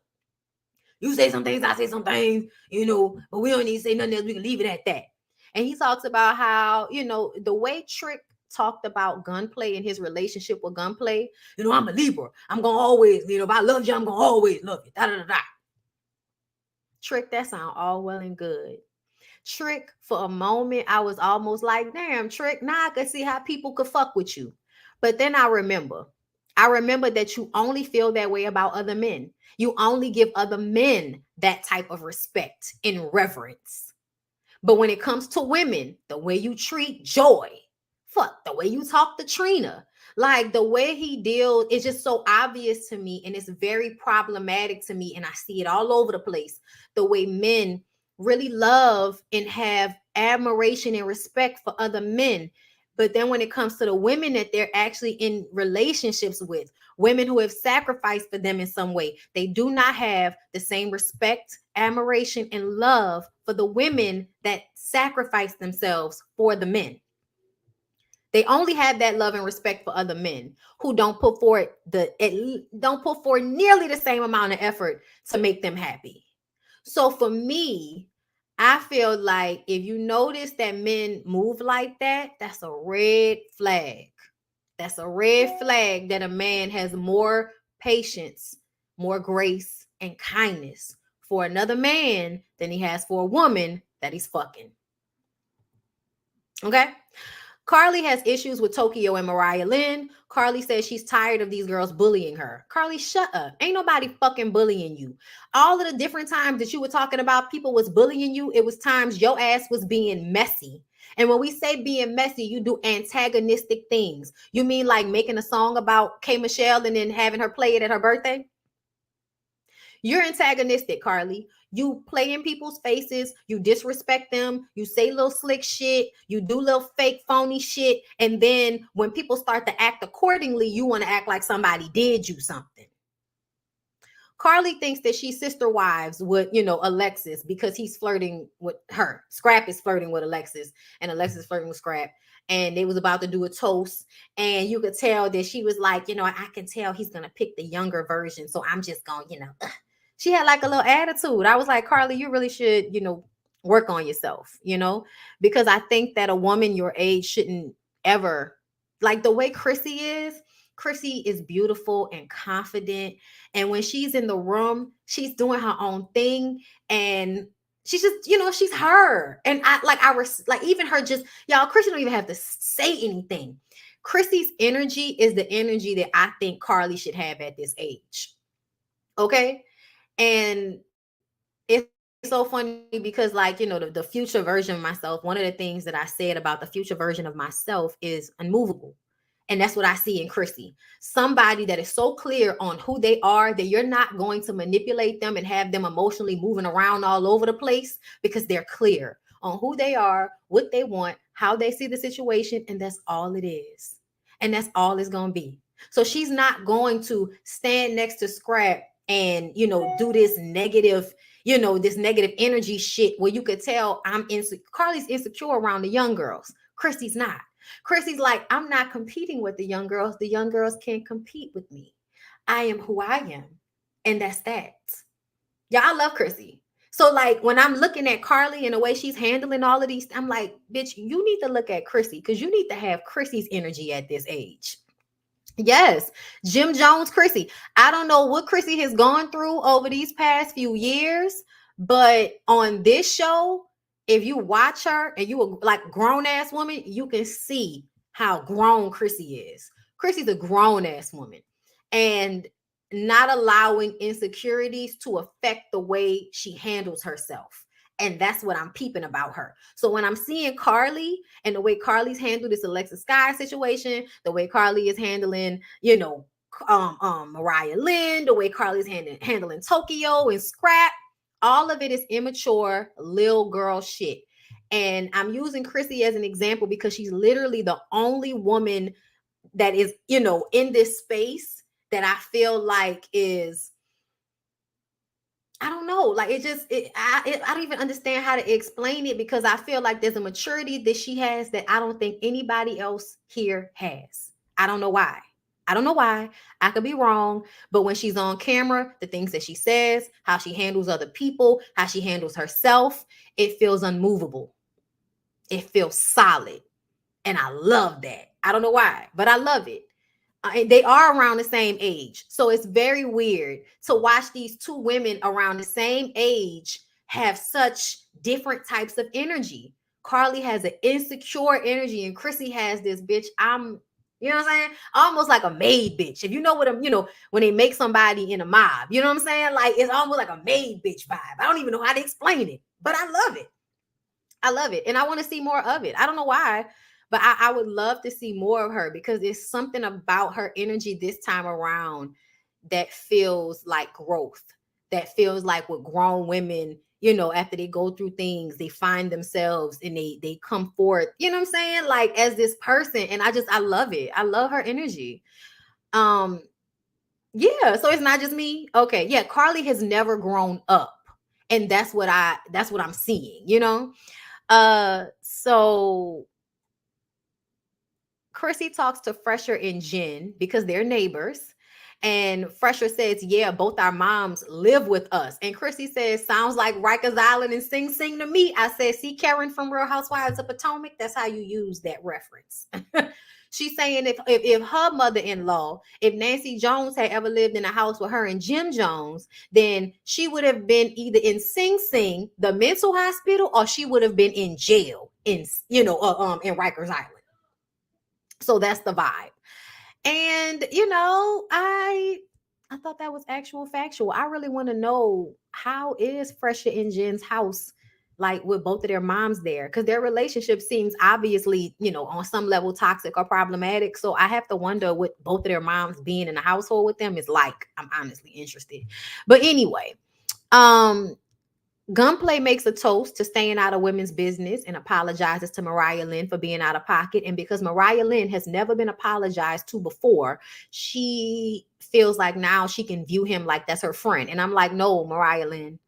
You say some things, I say some things, but we don't need to say nothing else. We can leave it at that. And he talks about how, the way Trick talked about Gunplay and his relationship with Gunplay, I'm a Libra. I'm going to always, if I love you, I'm going to always love you. Da, da, da, da. Trick, that sound all well and good. Trick, for a moment, I was almost like, damn, Trick, now I could see how people could fuck with you. But then I remember that you only feel that way about other men. You only give other men that type of respect and reverence. But when it comes to women, the way you treat Joy, the way you talk to Trina, like the way he deals is just so obvious to me. And it's very problematic to me. And I see it all over the place. The way men really love and have admiration and respect for other men. But then when it comes to the women that they're actually in relationships with, women who have sacrificed for them in some way, they do not have the same respect, admiration, and love for the women that sacrifice themselves for the men. They only have that love and respect for other men who don't put forward nearly the same amount of effort to make them happy. So for me, I feel like if you notice that men move like that, that's a red flag. That's a red flag that a man has more patience, more grace, and kindness for another man than he has for a woman that he's fucking. Okay? Carly has issues with Tokyo and Mariah Lynn. Carly says she's tired of these girls bullying her. Carly, shut up. Ain't nobody fucking bullying you. All of the different times that you were talking about people was bullying you, it was times your ass was being messy. And when we say being messy, you do antagonistic things. You mean like making a song about K. Michelle and then having her play it at her birthday? You're antagonistic, Carly. You play in people's faces, you disrespect them, you say little slick shit, you do little fake phony shit, and then when people start to act accordingly, you want to act like somebody did you something. Carly thinks that she's sister wives with, Alexis because he's flirting with her. Scrap is flirting with Alexis, and Alexis is flirting with Scrap. And they was about to do a toast, and you could tell that she was like, I can tell he's gonna pick the younger version, so I'm just gonna, She had like a little attitude. I was like, Carly, you really should, work on yourself, because I think that a woman your age shouldn't ever, like the way Chrissy is. Chrissy is beautiful and confident. And when she's in the room, she's doing her own thing. And she's just, she's her. And like even her just, y'all, Chrissy don't even have to say anything. Chrissy's energy is the energy that I think Carly should have at this age. Okay. And it's so funny because, like, the future version of myself, one of the things that I said about the future version of myself is unmovable. And that's what I see in Chrissy. Somebody that is so clear on who they are that you're not going to manipulate them and have them emotionally moving around all over the place, because they're clear on who they are, what they want, how they see the situation. And that's all it is. And that's all it's going to be. So she's not going to stand next to Scrap and, do this negative energy shit where you could tell Carly's insecure around the young girls. Chrissy's not. Chrissy's like, I'm not competing with the young girls. The young girls can't compete with me. I am who I am. And that's that. Yeah, I love Chrissy. So like when I'm looking at Carly and the way she's handling all of these, I'm like, bitch, you need to look at Chrissy because you need to have Chrissy's energy at this age. Yes, Jim Jones, Chrissy. I don't know what Chrissy has gone through over these past few years, but on this show, if you watch her and you a like grown ass woman, you can see how grown Chrissy is. Chrissy's a grown ass woman, and not allowing insecurities to affect the way she handles herself. And that's what I'm peeping about her. So when I'm seeing Carly and the way Carly's handled this Alexis Sky situation, the way Carly is handling, Mariah Lynn, the way Carly's handling Tokyo and Scrap, all of it is immature little girl shit. And I'm using Chrissy as an example because she's literally the only woman that is, in this space that I feel like is, I don't know, like I don't even understand how to explain it, because I feel like there's a maturity that she has that I don't think anybody else here has. I don't know why. I don't know why. I could be wrong, but when she's on camera, the things that she says, how she handles other people, how she handles herself, it feels unmovable. It feels solid. And I love that. I don't know why, but I love it. And they are around the same age. So it's very weird to watch these two women around the same age have such different types of energy. Carly has an insecure energy and Chrissy has this bitch. You know what I'm saying? Almost like a maid bitch. If you know what I'm, when they make somebody in a mob, you know what I'm saying? Like it's almost like a maid bitch vibe. I don't even know how to explain it, but I love it. I love it. And I want to see more of it. I don't know why, but I would love to see more of her because there's something about her energy this time around that feels like growth, that feels like with grown women, after they go through things, they find themselves and they come forth, you know what I'm saying? Like as this person. And I love it. I love her energy. Yeah. So it's not just me. Okay. Yeah. Carly has never grown up. And that's what I'm seeing, So Chrissy talks to Fresher and Jen because they're neighbors. And Fresher says, yeah, both our moms live with us. And Chrissy says, sounds like Rikers Island and Sing Sing to me. I said, see Karen from Real Housewives of Potomac? That's how you use that reference. She's saying if her mother-in-law, if Nancy Jones had ever lived in a house with her and Jim Jones, then she would have been either in Sing Sing, the mental hospital, or she would have been in jail in in Rikers Island. So that's the vibe. And I thought that was actual factual. I really want to know, how is Fresher and Jen's house like with both of their moms there? Because their relationship seems obviously, on some level toxic or problematic. So I have to wonder what both of their moms being in the household with them is like. I'm honestly interested. But anyway, Gunplay makes a toast to staying out of women's business and apologizes to Mariah Lynn for being out of pocket. And because Mariah Lynn has never been apologized to before, she feels like now she can view him like that's her friend. And I'm like, no, Mariah Lynn,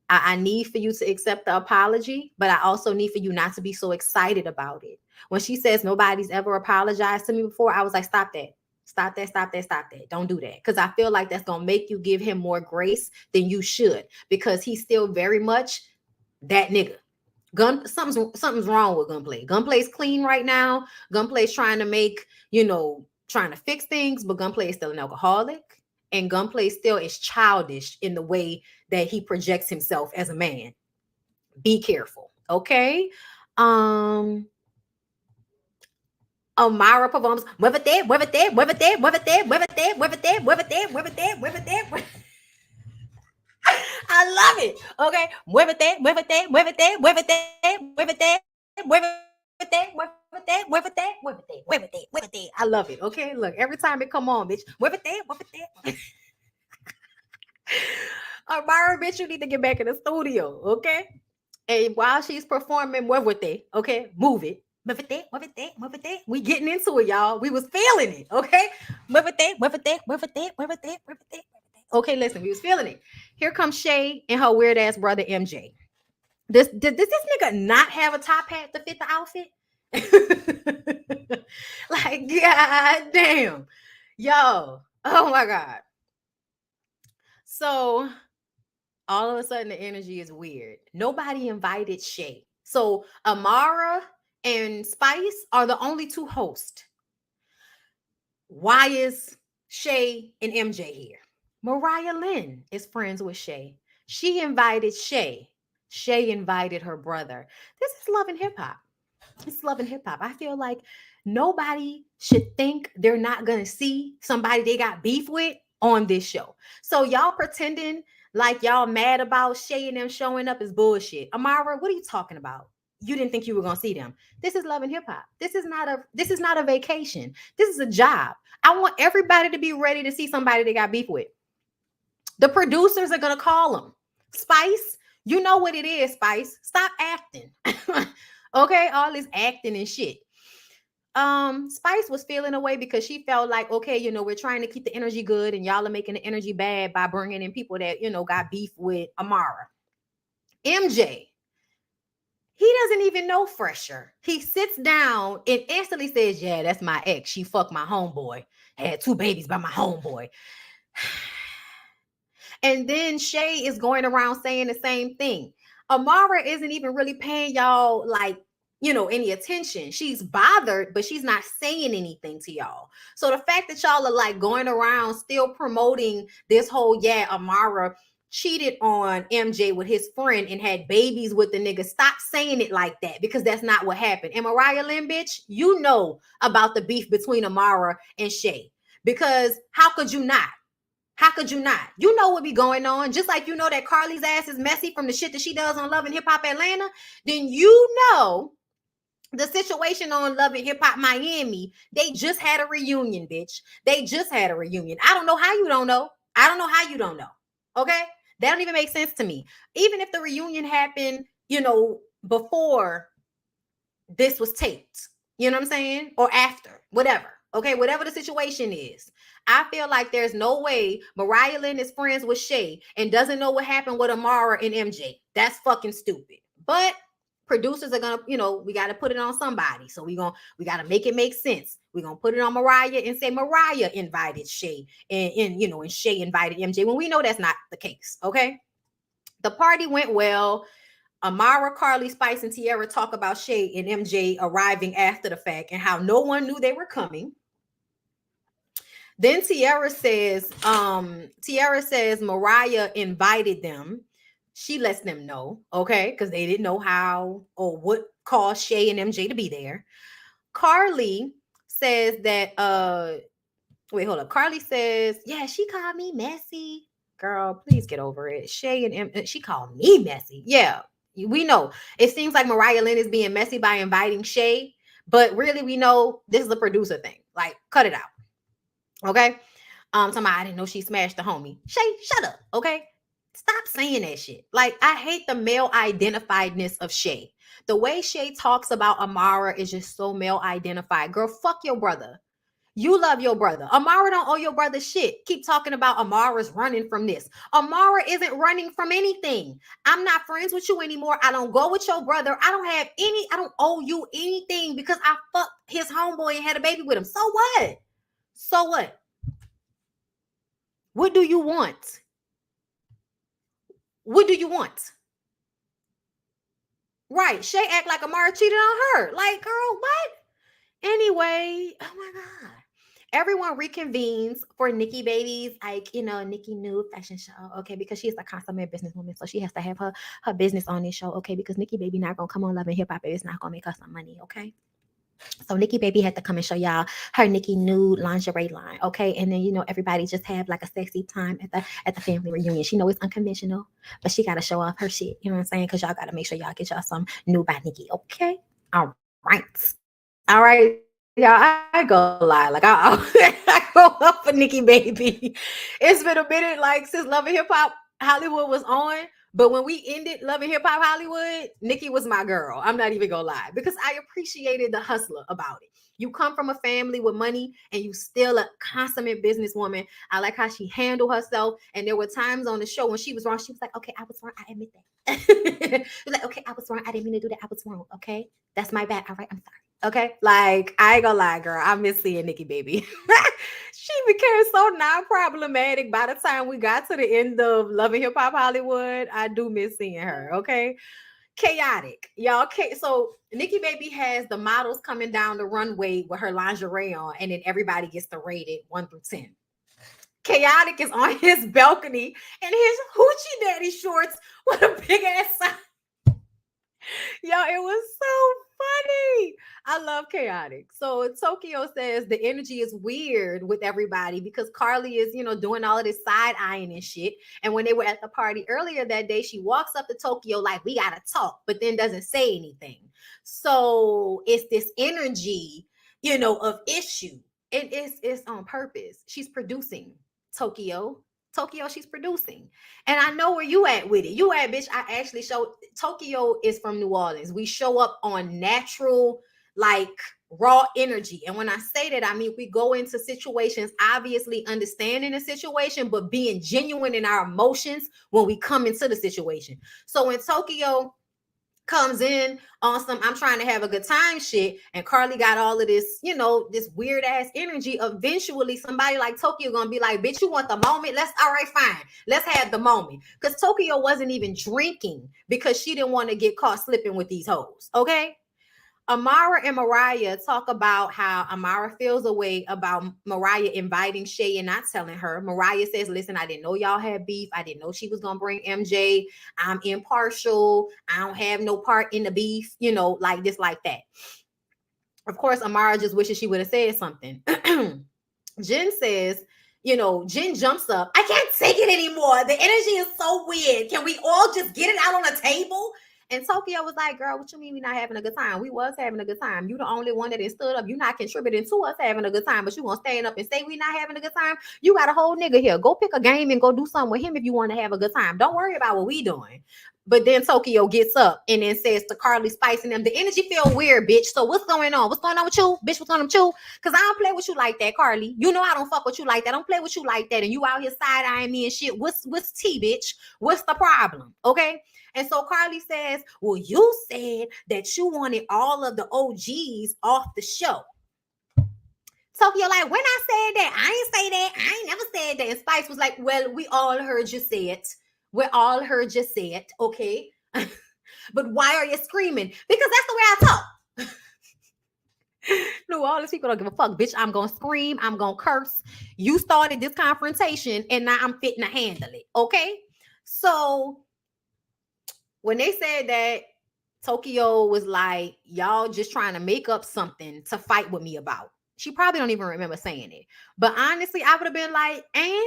I need for you to accept the apology, but I also need for you not to be so excited about it. When she says nobody's ever apologized to me before, I was like, stop that. Stop that, stop that, stop that. Don't do that. Because I feel like that's going to make you give him more grace than you should, because he's still very much that nigga. Something's wrong with Gunplay. Gunplay's clean right now. Gunplay's trying to make, trying to fix things, but Gunplay is still an alcoholic. And Gunplay still is childish in the way that he projects himself as a man. Be careful, okay? Amara performs. I love it. Okay. I love it. Okay. Look, every time it come on, bitch. Amara, bitch, you need to get back in the studio. Okay. And while she's performing, okay, move it. We getting into it, y'all. We was feeling it, okay? Okay, listen, we was feeling it. Here comes Shay and her weird ass brother MJ. Does this nigga not have a top hat to fit the outfit? Like, god damn. Yo, oh my god. So all of a sudden the energy is weird. Nobody invited Shay. So Amara and Spice are the only two hosts. Why is Shay and MJ here? Mariah Lynn is friends with Shay. She invited Shay. Shay invited her brother. This is Love and Hip Hop. It's Love and Hip Hop. I feel like nobody should think they're not going to see somebody they got beef with on this show. So y'all pretending like y'all mad about Shay and them showing up is bullshit. Amara, what are you talking about? You didn't think you were gonna see them. This is Love and Hip Hop. This is not a vacation. This is a job. I want everybody to be ready to see somebody they got beef with. The producers are gonna call them. Spice, you know what it is, Spice. Stop acting. Okay, all this acting and shit. Spice was feeling away because she felt like, okay, we're trying to keep the energy good and y'all are making the energy bad by bringing in people that, got beef with Amara. MJ, he doesn't even know Fresher. He sits down and instantly says, yeah, that's my ex. She fucked my homeboy. Had 2 babies by my homeboy. And then Shay is going around saying the same thing. Amara isn't even really paying y'all any attention. She's bothered, but she's not saying anything to y'all. So the fact that y'all are like going around still promoting this whole, yeah, Amara cheated on MJ with his friend and had babies with the nigga. Stop saying it like that, because that's not what happened. And Mariah Lynn, bitch, you know about the beef between Amara and Shay, because how could you not? How could you not? You know what be going on. Just like you know that Carly's ass is messy from the shit that she does on Love and Hip Hop Atlanta, then you know the situation on Love and Hip Hop Miami. They just had a reunion, bitch. They just had a reunion. I don't know how you don't know. I don't know how you don't know. Okay? That don't even make sense to me. Even if the reunion happened, before this was taped, you know what I'm saying? Or after, whatever. Okay, whatever the situation is. I feel like there's no way Mariah Lynn is friends with Shay and doesn't know what happened with Amara and MJ. That's fucking stupid. But producers are gonna, we got to put it on somebody. So we got to make it make sense. We're gonna put it on Mariah and say Mariah invited Shay and Shay invited MJ when we know that's not the case. Okay. The party went well. Amara, Carly, Spice, and Tiara talk about Shay and MJ arriving after the fact and how no one knew they were coming. Then Tiara says Mariah invited them. She lets them know, okay, because they didn't know how or what caused Shay and MJ to be there. Carly says that wait, hold up. Carly says, yeah, she called me messy. Girl, please get over it. Shay and she called me messy. Yeah, we know. It seems like Mariah Lynn is being messy by inviting Shay, but really we know this is a producer thing. Like, cut it out. Okay. Somebody, I didn't know she smashed the homie. Shay, shut up. Okay. Stop saying that shit. Like, I hate the male identifiedness of Shay. The way Shay talks about Amara is just so male identified. Girl, fuck your brother. You love your brother. Amara don't owe your brother shit. Keep talking about Amara's running from this. Amara isn't running from anything. I'm not friends with you anymore. I don't go with your brother. I don't owe you anything because I fucked his homeboy and had a baby with him. So what? So what? What do you want? What do you want? Right. Shay act like Amara cheated on her. Like, girl, what? Anyway, oh my God. Everyone reconvenes for Nikki Baby's, like, Nikki Nude fashion show, okay, because she's a consummate businesswoman, so she has to have her business on this show, okay, because Nikki Baby not gonna come on Love and Hip Hop, it's not gonna make her some money, okay. So Nikki Baby had to come and show y'all her Nikki Nude lingerie line, okay, and then everybody just have like a sexy time at the family reunion. She know it's unconventional, but she gotta show off her shit, you know what I'm saying? Because y'all gotta make sure y'all get y'all some new by Nikki, okay. All right, y'all. I go lie. Like I go up for Nikki Baby. It's been a minute, like since Love and Hip Hop Hollywood was on. But when we ended Love and Hip Hop Hollywood, Nikki was my girl. I'm not even gonna lie, because I appreciated the hustler about it. You come from a family with money and you still a consummate businesswoman. I like how she handled herself. And there were times on the show when she was wrong. She was like, okay, I was wrong. I admit that. Like, okay, I was wrong. I didn't mean to do that. I was wrong. Okay. That's my bad. All right. I'm sorry. Okay. Like, I ain't gonna lie, girl. I miss seeing Nikki Baby. She became so non-problematic by the time we got to the end of Love and Hip Hop Hollywood. I do miss seeing her. Okay. Chaotic, y'all. So Nikki Baby has the models coming down the runway with her lingerie on, and then everybody gets to rate it 1 through 10. Chaotic is on his balcony in his hoochie daddy shorts with a big ass sign. Yo, it was so funny. I love Chaotic. So Tokyo says the energy is weird with everybody because Carly is, doing all of this side eyeing and shit. And when they were at the party earlier that day, she walks up to Tokyo like, we gotta talk, but then doesn't say anything. So it's this energy, of issue. It's on purpose. She's producing Tokyo, she's producing. And I know where you at with it. You at, bitch, I actually show Tokyo is from New Orleans. We show up on natural, like raw energy. And when I say that, I mean, we go into situations, obviously understanding the situation, but being genuine in our emotions when we come into the situation. So when Tokyo comes in on some I'm trying to have a good time shit, and Carly got all of this, this weird ass energy, eventually somebody like Tokyo gonna be like, bitch, you want the moment? All right, fine, let's have the moment. Because Tokyo wasn't even drinking because she didn't want to get caught slipping with these hoes. Okay. Amara and Mariah talk about how Amara feels a way about Mariah inviting Shay and not telling her. Mariah says, listen, I didn't know y'all had beef. I didn't know she was going to bring MJ. I'm impartial. I don't have no part in the beef, like this, like that. Of course, Amara just wishes she would have said something. Jen says, Jen jumps up. I can't take it anymore. The energy is so weird. Can we all just get it out on the table? And Tokyo was like, girl, what you mean we not having a good time? We was having a good time. You the only one that stood up. You not contributing to us having a good time, but you gonna stand up and say we not having a good time? You got a whole nigga here. Go pick a game and go do something with him if you want to have a good time. Don't worry about what we doing. But then Tokyo gets up and then says to Carly, Spice, and them, the energy feel weird, bitch. So what's going on? What's going on with you? Bitch, what's going on with you? Because I don't play with you like that, Carly. You know I don't fuck with you like that. I don't play with you like that. And you out here side-eyeing me and shit. What's tea, bitch? What's the problem? Okay? And so Carly says, well, you said that you wanted all of the OGs off the show. Tokyo like, when I said that, I ain't say that. I ain't never said that. And Spice was like, well, we all heard you say it. We all heard you say it, okay? But why are you screaming? Because that's the way I talk. No, all these people don't give a fuck, bitch. I'm gonna scream. I'm gonna curse. You started this confrontation, and now I'm fitting to handle it, okay? So when they said that, Tokyo was like, y'all just trying to make up something to fight with me about. She probably don't even remember saying it. But honestly, I would have been like, and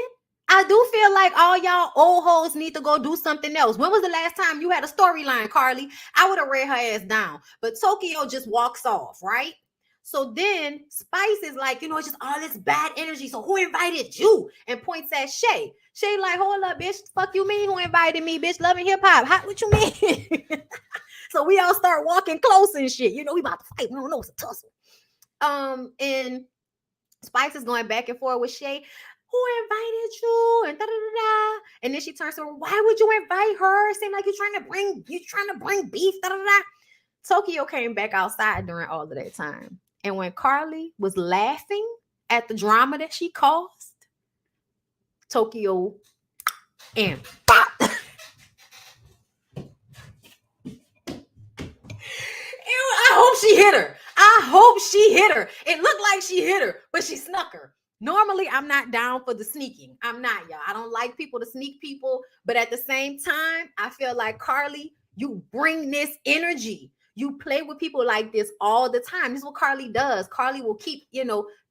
I do feel like all y'all old hoes need to go do something else. When was the last time you had a storyline, Carly? I would have read her ass down. But Tokyo just walks off, right? So then Spice is like, it's just all this bad energy. So who invited you? And points at Shay. Shay like, hold up, bitch. Fuck you mean who invited me, bitch? Love and hip hop. What you mean? So we all start walking close and shit. We about to fight. We don't know, it's a tussle. And Spice is going back and forth with Shay. Who invited you? And da da da da. And then she turns to her. Why would you invite her? It seemed like you're trying to bring beef. Da da da. Tokyo came back outside during all of that time. And when Carly was laughing at the drama that she caused, Tokyo and pop. I hope she hit her. I hope she hit her. It looked like she hit her, but she snuck her. Normally, I'm not down for the sneaking. I'm not, y'all. I don't like people to sneak people. But at the same time, I feel like, Carly, you bring this energy. You play with people like this all the time. This is what Carly does. Carly will keep,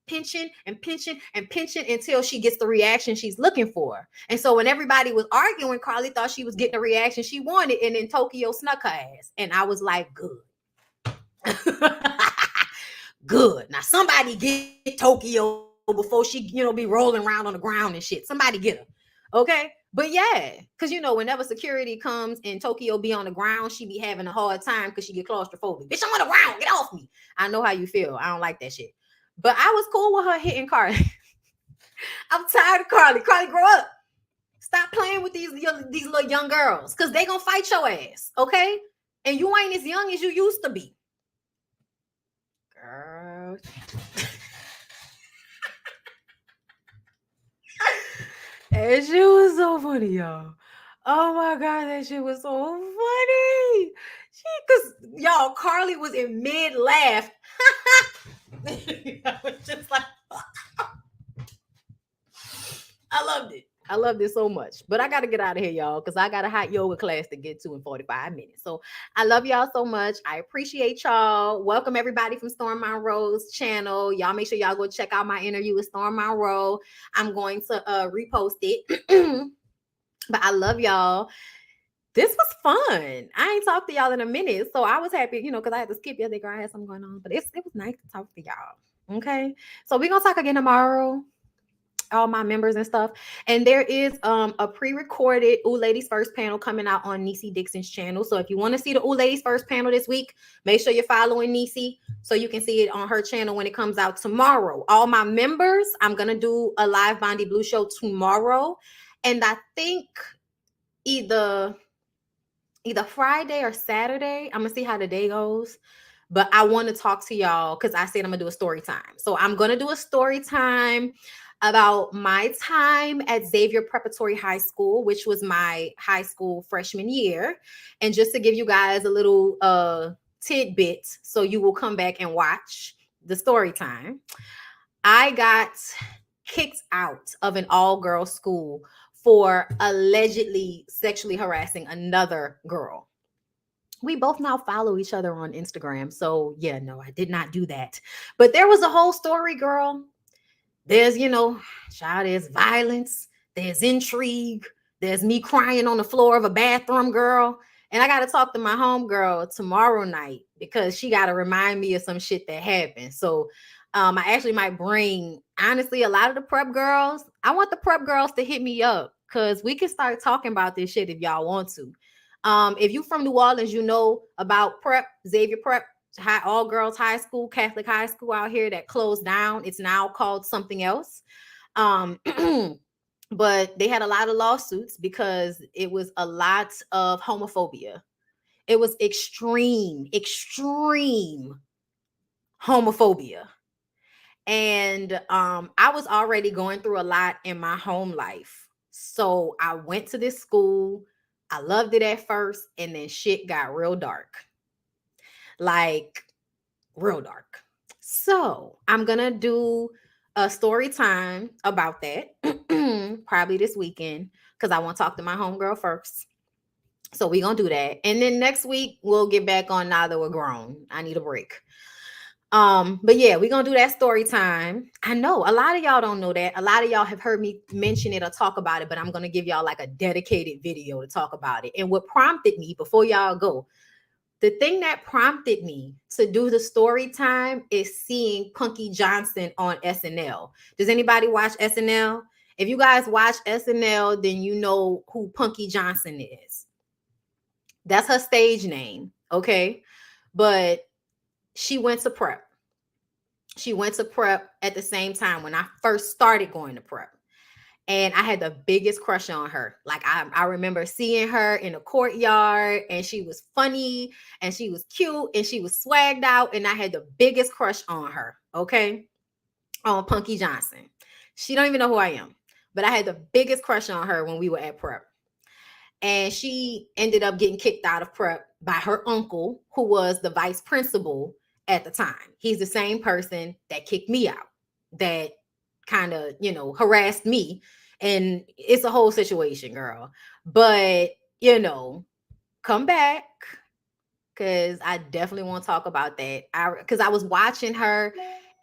pinching and pinching and pinching until she gets the reaction she's looking for. And so when everybody was arguing, Carly thought she was getting the reaction she wanted. And then Tokyo snuck her ass. And I was like, good. Good. Now somebody get Tokyo before she, be rolling around on the ground and shit. Somebody get her. Okay. But yeah, because whenever security comes and Tokyo be on the ground, she be having a hard time because she get claustrophobic. Bitch, I'm on the ground. Get off me. I know how you feel. I don't like that shit. But I was cool with her hitting Carly. I'm tired of Carly. Carly, grow up. Stop playing with these little young girls because they gonna fight your ass. Okay. And you ain't as young as you used to be. Girl. That shit was so funny, y'all. Oh my God, that shit was so funny. Because, y'all, Carly was in mid-laugh. I was just like, I loved it. I loved it so much. But I got to get out of here, y'all, because I got a hot yoga class to get to in 45 minutes. So I love y'all so much. I appreciate y'all. Welcome everybody from Storm Monroe's channel. Y'all make sure y'all go check out my interview with Storm Monroe. I'm going to repost it. But I love y'all. This was fun. I ain't talked to y'all in a minute. So I was happy, because I had to skip yesterday, girl. I had something going on. But it was nice to talk to y'all. Okay. So we're going to talk again tomorrow. All my members and stuff. And there is a pre-recorded Ooh Ladies First panel coming out on Niecy Dixon's channel. So if you want to see the Ooh Ladies First panel this week, make sure you're following Niecy so you can see it on her channel when it comes out tomorrow. All my members, I'm going to do a live BondyBlue show tomorrow. And I think either Friday or Saturday, I'm going to see how the day goes. But I want to talk to y'all because I said I'm going to do a story time. So I'm going to do a story time about my time at Xavier Preparatory High School, which was my high school freshman year. And just to give you guys a little tidbit, so you will come back and watch the story time. I got kicked out of an all-girls school for allegedly sexually harassing another girl. We both now follow each other on Instagram. So yeah, no, I did not do that. But there was a whole story, girl. There's, child, there's violence, there's intrigue, there's me crying on the floor of a bathroom, girl. And I got to talk to my homegirl tomorrow night because she got to remind me of some shit that happened. So I actually might bring, honestly, a lot of the prep girls. I want the prep girls to hit me up because we can start talking about this shit if y'all want to. If you from New Orleans, you know about prep, Xavier Prep. All girls high school, Catholic high school out here that closed down. It's now called something else. But they had a lot of lawsuits because it was a lot of homophobia. It was extreme homophobia. And I was already going through a lot in my home life. So I went to this school. I loved it at first, and then shit got real dark. Like real dark. So I'm gonna do a story time about that probably this weekend because I want to talk to my homegirl first. So we gonna do that, and then next week we'll get back on Now That We're Grown. I need a break. But yeah, we're gonna do that story time. I know a lot of y'all don't know that. A lot of y'all have heard me mention it or talk about it, but I'm gonna give y'all like a dedicated video to talk about it. And what prompted me before y'all go, the thing that prompted me to do the story time is seeing Punky Johnson on SNL. Does anybody watch SNL? If you guys watch SNL, then you know who Punky Johnson is. That's her stage name, okay? But she went to prep. She went to prep at the same time when I first started going to prep. And I had the biggest crush on her. Like I remember seeing her in the courtyard, and she was funny and she was cute and she was swagged out. And I had the biggest crush on her. Okay. On Punky Johnson. She don't even know who I am, but I had the biggest crush on her when we were at prep. And she ended up getting kicked out of prep by her uncle, who was the vice principal at the time. He's the same person that kicked me out, that kind of, harassed me. And it's a whole situation, girl. But, come back, because I definitely want to talk about that. Because I was watching her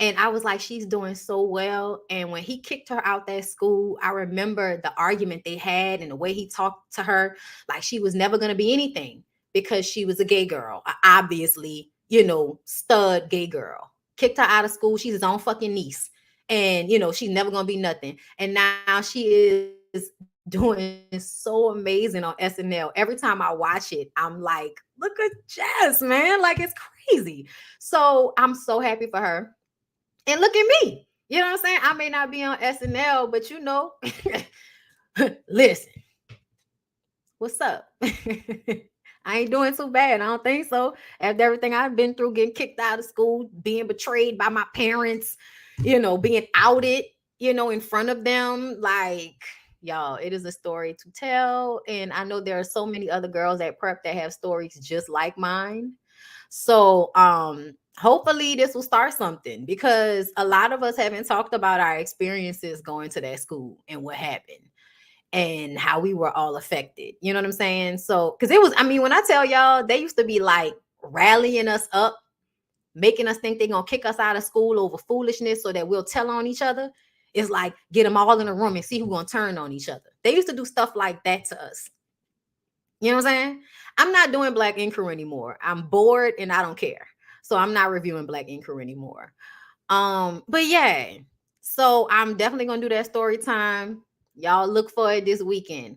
and I was like, she's doing so well. And when he kicked her out that school, I remember the argument they had and the way he talked to her, like she was never going to be anything because she was a gay girl, obviously, stud gay girl. Kicked her out of school. She's his own fucking niece. And, she's never going to be nothing. And now she is doing so amazing on SNL. Every time I watch it, I'm like, look at Jess, man. Like, it's crazy. So I'm so happy for her. And look at me. You know what I'm saying? I may not be on SNL, but listen, what's up? I ain't doing too bad. I don't think so. After everything I've been through, getting kicked out of school, being betrayed by my parents, being outed, in front of them. Like, y'all, it is a story to tell. And I know there are so many other girls at prep that have stories just like mine. So, hopefully this will start something, because a lot of us haven't talked about our experiences going to that school and what happened and how we were all affected. You know what I'm saying? So, because when I tell y'all, they used to be like rallying us up, making us think they're going to kick us out of school over foolishness so that we'll tell on each other. It's like, get them all in a room and see who's going to turn on each other. They used to do stuff like that to us. You know what I'm saying? I'm not doing Black Inquiry anymore. I'm bored and I don't care. So I'm not reviewing Black Inquiry anymore. But yeah, so I'm definitely going to do that story time. Y'all look for it this weekend.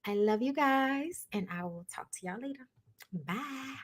I love you guys, and I will talk to y'all later. Bye.